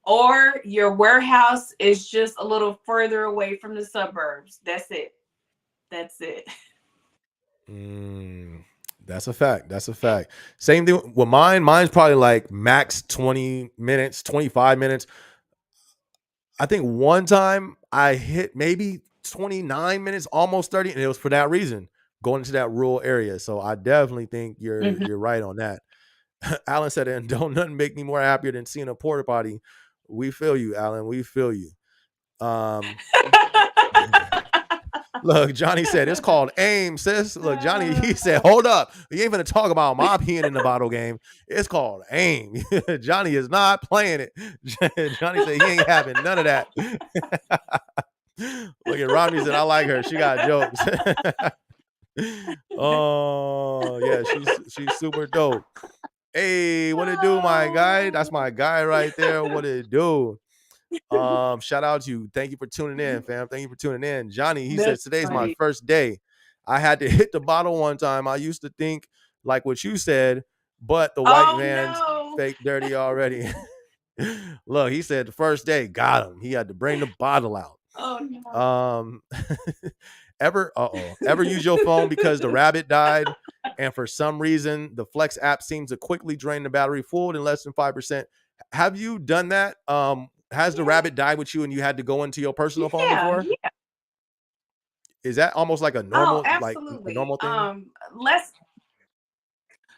or your warehouse is just a little further away from the suburbs. That's it. That's it. Mm, that's a fact. That's a fact. Same thing with mine. Mine's probably like max 20 minutes, 25 minutes. I think one time I hit maybe 29 minutes, almost 30, and it was for that reason, going into that rural area. So I definitely think you're Mhm. you're right on that. Alan said, and don't nothing make me more happier than seeing a porta potty. We feel you, Alan. We feel you. Um, look, Johnny said it's called aim, sis. Look, Johnny, he said, hold up. You ain't gonna talk about my peeing in the bottle game. It's called aim. Johnny is not playing it. Johnny said he ain't having none of that. Look at Romney said, I like her. She got jokes. Oh, yeah, she's super dope. Hey, what it do, my guy? That's my guy right there. What it do? Shout out to you. Thank you for tuning in, fam. Thank you for tuning in. Johnny, he That's says today's my funny. first day. I had to hit the bottle one time. I used to think like what you said, but the white Oh man's no. fake dirty already. Look, he said the first day got him. He had to bring the bottle out. Oh no. Um, ever use your phone because the rabbit died, and for some reason the Flex app seems to quickly drain the battery full in less than 5%. Have you done that? Has the Yeah. rabbit died with you and you had to go into your personal phone Yeah. before? Is that almost like a Oh, normal absolutely. thing? Less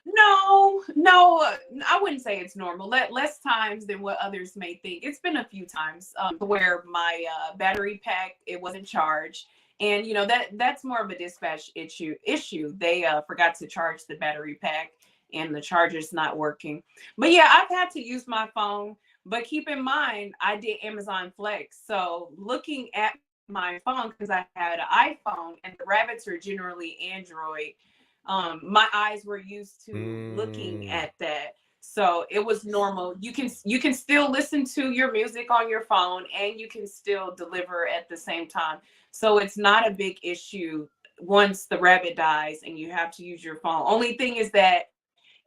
no, no, I wouldn't say it's normal. Less times than what others may think. It's been a few times where my battery pack it wasn't charged, and that's more of a dispatch issue. They forgot to charge the battery pack, and the charger's not working. But yeah, I've had to use my phone. But keep in mind, I did Amazon Flex, so looking at my phone because I had an iPhone, and the rabbits are generally Android. My eyes were used to looking Mm, at that, so it was normal. You can still listen to your music on your phone and you can still deliver at the same time, so it's not a big issue once the rabbit dies and you have to use your phone. Only thing is that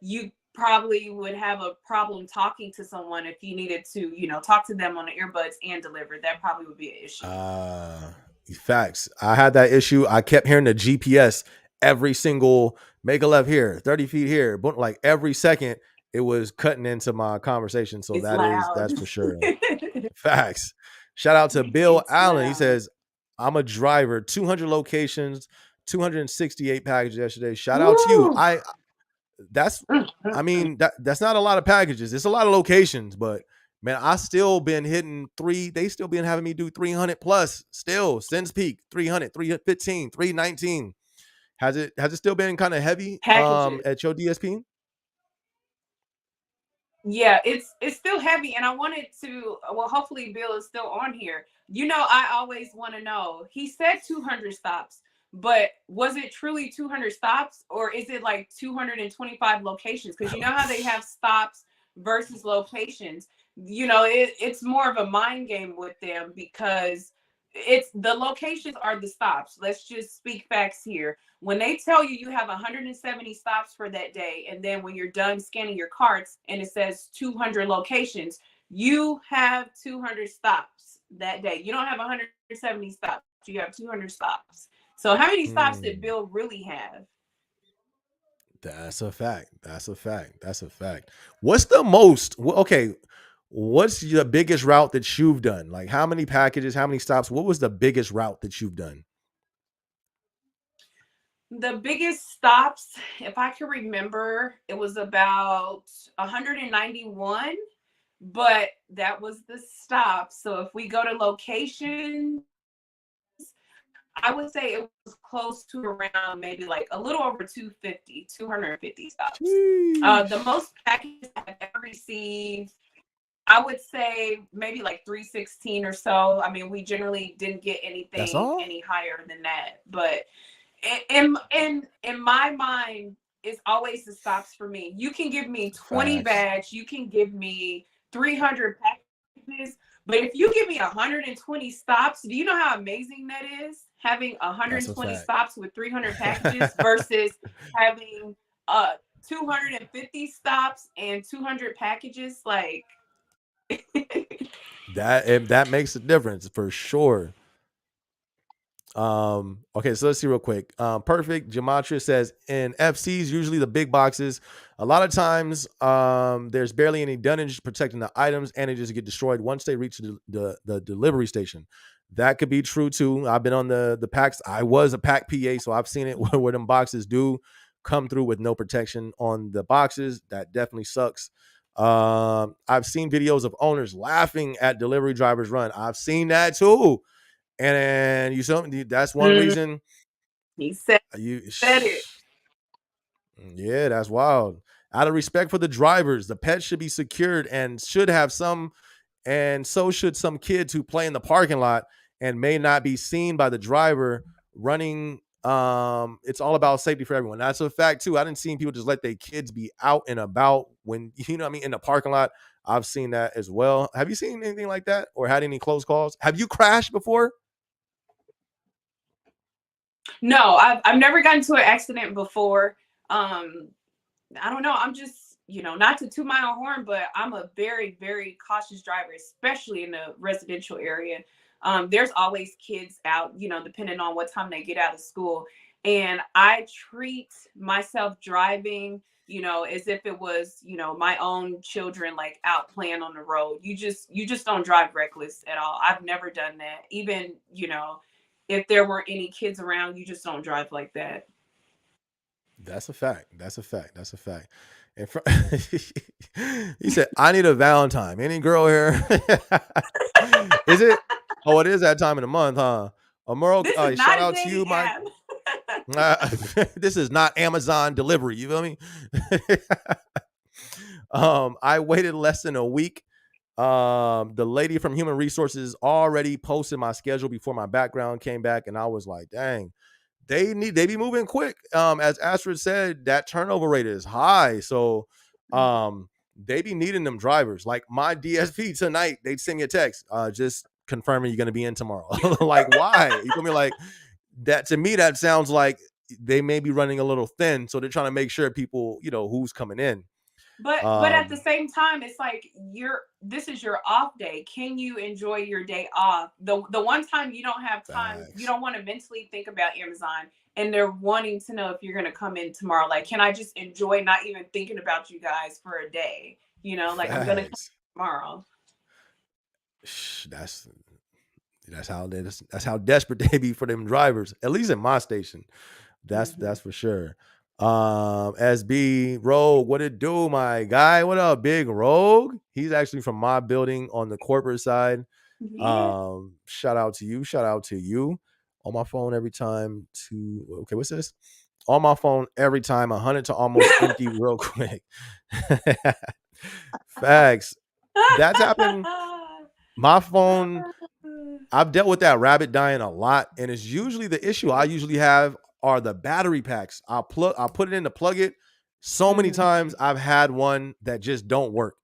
you probably would have a problem talking to someone if you needed to talk to them on the earbuds and deliver. That probably would be an issue. uh, facts. I had that issue. I kept hearing the GPS every single make a left here, 30 feet here, but like every second it was cutting into my conversation. So It's loud. that's for sure. Facts. Shout out to Bill It's Allen. He loud. says, I'm a driver, 200 locations, 268 packages yesterday. Shout out to you. Woo! That's, Mm, I mm, mm. mean, that's not a lot of packages. It's a lot of locations, but man, I still been hitting they still been having me do 300 plus still since peak 300, 315, 319. Has it still been kind of heavy Packages. at your DSP? Yeah, it's still heavy, and I wanted to. Well, hopefully, Bill is still on here. I always want to know. He said 200 stops, but was it truly 200 stops, or is it like 225 locations? Because you know how they have stops versus locations. It's more of a mind game with them because it's the locations are the stops. Let's just speak facts here. When they tell you you have 170 stops for that day, and then when you're done scanning your carts and it says 200 locations, you have 200 stops that day. You don't have 170 stops, you have 200 stops. So how many stops did Hmm. Bill really have? That's a fact. That's a fact. That's a fact. What's the most? Okay, what's the biggest route that you've done? Like, how many packages? How many stops? What was the biggest route that you've done? The biggest stops, if I can remember, it was about 191, but that was the stop. So if we go to locations, I would say it was close to around maybe like a little over 250, 250 stops. The Sheesh. most packages I've ever received, I would say maybe like 316 or so. I mean, we generally didn't get That's anything all. any higher than that, but in my mind, it's always the stops for me. You can give me 20 Facts. bags, you can give me 300 packages, but if you give me 120 stops, do you know how amazing that is? Having That's a 120 fact. stops with 300 packages versus having 250 stops and 200 packages. Like, That makes a difference for sure. Okay, so let's see real quick. Perfect Gematria says in FCs, usually the big boxes, a lot of times there's barely any dunnage protecting the items and they just get destroyed once they reach the delivery station. That could be true too. I've been on the packs. I was a pack PA, so I've seen it where them boxes do come through with no protection on the boxes. That definitely sucks. I've seen videos of owners laughing at delivery drivers run. I've seen that too. And you so that's one mm, reason he said you it. yeah, that's wild. Out of respect for the drivers, the pets should be secured and should have some, and so should some kids who play in the parking lot and may not be seen by the driver running. It's all about safety for everyone. That's a fact too. I didn't see people just let their kids be out and about when you know what I mean in the parking lot. I've seen that as well. Have you seen anything like that or had any close calls? Have you crashed before? No, I've never gotten to an accident before. Um, I don't know. I'm just, not to toot my own horn, but I'm a very, very cautious driver, especially in the residential area. There's always kids out, depending on what time they get out of school. And I treat myself driving, as if it was, my own children like out playing on the road. You just don't drive reckless at all. I've never done that. Even, if there weren't any kids around, you just don't drive like that. That's a fact. That's a fact. That's a fact. And he said, "I need a Valentine. Any girl here? Is it? Oh, it is that time of the month, huh? Amoro, This is shout not a out to you, dating my. app. This is not Amazon delivery. You feel me? I waited less than a week. The lady from Human Resources already posted my schedule before my background came back, and I was like, dang, they be moving quick. As Astrid said, that turnover rate is high. So they be needing them drivers. Like my DSP tonight, they'd send me a text, just confirming you're gonna be in tomorrow. Like, why? You feel me? Like that to me, that sounds like they may be running a little thin. So they're trying to make sure people, who's coming in. But at the Um, same time, it's like this is your off day. Can you enjoy your day off? The one time you don't have time, you Facts. don't want to mentally think about Amazon and they're wanting to know if you're gonna come in tomorrow. Like, can I just enjoy not even thinking about you guys for a day? Like I'm gonna come Facts. tomorrow. That's that's how desperate they be for them drivers. At least in my station. That's Hmm. for sure. SB Rogue, what it do, my guy? What up, big Rogue? He's actually from my building on the corporate side. Yeah. Shout out to you. Shout out to you. On my phone every time to okay, what's this? On my phone every time, 100 to almost empty real quick. Facts. That's happened. My phone, I've dealt with that rabbit dying a lot, and it's usually the issue I usually have are the battery packs. I'll put it in to plug it. So many Hmm. times I've had one that just don't work.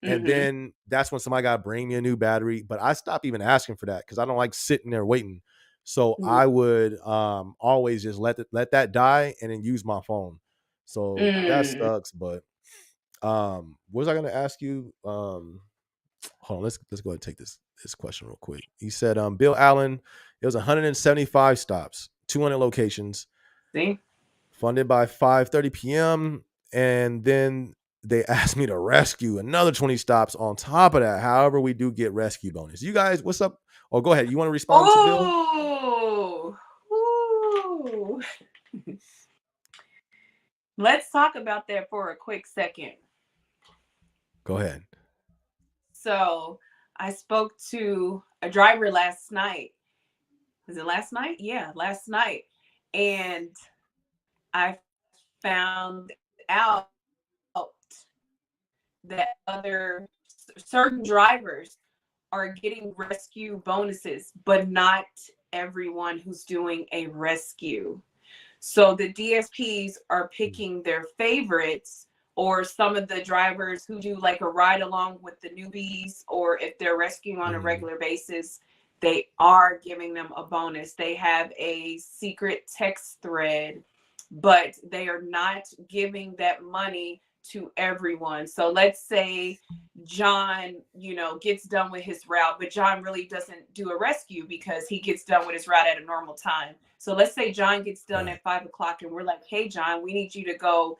And Hmm. then that's when somebody got to bring me a new battery. But I stopped even asking for that because I don't like sitting there waiting. So I would always just let that die and then use my phone. So that Mm. sucks. But what was I gonna ask you? Hold on, let's go ahead and take this question real quick. He said, Bill Allen, it was 175 stops, 200 locations, See? funded by 5:30 p.m. And then they asked me to rescue another 20 stops on top of that. However, we do get rescue bonus. You guys, what's up? Oh, go ahead. You want to respond to Bill? Oh, ooh. Let's talk about that for a quick second. Go ahead. So, I spoke to a driver last night. Was it last night? Yeah, last night. And I found out that certain drivers are getting rescue bonuses, but not everyone who's doing a rescue. So the DSPs are picking their favorites, or some of the drivers who do like a ride along with the newbies, or if they're rescuing on a Mm, regular basis, they are giving them a bonus. They have a secret text thread, but they are not giving that money to everyone. So let's say John, gets done with his route, but John really doesn't do a rescue because he gets done with his route at a normal time. So let's say John gets done right. at 5 o'clock and we're like, hey, John, we need you to go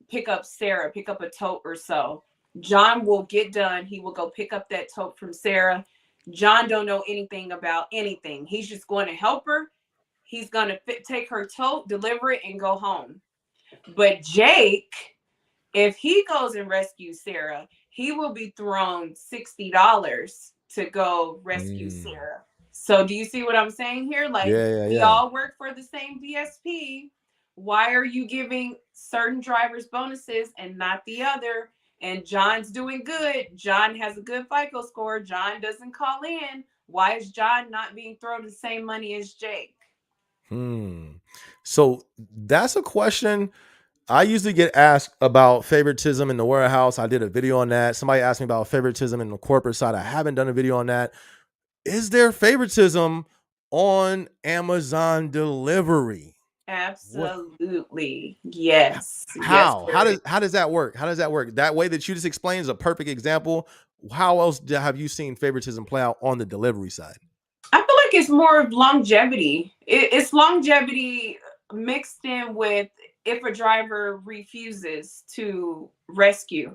pick up Sarah, pick up a tote or so. John will get done. He will go pick up that tote from Sarah. John don't know anything about anything. He's just going to help her. He's going to take her tote, deliver it, and go home. But Jake, if he goes and rescues Sarah, he will be thrown $60 to go rescue Mm. Sarah. So do you see what I'm saying here? Like, Yeah, yeah, we yeah. all work for the same DSP. Why are you giving certain drivers bonuses and not the other? And John's doing good. John has a good FICO score. John doesn't call in. Why is John not being thrown the same money as Jake? Hmm. So that's a question I usually get asked about favoritism in the warehouse. I did a video on that. Somebody asked me about favoritism in the corporate side. I haven't done a video on that. Is there favoritism on Amazon delivery? What? Absolutely. Yes. Yes, How? there is. How does that work? How does that work? That way that you just explained is a perfect example. How else have you seen favoritism play out on the delivery side? I feel like it's more of longevity. It's longevity mixed in with if a driver refuses to rescue,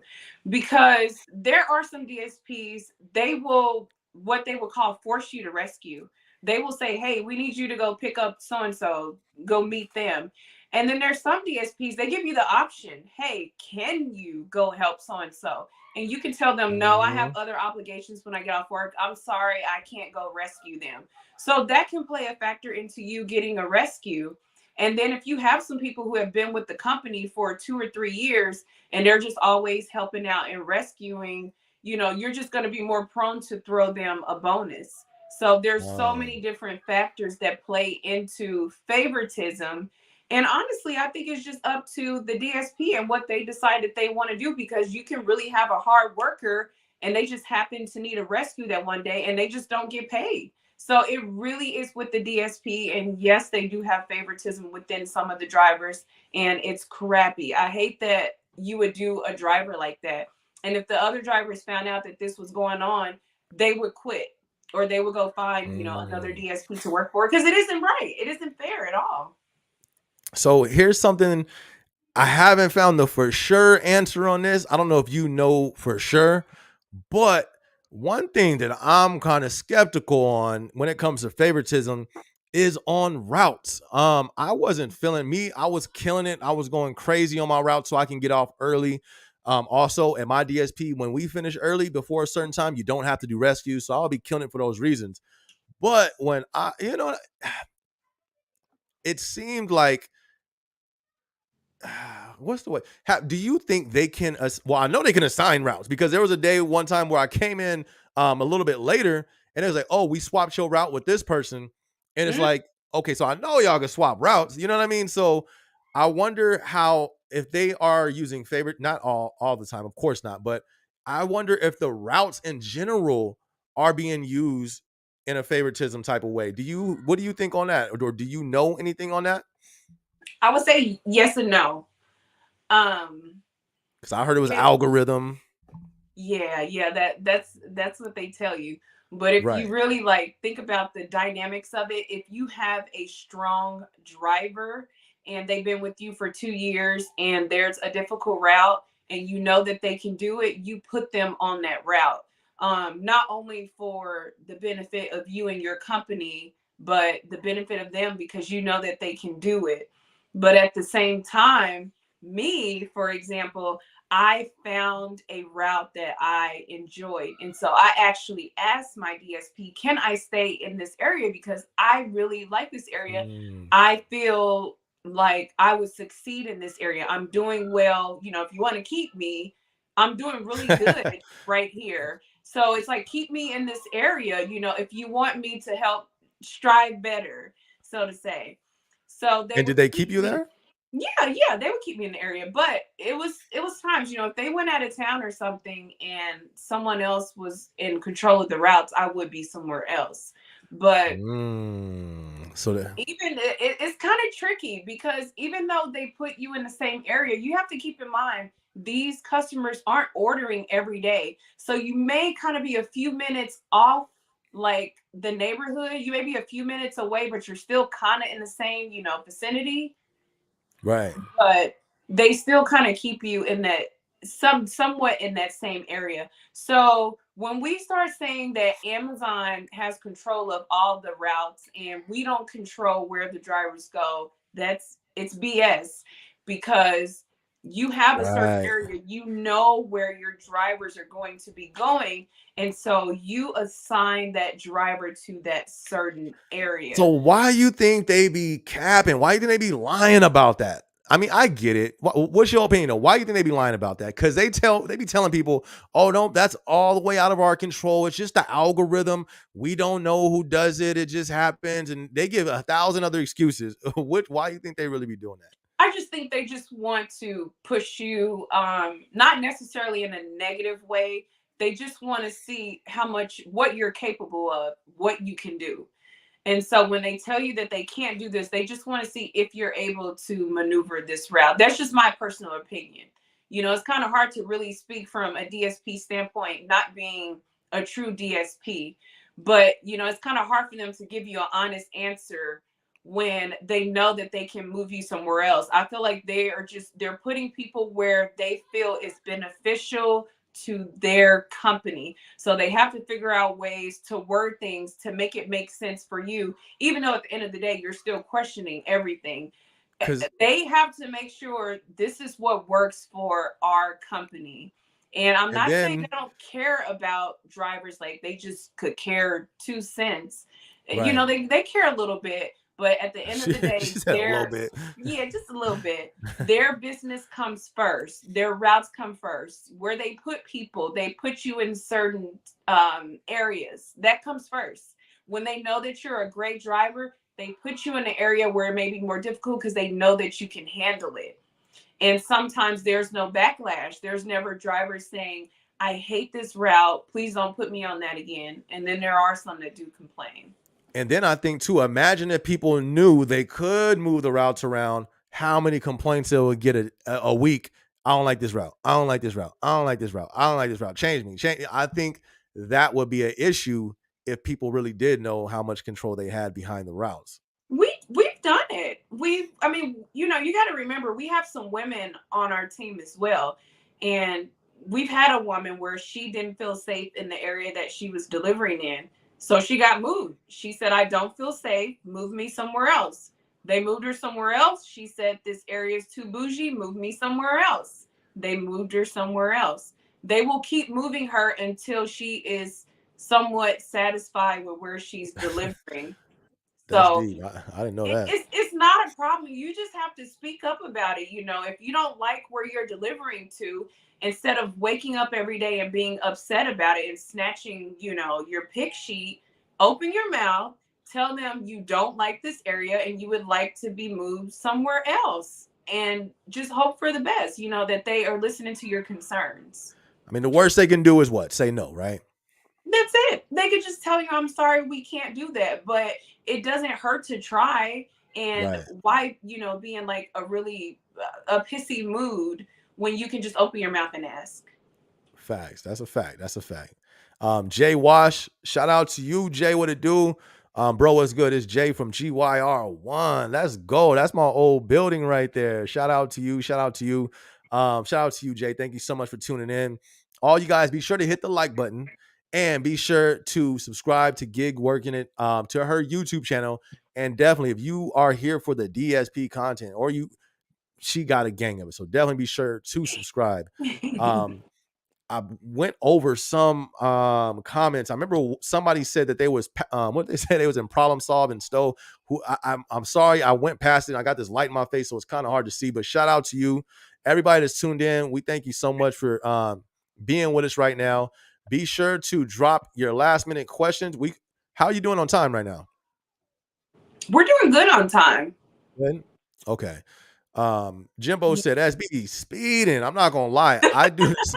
because there are some DSPs, they will, what they will call, force you to rescue. They will say, hey, we need you to go pick up so and so, go meet them. And then there's some DSPs, they give you the option, hey, can you go help so and so? And you can tell them, no, I have Hmm. other obligations when I get off work. I'm sorry, I can't go rescue them. So that can play a factor into you getting a rescue. And then if you have some people who have been with the company for 2 or 3 years and they're just always helping out and rescuing, you're just going to be more prone to throw them a bonus. So there's so many different factors that play into favoritism. And honestly, I think it's just up to the DSP and what they decide that they want to do, because you can really have a hard worker and they just happen to need a rescue that one day and they just don't get paid. So it really is with the DSP. And yes, they do have favoritism within some of the drivers, and it's crappy. I hate that you would do a driver like that. And if the other drivers found out that this was going on, they would quit, or they would go find, another Mm. DSP to work for, because it isn't right. It isn't fair at all. So here's something I haven't found the for sure answer on this. I don't know if you know for sure, but one thing that I'm kind of skeptical on when it comes to favoritism is on routes. I wasn't feeling me. I was killing it. I was going crazy on my route so I can get off early. Also, at my DSP, when we finish early before a certain time, you don't have to do rescues. So I'll be killing it for those reasons. But when it seemed like what's the way? Do you think they can? Well, I know they can assign routes because there was a day one time where I came in a little bit later and it was like, oh, we swapped your route with this person, and it's Mm, like, okay, so I know y'all can swap routes. You know what I mean? So I wonder how if they are using favorite, not all the time, of course not, but I wonder if the routes in general are being used in a favoritism type of way. What do you think on that, or do you know anything on that? I would say yes and no. Um, Because I heard it was it, algorithm. yeah, that's what they tell you. But if you Right. really like think about the dynamics of it, if you have a strong driver and they've been with you for 2 years, and there's a difficult route and you know that they can do it, you put them on that route. Not only for the benefit of you and your company, but the benefit of them because you know that they can do it. But at the same time, me, for example, I found a route that I enjoyed. And so I actually asked my DSP, can I stay in this area? Because I really like this area. Mm. I feel like I would succeed in this area. I'm doing well. You know, if you want to keep me, I'm doing really good right here. So it's like, keep me in this area, you know, if you want me to help strive better, so to say. So they And did would they keep keep you me. there? Yeah, they would keep me in the area, but it was times, you know, if they went out of town or something and someone else was in control of the routes, I would be somewhere else. But So that even it's kind of tricky because even though they put you in the same area, you have to keep in mind these customers aren't ordering every day. So you may kind of be a few minutes off like the neighborhood. You may be a few minutes away, but you're still kind of in the same, you know, vicinity, right. but they still kind of keep you in that somewhat in that same area. So when we start saying that Amazon has control of all the routes and we don't control where the drivers go, that's it's BS because you have a certain Right. area, you know where your drivers are going to be going, and so you assign that driver to that certain So area. why you think they be capping? Why you think they be lying about that? I mean, I get it. What's your opinion though? Why you think they be lying about that? Because they be telling people, "Oh no, that's all the way out of our control. It's just the algorithm. We don't know who does it. It just happens." And they give 1,000 other excuses. Why you think they really be doing that? I just think they just want to push you, not necessarily in a negative way. They just want to see how much, what you're capable of, what you can do. And so when they tell you that they can't do this, they just want to see if you're able to maneuver this route. That's just my personal opinion. You know, it's kind of hard to really speak from a DSP standpoint, not being a true DSP. But, you know, it's kind of hard for them to give you an honest answer when they know that they can move you somewhere else. I feel like they're putting people where they feel is beneficial to their company. So they have to figure out ways to word things to make it make sense for you, even though at the end of the day, you're still questioning everything. Because They have to make sure this is what works for our company. And I'm and not saying then they don't care about drivers, like they just could care 2 cents. You know, right, they care a little bit, but at the end of she, the she day, said a little bit. yeah, just a little bit. Their business comes first. Their routes come first. Where they put people, they put you in certain areas. That comes first. When they know that you're a great driver, they put you in an area where it may be more difficult because they know that you can handle it. And sometimes there's no backlash. There's never drivers saying, I hate this route. Please don't put me on that again. And then there are some that do complain. And then I think too, imagine if people knew they could move the routes around, how many complaints they would get a week. I don't like this route. I don't like this route. I don't like this route. I don't like this route. Change me. Change. I think that would be an issue if people really did know how much control they had behind the routes. We've done it. I mean, you know, you got to remember we have some women on our team as well, and we've had a woman where she didn't feel safe in the area that she was delivering in, so she got moved. She said, "I don't feel safe. Move me somewhere else." They moved her somewhere else. She said, "This area is too bougie. Move me somewhere else." They moved her somewhere else. They will keep moving her until she is somewhat satisfied with where she's delivering. That's So deep. I didn't know that. it's not a problem. You just have to speak up about it. You know, if you don't like where you're delivering to, instead of waking up every day and being upset about it and snatching, you know, your pick sheet, open your mouth, tell them you don't like this area and you would like to be moved somewhere else. And just hope for the best, you know, that they are listening to your concerns. I mean, the worst they can do is what? Say no, right? That's it. They could just tell you, I'm sorry, we can't do that. But it doesn't hurt to try. And Right. why, you know, be in like a really a pissy mood when you can just open your mouth and ask. Facts. That's a fact. That's a fact. Jay Wash, shout out to you, Jay. What it do? Bro, what's good? It's Jay from GYR1. Let's go. That's my old building right there. Shout out to you. Shout out to you. Shout out to you, Jay. Thank you so much for tuning in. All you guys, be sure to hit the like button and be sure to subscribe to Gig Working It to her YouTube channel. And definitely, if you are here for the DSP content, or she got a gang of it. So definitely be sure to subscribe. Um, I went over some comments. I remember somebody said that they was what they said, they was in problem solving stove. Who I'm sorry, I went past it. I got this light in my face, so it's kind of hard to see. But shout out to you, everybody that's tuned in. We thank you so much for being with us right now. Be sure to drop your last minute questions. How are you doing on time right now? We're doing good on time. Good. Okay. Jimbo said SB speeding. I'm not gonna lie. I do this.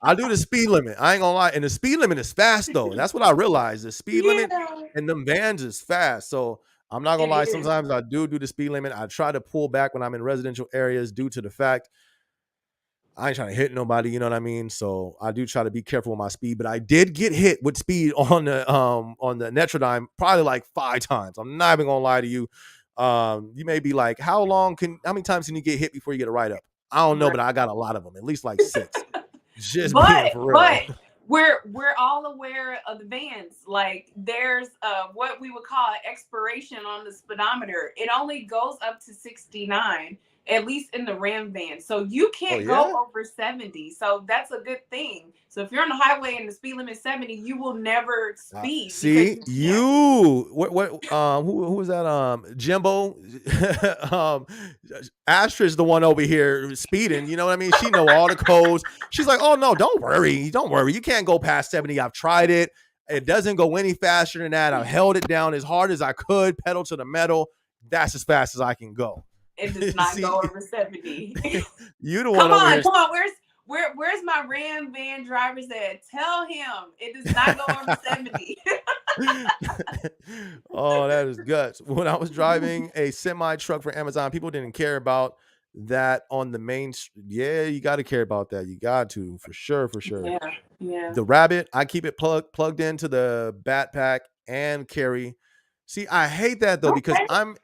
I do the speed limit. I ain't gonna lie. And the speed limit is fast though. That's what I realized. The speed limit Yeah, and them vans is fast. So I'm not gonna it lie. is. Sometimes I do the speed limit. I try to pull back when I'm in residential areas due to the fact I ain't trying to hit nobody, you know what I mean? So I do try to be careful with my speed, but I did get hit with speed on the Netrodime probably like 5 times. I'm not even gonna lie to you. You may be like, how many times can you get hit before you get a write up? I don't know, Right. but I got a lot of them, at least like 6. Just being But for real. but we're all aware of the vans. Like there's what we would call an expiration on the speedometer. It only goes up to 69, at least in the Ram van. So you Oh can't go yeah? over 70. So that's a good thing. So if you're on the highway and the speed limit is 70, you will never speed because See you can't. you. Who was that? Jimbo. um, Astrid's the one over here speeding. You know what I mean? She know all the codes. She's like, oh no, don't worry, don't worry. You can't go past 70. I've tried it. It doesn't go any faster than that. I've held it down as hard as I could, pedal to the metal. That's as fast as I can go. It does not See, go over 70. you the one Come over on, here. come on. Where's my Ram van drivers at? Tell him it does not go over 70. Oh, that is guts. When I was driving a semi truck for Amazon, people didn't care about that on the main. Yeah, you got to care about that. You got to, for sure, for sure. Yeah, yeah. The rabbit, I keep it plugged into the backpack and carry. See, I hate that though because Okay.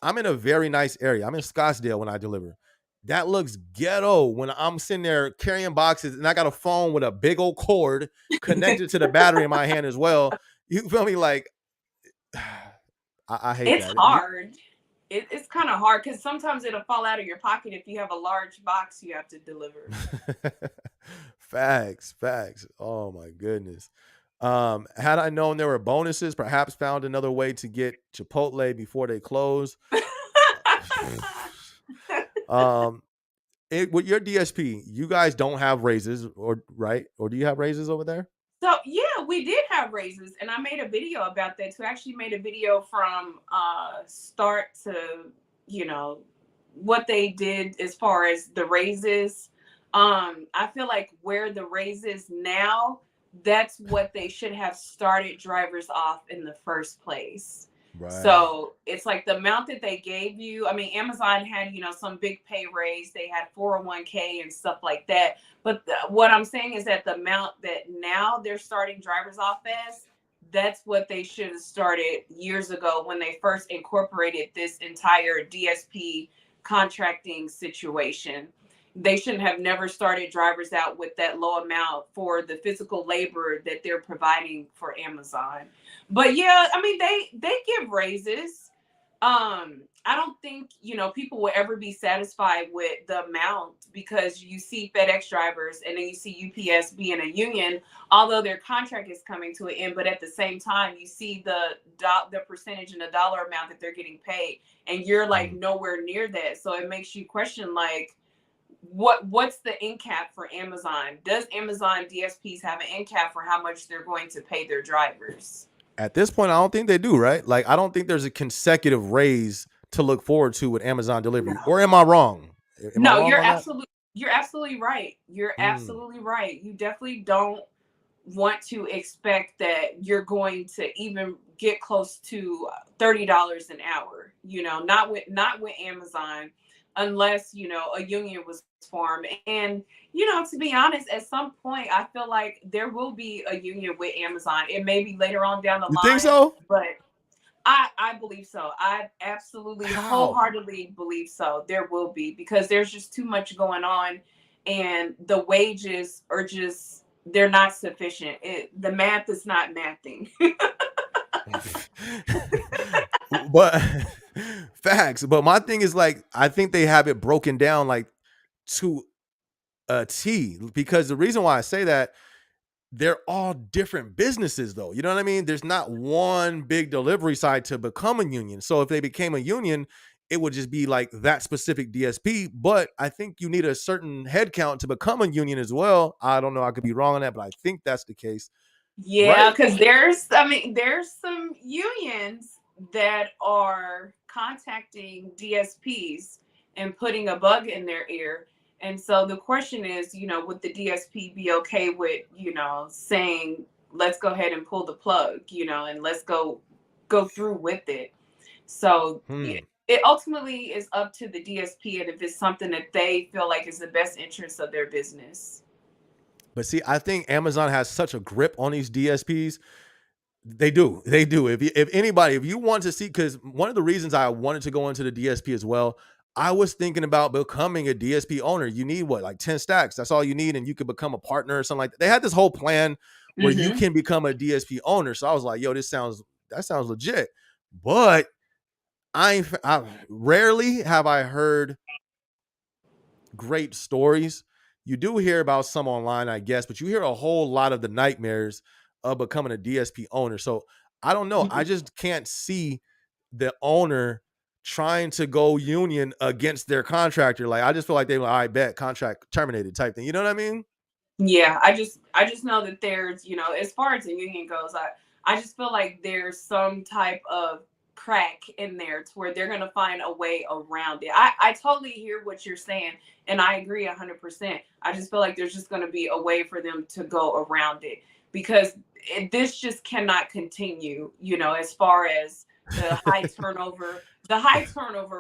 I'm in a very nice area. I'm in Scottsdale when I deliver. That looks ghetto when I'm sitting there carrying boxes and I got a phone with a big old cord connected to the battery in my hand as well. You feel me? Like I hate It's that. hard. It's kind of hard because sometimes it'll fall out of your pocket if you have a large box you have to deliver. Facts. Oh my goodness. Had I known there were bonuses, perhaps found another way to get Chipotle before they close. um, with your DSP, you guys don't have raises, or right? Or do you have raises over there? So yeah, we did have raises, and I made a video about that too. I actually made a video from start to what they did as far as the raises. I feel like where the raises now, that's what they should have started drivers off in the first place. Right. So it's like the amount that they gave you. I mean, Amazon had, some big pay raise. They had 401k and stuff like that. But what I'm saying is that the amount that now they're starting drivers off as, that's what they should have started years ago when they first incorporated this entire DSP contracting situation. They shouldn't have never started drivers out with that low amount for the physical labor that they're providing for Amazon. But yeah, I mean they give raises. I don't think people will ever be satisfied with the amount because you see FedEx drivers and then you see UPS being a union, although their contract is coming to an end. But at the same time, you see the percentage and the dollar amount that they're getting paid, and you're like Mm. nowhere near that. So it makes you question like what's the end cap for Amazon? Does Amazon DSPs have an end cap for how much they're going to pay their drivers? At this point, I don't think they do. Right? Like, I don't think there's a consecutive raise to look forward to with Amazon delivery. No. Or am I wrong? Am I No, wrong on that? you're absolutely right. You're Mm. absolutely right. You definitely don't want to expect that you're going to even get close to $30 an hour. Not with Amazon, unless a union was formed. And to be honest, at some point, I feel like there will be a union with Amazon. It may be later on down the You think line, so? but I believe so. I absolutely How? wholeheartedly believe so. There will be, because there's just too much going on, and the wages are just, they're not sufficient. The math is not mathing. But facts. But my thing is like, I think they have it broken down like to a T, because the reason why I say that, they're all different businesses though. You know what I mean? There's not one big delivery side to become a union. So if they became a union, it would just be like that specific DSP. But I think you need a certain head count to become a union as well. I don't know. I could be wrong on that, but I think that's the case. Yeah, Right? because there's some unions that are contacting DSPs and putting a bug in their ear. And so the question is, would the DSP be okay with, saying, let's go ahead and pull the plug, and let's go through with it. So yeah, Hmm. it ultimately is up to the DSP, and if it's something that they feel like is the best interest of their business. But see, I think Amazon has such a grip on these DSPs. They do. They do. If anybody, if you want to see, because one of the reasons I wanted to go into the DSP as well, I was thinking about becoming a DSP owner. You need what, like 10 stacks. That's all you need, and you could become a partner or something like that. They had this whole plan where you Hmm. can become a DSP owner. So I was like, yo, that sounds legit. But I rarely have I heard great stories. You do hear about some online, I guess, but you hear a whole lot of the nightmares of becoming a DSP owner. So I don't know. I just can't see the owner trying to go union against their contractor. Like, I just feel like they were, I bet contract terminated type thing. You know what I mean? Yeah, I just know that there's, as far as the union goes, I just feel like there's some type of crack in there to where they're gonna find a way around it. I totally hear what you're saying, and I agree 100%. I just feel like there's just gonna be a way for them to go around it, because this just cannot continue. As far as the high turnover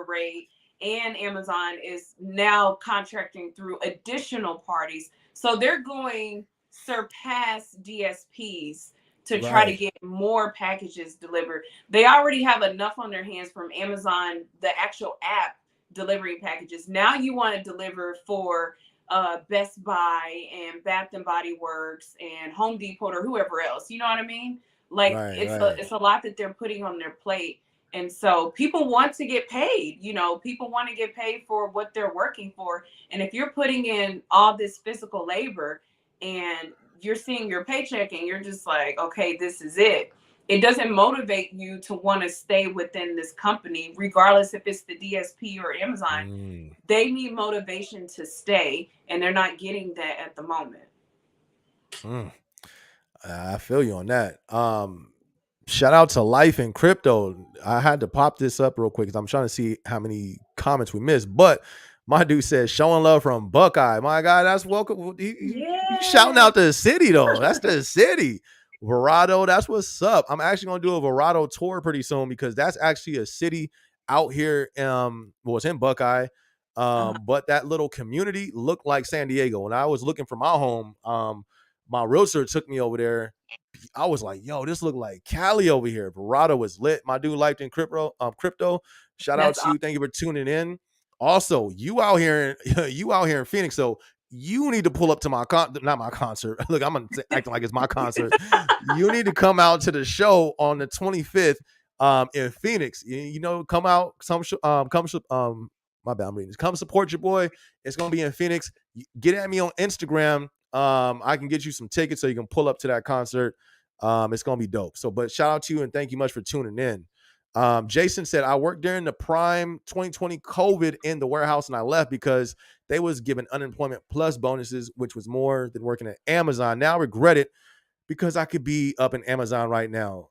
rate, and Amazon is now contracting through additional parties, so they're going surpass DSPs to try to Right. get more packages delivered. They already have enough on their hands from Amazon, the actual app delivering packages. Now you want to deliver for Best Buy and Bath and Body Works and Home Depot or whoever else. You know what I mean? Like Right. it's a Right. it's a lot that they're putting on their plate. And so people want to get paid. People want to get paid for what they're working for. And if you're putting in all this physical labor and you're seeing your paycheck and you're just like, okay, this is it. It doesn't motivate you to want to stay within this company, regardless if it's the DSP or Amazon. Mm. They need motivation to stay, and they're not getting that at the moment. Mm. I feel you on that. Shout out to Life in Crypto. I had to pop this up real quick because I'm trying to see how many comments we missed. But my dude says showing love from Buckeye. My God, that's welcome. He shouting Yeah. out the city though. That's the city. Verado, that's what's up. I'm actually gonna do a Verado tour pretty soon because that's actually a city out here. Well, it's in Buckeye. Uh-huh. But that little community looked like San Diego. When I was looking for my home, my realtor took me over there. I was like, yo, this look like Cali over here. Verado was lit. My dude liked in crypto. Shout out That's to you. Thank you for tuning in. Also, you out here, you out here in Phoenix. So you need to pull up to not my concert. Look, acting like it's my concert. You need to come out to the show on the 25th in Phoenix. Come out, my bad, I'm reading this. Come support your boy. It's gonna be in Phoenix. Get at me on Instagram. I can get you some tickets so you can pull up to that concert. It's gonna be dope. So, but shout out to you and thank you much for tuning in. Jason said, I worked during the prime 2020 COVID in the warehouse and I left because they was given unemployment plus bonuses, which was more than working at Amazon. Now I regret it because I could be up in Amazon right now.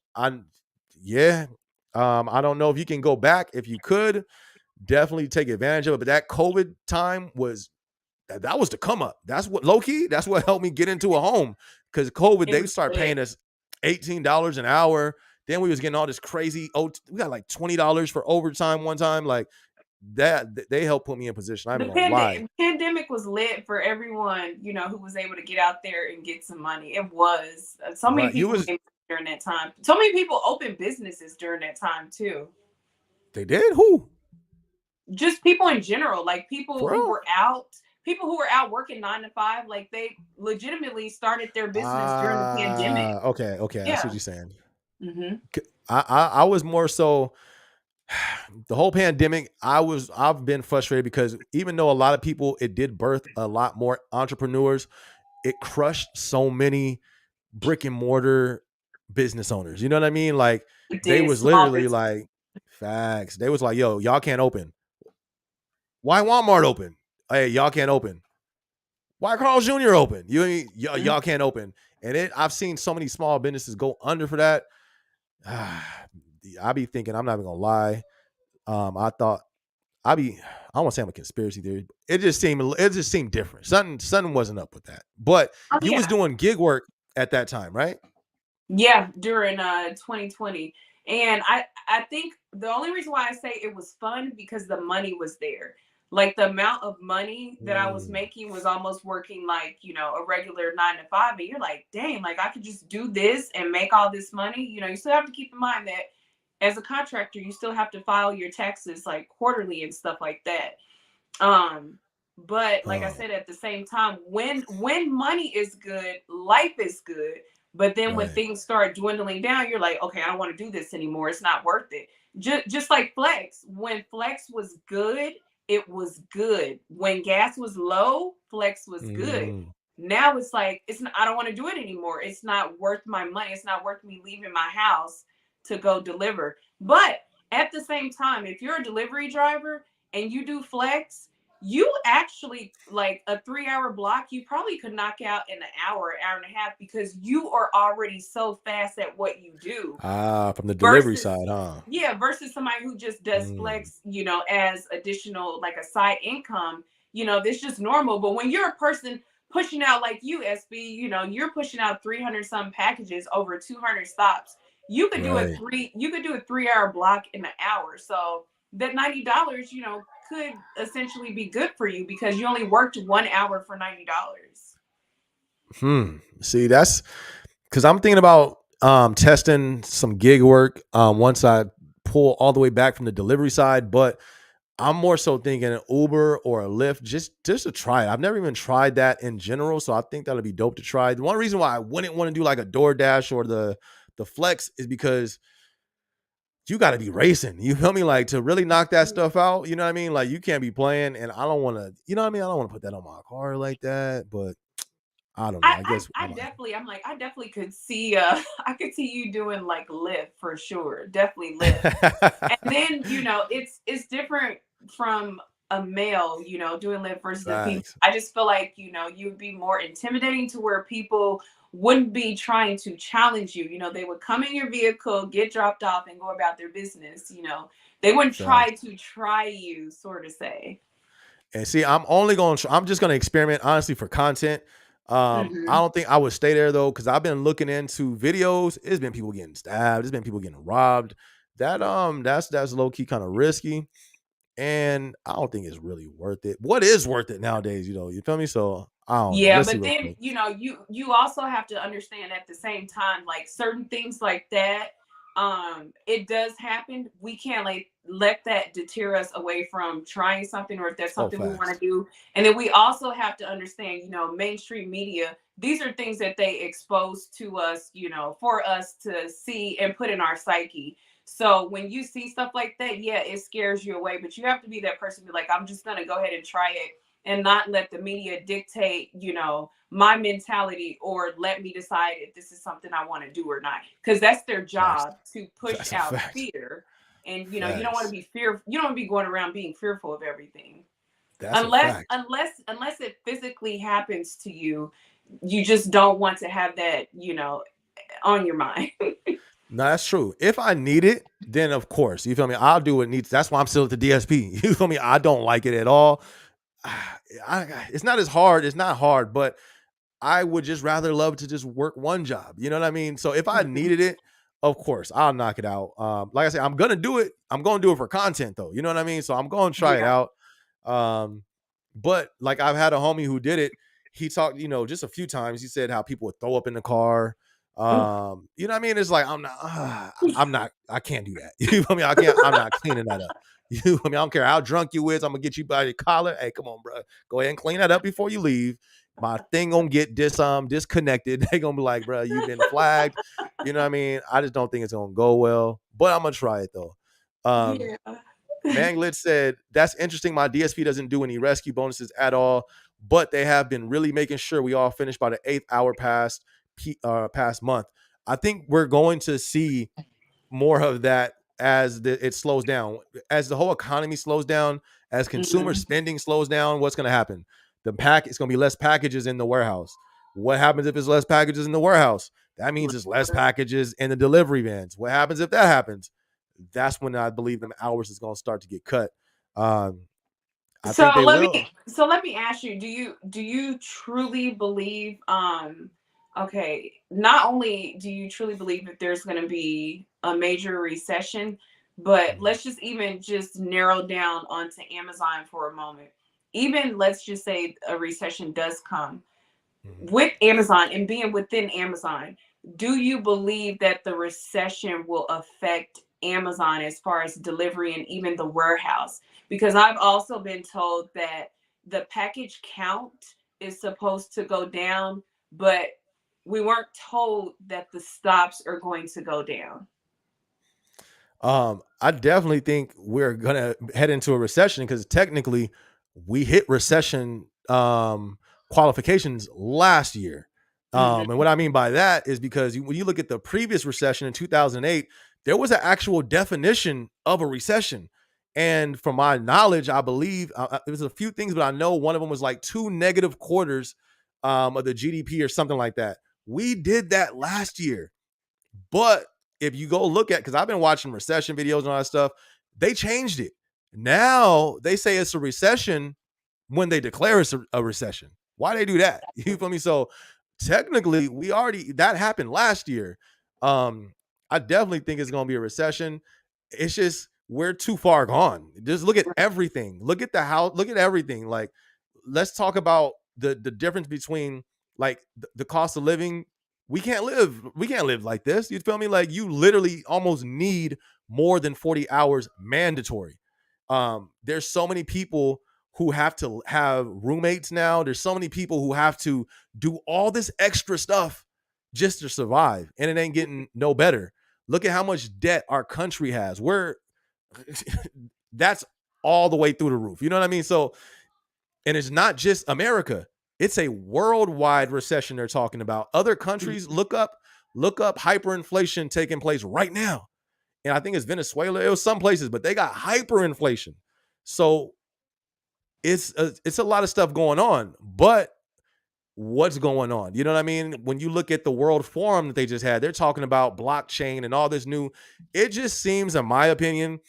Yeah. I don't know if you can go back. If you could, definitely take advantage of it. But that COVID time was that was the come up. That's what low key. That's what helped me get into a home because COVID. it They was start lit. paying us $18 an hour. Then we was getting all this crazy. Oh, we got like $20 for overtime one time. Like that. They helped put me in position. I'm The gonna lie. pandemic was lit for everyone, who was able to get out there and get some money. It was. So many Right. You people was made. during that time. So many people opened businesses during that time too. They did? Who? Just people in general, like people For who real? were out, people who were out working 9 to 5, like they legitimately started their business during the pandemic. Okay, okay. I see what Yeah. you're saying. Hmm. I was more so the whole pandemic. I've been frustrated because even though a lot of people, it did birth a lot more entrepreneurs, it crushed so many brick and mortar business owners. You know what I mean? Like It they did was small literally business. like facts. They was like, yo, y'all can't open. Why Walmart open? Hey, y'all can't open. Why Carl's Jr. open? Y'all can't open. And I've seen so many small businesses go under for that. I be thinking, I'm not even gonna lie. I thought I be I don't want to say I'm a conspiracy theory. It just seemed different. Something wasn't up with that. But Oh you was yeah. doing gig work at that time, right? Yeah, during 2020. And I think the only reason why I say it was fun because the money was there. Like the amount of money that I was Mm, making was almost working like, a regular 9 to 5. And you're like, dang, like I could just do this and make all this money. You still have to keep in mind that as a contractor, you still have to file your taxes like quarterly and stuff like that. Um, but like I oh, said, at the same time, when money is good, life is good. But then when right. things start dwindling down, you're like, okay, I don't want to do this anymore. It's not worth it. Just like Flex. When Flex was good, it was good. When gas was low, Flex was good. Mm, Now it's like it's not, I don't want to do it anymore. It's not worth my money. It's not worth me leaving my house to go deliver. But at the same time, if you're a delivery driver and you do Flex, you actually like a 3 hour block, you probably could knock out in an hour and a half because you are already so fast at what you do from the delivery versus side, huh? yeah, versus somebody who just does Mm, Flex, as additional like a side income, this just normal. But when you're a person pushing out like you, SB, you're pushing out 300 some packages over 200 stops. right. You could do a 3 hour block in an hour. So that $90, could essentially be good for you because you only worked 1 hour for $90. See, that's because I'm thinking about testing some gig work once I pull all the way back from the delivery side, but I'm more so thinking an Uber or a Lyft just to try it. I've never even tried that in general, so I think that'll be dope to try. The one reason why I wouldn't want to do like a DoorDash or the Flex is because you got to be racing. You feel me? Like to really knock that stuff out. You know what I mean? Like you can't be playing, and I don't want to. You know what I mean? I don't want to put that on my car like that. But I don't know. I, I I guess I I might. definitely I'm like I definitely could see I could see you doing like Lyft for sure. Definitely Lyft. And then, it's different from a male, doing Lyft versus a female. Facts. I just feel like, you'd be more intimidating to where people wouldn't be trying to challenge you. They would come in your vehicle, get dropped off, and go about their business. They wouldn't try Facts. to try you, sort of say. And see, I'm just gonna experiment honestly for content. I Hmm. don't think I would stay there though, because I've been looking into videos. It's been people getting stabbed, it's been people getting robbed. That's low key kind of risky. And I don't think it's really worth it. What is worth it nowadays, you feel me? So I don't know. Yeah, Let's see but what then goes. you also have to understand at the same time, like certain things like that, it does happen. We can't like let that deter us away from trying something, or if that's Oh, something we want to facts. do. And then we also have to understand, mainstream media, these are things that they expose to us, for us to see and put in our psyche. So when you see stuff like that, yeah, it scares you away, but you have to be that person, be like, I'm just gonna go ahead and try it and not let the media dictate, my mentality, or let me decide if this is something I want to do or not. Because that's their Facts. job, to push That's a out fact. fear. And you don't want to Facts. be fear. You don't want to be going around being fearful of everything, That's a unless fact. unless unless it physically happens to you. You just don't want to have that, on your mind. No, that's true. If I need it, then of course, you feel me? I'll do what needs. That's why I'm still at the DSP. You feel me? I don't like it at all. It's not as hard. It's not hard, but I would just rather love to just work one job. You know what I mean? So if I Mhm. needed it, of course, I'll knock it out. Like I said, I'm gonna do it. I'm gonna do it for content though. You know what I mean? So I'm gonna try it Yeah. out. Um, but like I've had a homie who did it. He talked, just a few times. He said how people would throw up in the car. You know what I mean? It's like I can't do that. You feel me? I'm not cleaning that up. You feel me? I don't care how drunk you is. I'm gonna get you by your collar. Hey, come on, bro. Go ahead and clean that up before you leave. My thing gonna get disconnected. They gonna be like, bro, you've been flagged. You know what I mean? I just don't think it's gonna go well, but I'm gonna try it though. Um, Yeah. Manglit said, that's interesting. My DSP doesn't do any rescue bonuses at all, but they have been really making sure we all finish by the 8th hour past month. I think we're going to see more of that as it slows down, as the whole economy slows down, as consumer Mhm. spending slows down. What's going to happen? It's going to be less packages in the warehouse. What happens if it's less packages in the warehouse? That means it's less packages in the delivery vans. What happens if that happens? That's when I believe them hours is going to start to get cut. Um, I So think they will. let me ask you, do you truly believe okay, not only do you truly believe that there's going to be a major recession, but Mhm, let's just even just narrow down onto Amazon for a moment. Even let's just say a recession does come mhm. with Amazon and being within Amazon, do you believe that the recession will affect Amazon as far as delivery and even the warehouse? Because I've also been told that the package count is supposed to go down, but we weren't told that the stops are going to go down. I definitely think we're gonna head into a recession because technically we hit recession qualifications last year. And Hmm. what I mean by that is because when you look at the previous recession in 2008, there was an actual definition of a recession. And from my knowledge, I believe there was a few things, but I know one of them was like 2 negative quarters of the GDP or something like that. We did that last year. But if you go look at, because I've been watching recession videos and all that stuff, they changed it. Now they say it's a recession when they declare it's a recession. Why they do that? You feel me? So technically, that happened last year. Um, I definitely think it's gonna be a recession. It's just we're too far gone. Just look at everything. Look at the house. Look at everything. Like, let's talk about the difference between like the cost of living. We can't live like this. You feel me? Like you literally almost need more than 40 hours mandatory. There's so many people who have to have roommates now. There's so many people who have to do all this extra stuff just to survive, and it ain't getting no better. Look at how much debt our country has. That's all the way through the roof. You know what I mean? So, and it's not just America. It's a worldwide recession they're talking about. Other countries, look up hyperinflation taking place right now. And I think it's Venezuela. It was some places, but they got hyperinflation. So it's a lot of stuff going on. But what's going on? You know what I mean? When you look at the World Forum that they just had, they're talking about blockchain and all this new. It just seems, in my opinion,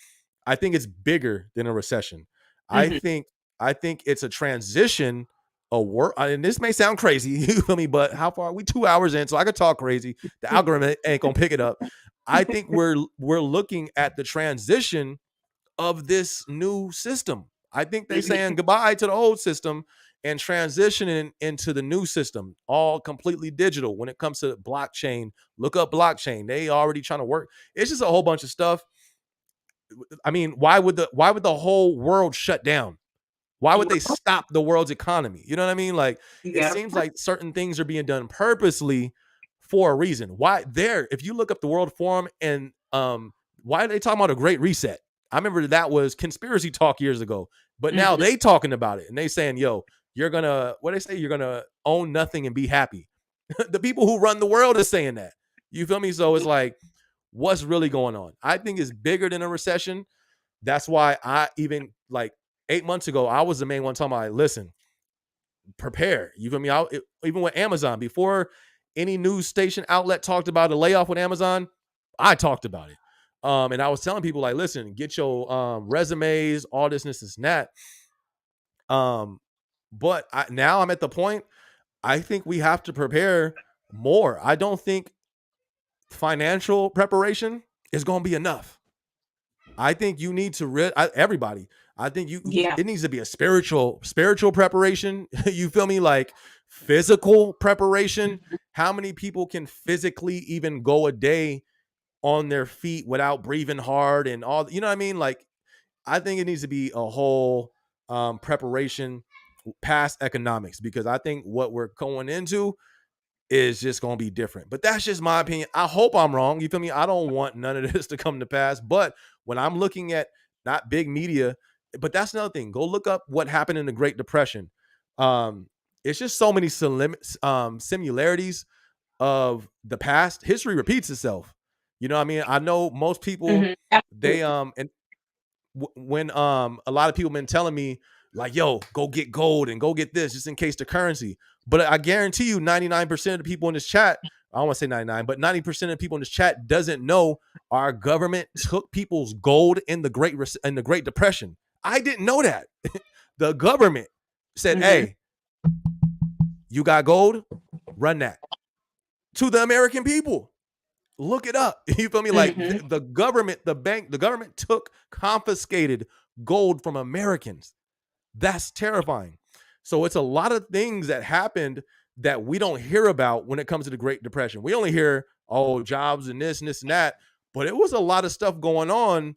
I think it's bigger than a recession. I Hmm. think I think it's a transition. A work, and this may sound crazy, you feel me? But how far are we? 2 hours in, so I could talk crazy. The algorithm ain't gonna pick it up. I think we're looking at the transition of this new system. I think they're saying goodbye to the old system and transitioning into the new system, all completely digital. When it comes to blockchain, look up blockchain. They already trying to work. It's just a whole bunch of stuff. I mean, why would the whole world shut down? Why would they stop the world's economy? You know what I mean? Like You it got seems like certain things are being done purposely for a reason. Why there? If you look up the World Forum and why are they talking about a Great Reset? I remember that was conspiracy talk years ago, but now to. they talking about it and they saying, "Yo, you're gonna what they say? You're gonna own nothing and be happy." The people who run the world is saying that. You feel me? So it's like, what's really going on? I think it's bigger than a recession. That's why I even like 8 months ago, I was the main one talking about, like, listen, prepare. You feel me? Even with Amazon, before any news station outlet talked about a layoff with Amazon, I talked about it. And I was telling people, like, listen, get your resumes, all this, and that. Um, but now I'm at the point, I think we have to prepare more. I don't think financial preparation is going to be enough. I think you need to everybody. I think Yeah. it needs to be a spiritual preparation. You feel me? Like physical preparation. How many people can physically even go a day on their feet without breathing hard and all, you know what I mean? Like, I think it needs to be a whole preparation past economics, because I think what we're going into is just going to be different. But that's just my opinion. I hope I'm wrong. You feel me? I don't want none of this to come to pass. But when I'm looking at not big media, but that's another thing. Go look up what happened in the Great Depression. Um, it's just so many similarities of the past. History repeats itself. You know what I mean? I know most people, Mhm. they Absolutely. and when a lot of people been telling me like, yo, go get gold and go get this just in case the currency. But I guarantee you 99% of the people in this chat, I don't want to say 99, but 90% of the people in this chat doesn't know our government took people's gold in the Great Depression. I didn't know that. The government said, Mhm. hey, you got gold, run that to the American people. Look it up. You feel me? Like Mhm. the government, the government took confiscated gold from Americans. That's terrifying. So it's a lot of things that happened that we don't hear about when it comes to the Great Depression. We only hear, oh, jobs and this and that. But it was a lot of stuff going on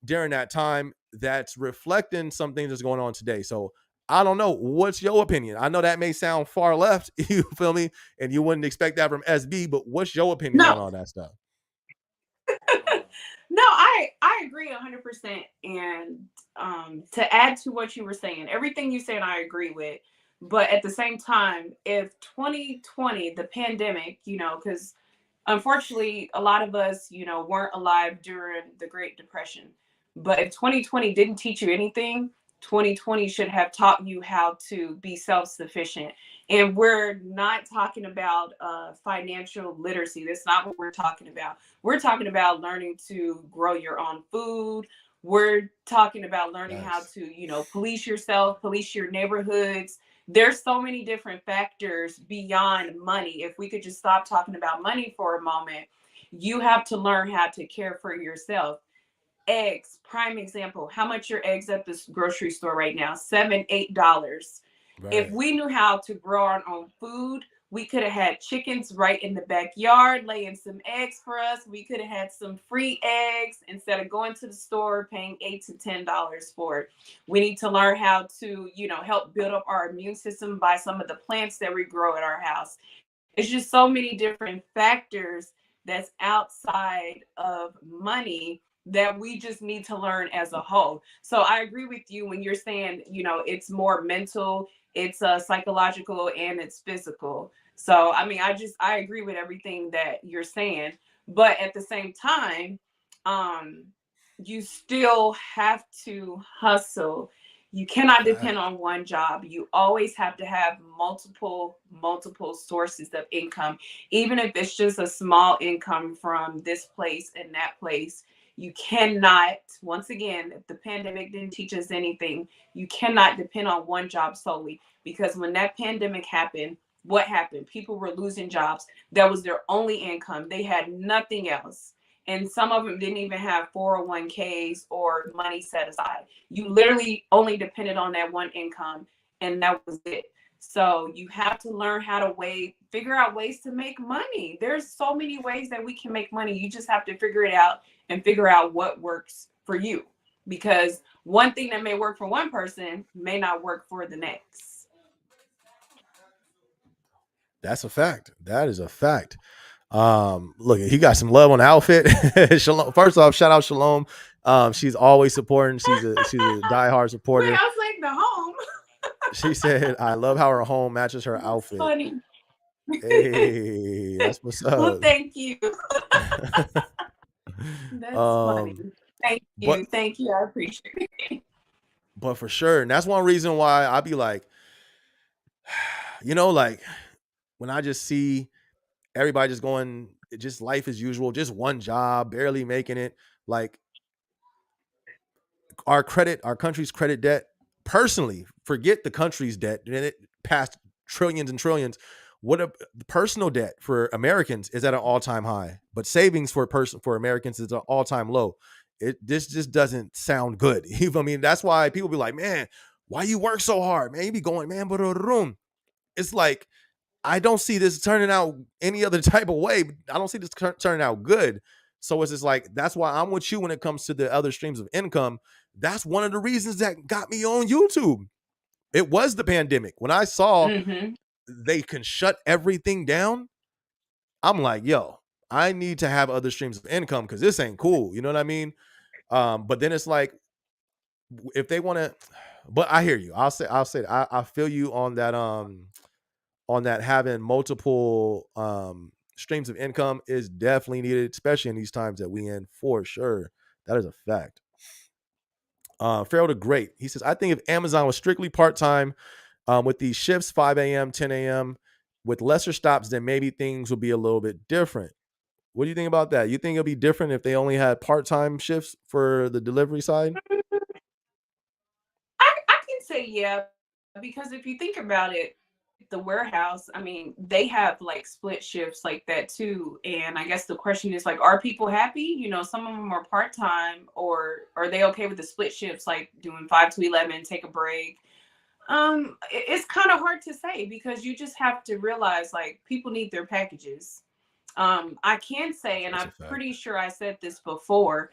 during that time that's reflecting some things that's going on today. So I don't know. What's your opinion? I know that may sound far left, you feel me? And you wouldn't expect that from SB, but what's your opinion No, on all that stuff? no, I agree 100%. And to add to what you were saying, everything you said I agree with. But at the same time, if 2020, the pandemic, because unfortunately, a lot of us, weren't alive during the Great Depression. But if 2020 didn't teach you anything, 2020 should have taught you how to be self sufficient. And we're not talking about financial literacy. That's not what we're talking about. We're talking about learning to grow your own food. We're talking about learning how Yes. to, police yourself, police your neighborhoods. There's so many different factors beyond money. If we could just stop talking about money for a moment, you have to learn how to care for yourself. Eggs, prime example. How much your eggs at this grocery store right now? $7, $8. If Right. we knew how to grow our own food, we could have had chickens right in the backyard laying some eggs for us. We could have had some free eggs instead of going to the store paying $8 to $10 for it. We need to learn how to, help build up our immune system by some of the plants that we grow at our house. It's just so many different factors that's outside of money that we just need to learn as a whole. So I agree with you when you're saying, it's more mental, it's psychological, and it's physical. So I mean, I agree with everything that you're saying, but at the same time, um, you still have to hustle. You cannot depend Fact. on one job. You always have to have multiple sources of income, even if it's just a small income from this place and that place. You cannot, once again, if the pandemic didn't teach us anything, you cannot depend on one job solely, because when that pandemic happened, what happened? People were losing jobs. That was their only income. They had nothing else. And some of them didn't even have 401ks or money set aside. You literally only depended on that one income, and that was it. So you have to learn how to figure out ways to make money. There's so many ways that we can make money. You just have to figure it out and figure out what works for you. Because one thing that may work for one person may not work for the next. That's a fact. That is a fact. Look, he got some love on the outfit. Shalom. First off, shout out Shalom. She's always supporting. She's a diehard Wait, supporter. I was like the home. She said, "I love how her home matches her That's outfit." funny. Hey, that's what's Well, up. thank you. That's funny. um, Thank but you. Thank you. I appreciate it. but for sure, and that's one reason why I be like, like when I just see everybody just going, just life as usual, just one job, barely making it. Like our country's credit debt, personally, forget the country's debt, and it passed trillions and trillions. What a personal debt for Americans is at an all-time high, but savings for Americans is an all-time low. This just doesn't sound good. I mean, that's why people be like, man, why you work so hard, man? You be going, man, but it's like I don't see this turning out any other type of way. I don't see this turning out good. So it's just like that's why I'm with you when it comes to the other streams of income. That's one of the reasons that got me on YouTube. It was the pandemic. When I saw Mm-hmm. they can shut everything down, I'm like, yo, I need to have other streams of income because this ain't cool. You know what I mean? But then it's like if they want to, but I hear you. I'll say I feel you on that having multiple streams of income is definitely needed, especially in these times that we in for sure. That is a fact. Farrell the Great, he says, I think if Amazon was strictly part time with these shifts, 5 a.m., 10 a.m., with lesser stops, then maybe things would be a little bit different. What do you think about that? You think it'll be different if they only had part time shifts for the delivery side? I can say yeah, because if you think about it, the warehouse, I mean, they have like split shifts like that too. And I guess the question is like, are people happy? You know, some of them are part time, or are they okay with the split shifts, like doing 5 to 11, take a break? It's kind of hard to say because you just have to realize like people need their packages. I can say, and That's a I'm fact. pretty sure I said this before,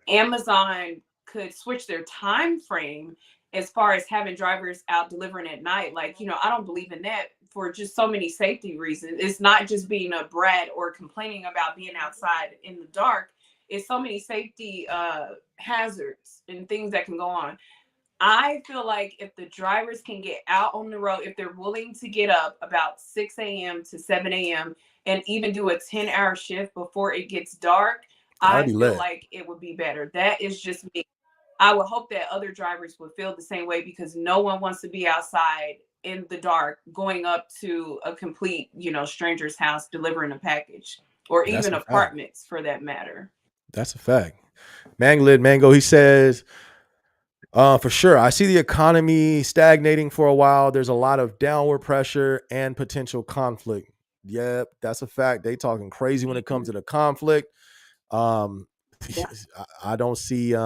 Amazon could switch their time frame as far as having drivers out delivering at night. Like, you know, I don't believe in that for just so many safety reasons. It's not just being a brat or complaining about being outside in the dark. It's so many safety hazards and things that can go on. I feel like if the drivers can get out on the road, if they're willing to get up about 6 a.m. to 7 a.m. and even do a 10-hour shift before it gets dark, That'd I be feel lit. like it would be better. That is just me. I would hope that other drivers would feel the same way because no one wants to be outside in the dark going up to a complete, you know, stranger's house delivering a package or That's even a fact. apartments for that matter. That's a fact. Manglid Mango, he says, for sure. I see the economy stagnating for a while. There's a lot of downward pressure and potential conflict. Yep, that's a fact. They talking crazy when it comes Mhm. to the conflict. Um, Yeah. I don't see.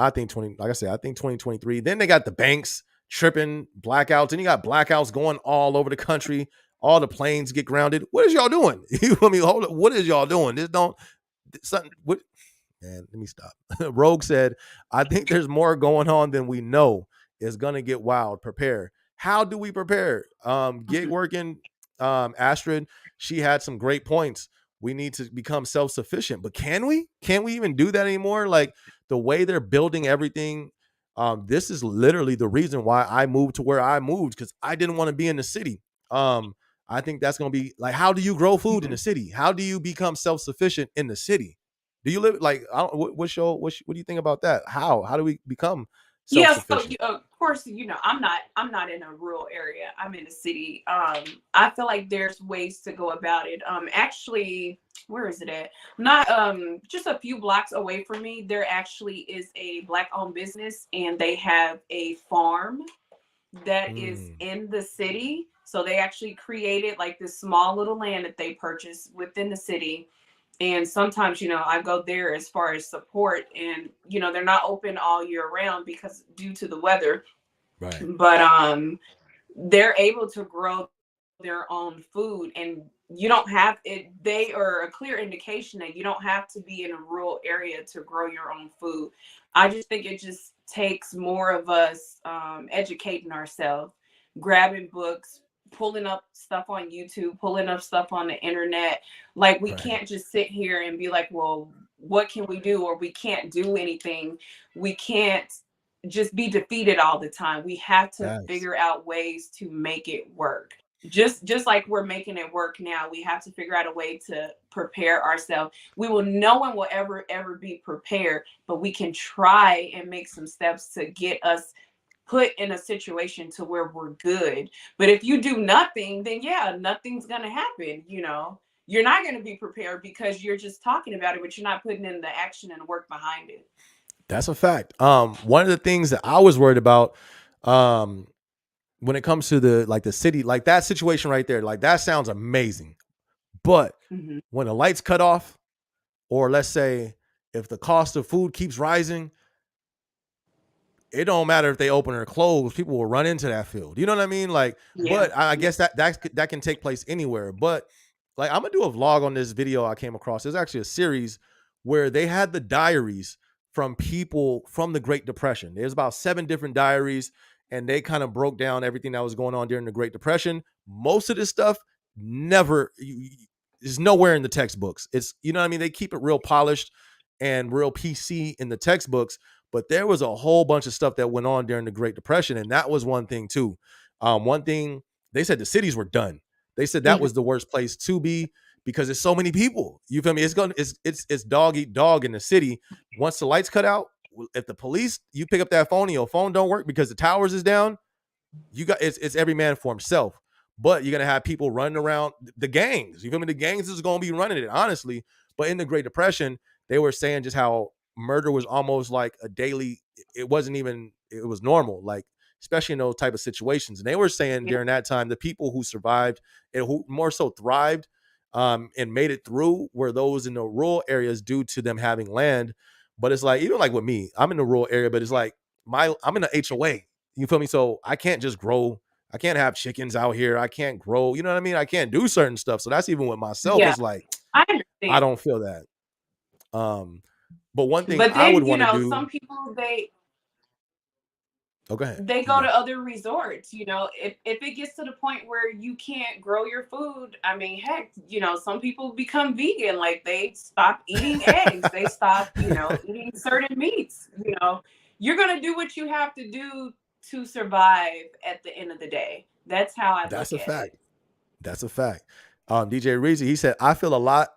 I think 20. Like I said, I think 2023. Then they got the banks tripping blackouts, and you got blackouts going all over the country. All the planes get grounded. What is y'all doing? You feel me? Hold up. What is y'all doing? This don't something. What man, let me stop. Rogue said, I think there's more going on than we know. It's gonna get wild. Prepare. How do we prepare? Gig Mhm. working, Astrid, she had some great points. We need to become self-sufficient. But can we? Can we even do that anymore? Like the way they're building everything. This is literally the reason why I moved to where I moved because I didn't want to be in the city. Um, I think that's gonna be like, how do you grow food in the Mhm. city? How do you become self-sufficient in the city? Do you live like I don't, what do you think about that? How do we become self Yeah, so sufficient? of course, you know, I'm not in a rural area. I'm in a city. I feel like there's ways to go about it. Actually, where is it at? Not just a few blocks away from me, there actually is a black owned business and they have a farm that is Mm, in the city. So they actually created like this small little land that they purchased within the city. And sometimes, you know, I go there as far as support, and you know, they're not open all year round because due to the weather, right. but they're able to grow their own food, and you don't have it. They are a clear indication that you don't have to be in a rural area to grow your own food. I just think it just takes more of us educating ourselves, grabbing books, pulling up stuff on YouTube, pulling up stuff on the internet. Like we Right. can't just sit here and be like, well, what can we do? Or we can't do anything. We can't just be defeated all the time. We have to Facts. figure out ways to make it work. Just like we're making it work now, we have to figure out a way to prepare ourselves. We will no one will ever be prepared, but we can try and make some steps to get us put in a situation to where we're good. But if you do nothing, then yeah, nothing's going to happen, you know. You're not going to be prepared because you're just talking about it, but you're not putting in the action and work behind it. That's a fact. One of the things that I was worried about, um, when it comes to the city, like that situation right there, like that sounds amazing. But Mhm. when the lights cut off, or let's say if the cost of food keeps rising, it don't matter if they open or close, people will run into that field. You know what I mean? Like, Yeah. but I guess that can take place anywhere. But like, I'm gonna do a vlog on this video I came across. There's actually a series where they had the diaries from people from the Great Depression. There's about 7 different diaries, and they kind of broke down everything that was going on during the Great Depression. Most of this stuff never is nowhere in the textbooks. It's, you know what I mean? They keep it real polished and real PC in the textbooks, but there was a whole bunch of stuff that went on during the Great Depression, and that was one thing too. One thing they said, the cities were done. They said that Mhm. was the worst place to be because there's so many people. You feel me? It's dog eat dog in the city. Once the lights cut out, if the police, you pick up that phone and your phone don't work because the towers is down, you got, it's every man for himself. But you're gonna have people running around, the gangs. You feel me? The gangs is gonna be running it, honestly. But in the Great Depression, they were saying just how murder was almost like a daily. It wasn't even. It was normal, like especially in those type of situations. And they were saying Yeah. during that time, the people who survived and who more so thrived and made it through were those in the rural areas due to them having land. But it's like, even like with me, I'm in the rural area, but it's like I'm in the HOA. You feel me? So I can't just grow. I can't have chickens out here. I can't grow. You know what I mean? I can't do certain stuff. So that's even with myself. Yeah. It's like I I understand. don't feel that. But one thing But I would then, want to some do. people Oh, go ahead. they You go go. to other resorts. If it gets to the point where you can't grow your food, I mean, heck, some people become vegan. Like, they stop eating eggs, they stop, eating certain meats. You're gonna do what you have to do to survive at the end of the day. That's how I That's look a at fact. it. That's a fact. DJ Reezy, he said, I feel a lot.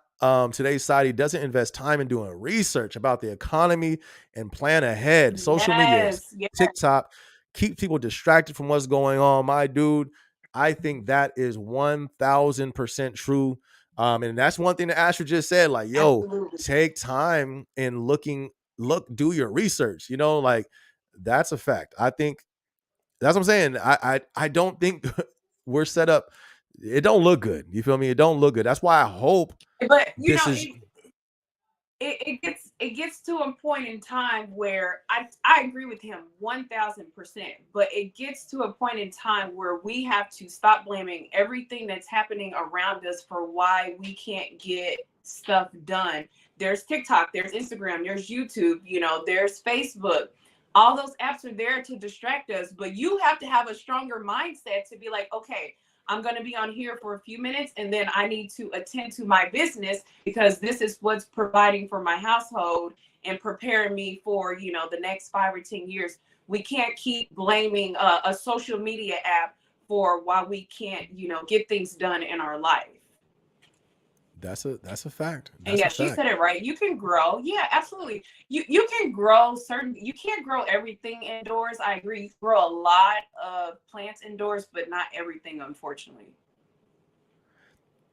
Today's society doesn't invest time in doing research about the economy and plan ahead. Social media, Yes, yes, TikTok, keep people distracted from what's going on. My dude, I think that is 1000% true. And that's one thing that Astrid just said, like, yo, absolutely. take time in do your research. Like, that's a fact. I think that's what I'm saying. I don't think we're set up. It don't look good. You feel me? It don't look good. That's why I hope But this is. it gets to a point in time where I agree with him 1000%, but it gets to a point in time where we have to stop blaming everything that's happening around us for why we can't get stuff done. There's TikTok, there's Instagram, there's YouTube, there's Facebook. All those apps are there to distract us, but you have to have a stronger mindset to be like, okay, I'm going to be on here for a few minutes and then I need to attend to my business because this is what's providing for my household and preparing me for, the next 5 or 10 years. We can't keep blaming a social media app for why we can't, get things done in our life. That's a fact. And That's yeah, a she fact. said it right. You can grow. Yeah, absolutely. You can grow certain. You can't grow everything indoors. I agree. You can grow a lot of plants indoors, but not everything, unfortunately.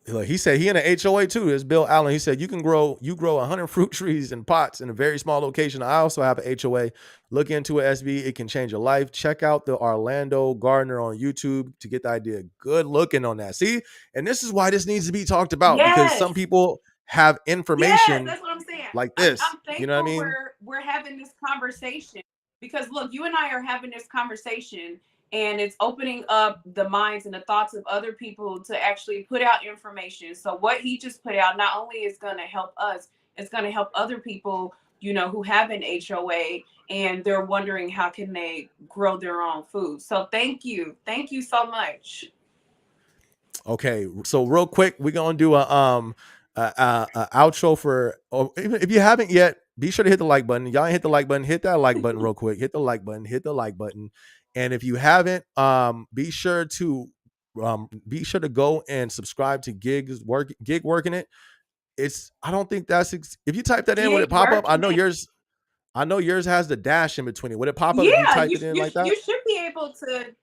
Like he said, he in an HOA too. It's Bill Allen. He said you grow 100 fruit trees in pots in a very small location. I also have an HOA. Look into it, SB. It can change your life. Check out the Orlando Gardener on YouTube to get the idea. Good looking on that. See, and this is why this needs to be talked about because Yes. some people have Yes, information that's what I'm saying. like I'm this. I'm You know what I thankful mean? we're having this conversation because look, you and I are having this conversation and it's opening up the minds and the thoughts of other people to actually put out information. So what he just put out not only is going to help us, it's going to help other people, who have an HOA and they're wondering how can they grow their own food. So thank you. Thank you so much. Okay, so real quick, we're gonna do a outro for. Or even if you haven't yet, be sure to hit the like button. Y'all ain't hit the like button. Hit that like button real quick. Hit the like button. Hit the like button. And if you haven't, be sure to go and subscribe to Gig Working It. It's I don't think that's if you type that in, would it Gig pop up? working it. I know yours has the dash in between it. Would it pop up if you Yeah, type it in like that? you should be able to.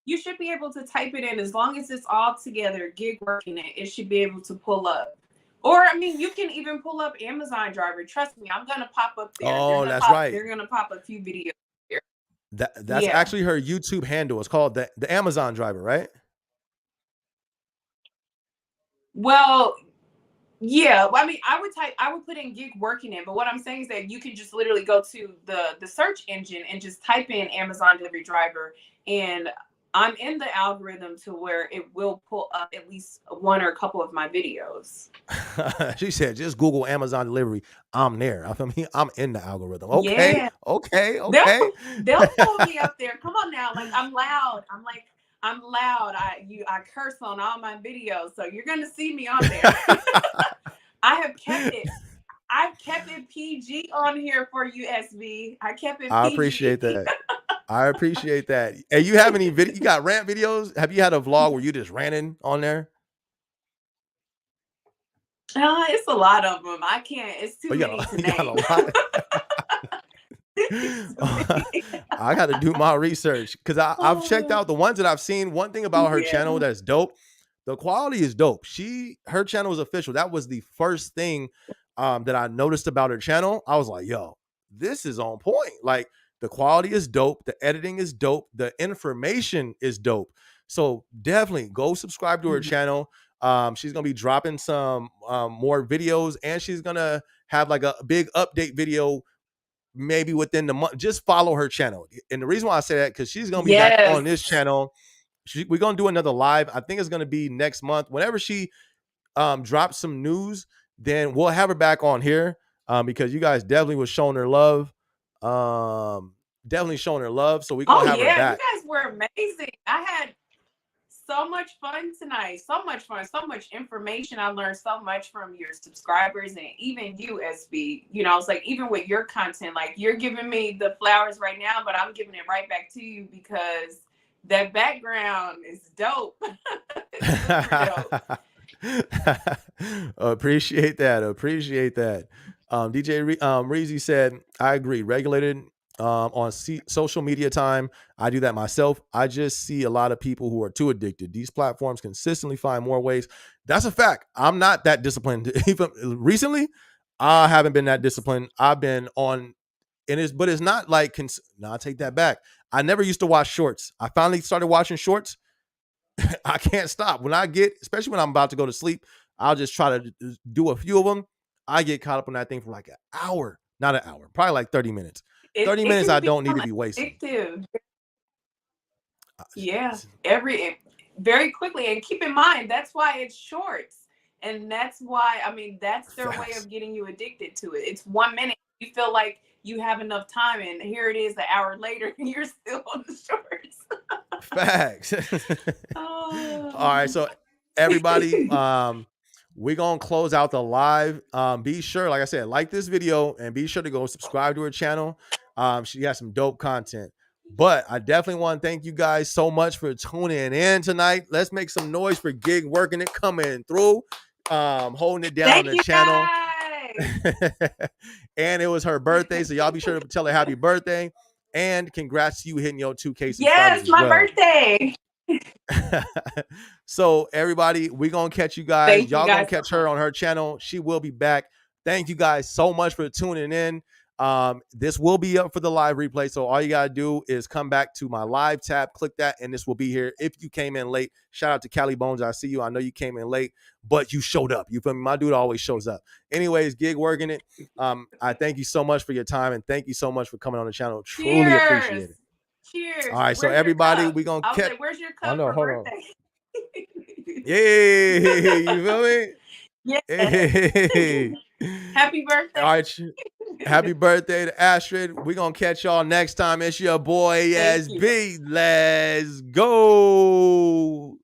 You should be able to type it in as long as it's all together. Gig working it, it should be able to pull up. Or I mean, you can even pull up Amazon Driver. Trust me, I'm gonna pop up there. They're Oh, gonna that's pop. right. They're gonna pop a few videos here. That's Yeah. actually her YouTube handle. It's called the Amazon Driver, right? Well, Yeah, well, I mean, I would put in gig working in, but what I'm saying is that you can just literally go to the search engine and just type in Amazon delivery driver, and I'm in the algorithm to where it will pull up at least one or a couple of my videos. She said, just Google Amazon delivery. I'm there. I mean, I'm in the algorithm. Okay, Yeah, okay, they'll okay. they'll pull me up there. Come on now, like I'm loud. I'm loud. I curse on all my videos, so you're gonna see me on there. I have kept it. I've kept it PG on here for you, SB. I kept it I appreciate PG. that. I appreciate that. And you have any video? You got rant videos? Have you had a vlog where you just ranting on there? It's a lot of them. I can't. It's Oh, too many to you got a name. lot. It's too many. I got to do my research because I've checked Oh, out the ones that I've seen. One thing about her channel yeah. that's dope, the quality is dope. Her channel is official. That was the first thing that I noticed about her channel. I was like, yo, this is on point. Like the quality is dope. The editing is dope. The information is dope. So definitely go subscribe to her channel. She's gonna be dropping some more videos, and she's gonna have like a big update video maybe within the month. Just follow her channel. And the reason why I say that, because she's gonna be back on this Yes. channel. We're gonna do another live. I think it's gonna be next month. Whenever she drops some news, then we'll have her back on here. Because you guys definitely was showing her love. Definitely showing her love. So we're Oh gonna have her yeah, you back. guys were amazing. I had so much fun tonight. So much fun. So much information. I learned so much from your subscribers and even you, SB. You know, it's like even with your content, like you're giving me the flowers right now, but I'm giving it right back to you because that background is dope. It's super dope. Appreciate that. Appreciate that. DJ Reezy said, I agree. Regulated on social media time. I do that myself. I just see a lot of people who are too addicted. These platforms consistently find more ways. That's a fact. I'm not that disciplined. Even recently, I haven't been that disciplined. I've been on, but it's not like, no, I take that back. I never used to watch shorts. I finally started watching shorts. I can't stop. Especially when I'm about to go to sleep, I'll just try to do a few of them. I get caught up on that thing for like an hour, not an hour, probably like 30 minutes. It 30 it minutes can I don't need become to be wasting. addictive. Yeah, very quickly. And keep in mind, that's why it's shorts. And that's why, I mean, that's their way Facts. of getting you addicted to it. It's 1 minute. You feel like you have enough time, and here it is an hour later, and you're still on the shorts. Facts. All right. Oh. So everybody, we're gonna close out the live. Be sure, like I said, like this video and be sure to go subscribe to her channel. She got some dope content. But I definitely want to thank you guys so much for tuning in tonight. Let's make some noise for Gig working it coming through, holding it down on Thank the you channel. guys. And it was her birthday, so y'all be sure to tell her happy birthday. And congrats to you hitting your 2K subscribers Yes, as my well. birthday. So everybody, we gonna catch you guys. Thank you Y'all gonna guys so catch her much. on her channel. She will be back. Thank you guys so much for tuning in. This will be up for the live replay, so all you gotta do is come back to my live tab, click that, and this will be here. If you came in late, shout out to Cali Bones. I see you. I know you came in late, but you showed up. You feel me? My dude always shows up. Anyways, Gig working it. I thank you so much for your time, and thank you so much for coming on the channel. Truly appreciate Cheers. it. All Cheers. right, so Where's your everybody, cup? we gonna I was catch. like, where's your Oh cup no, for hold on. birthday? Yay! You feel me? Yes. Hey. Happy All birthday. right. Happy birthday to Astrid. We're going to catch y'all next time. It's your boy Thank you. SB. Let's go.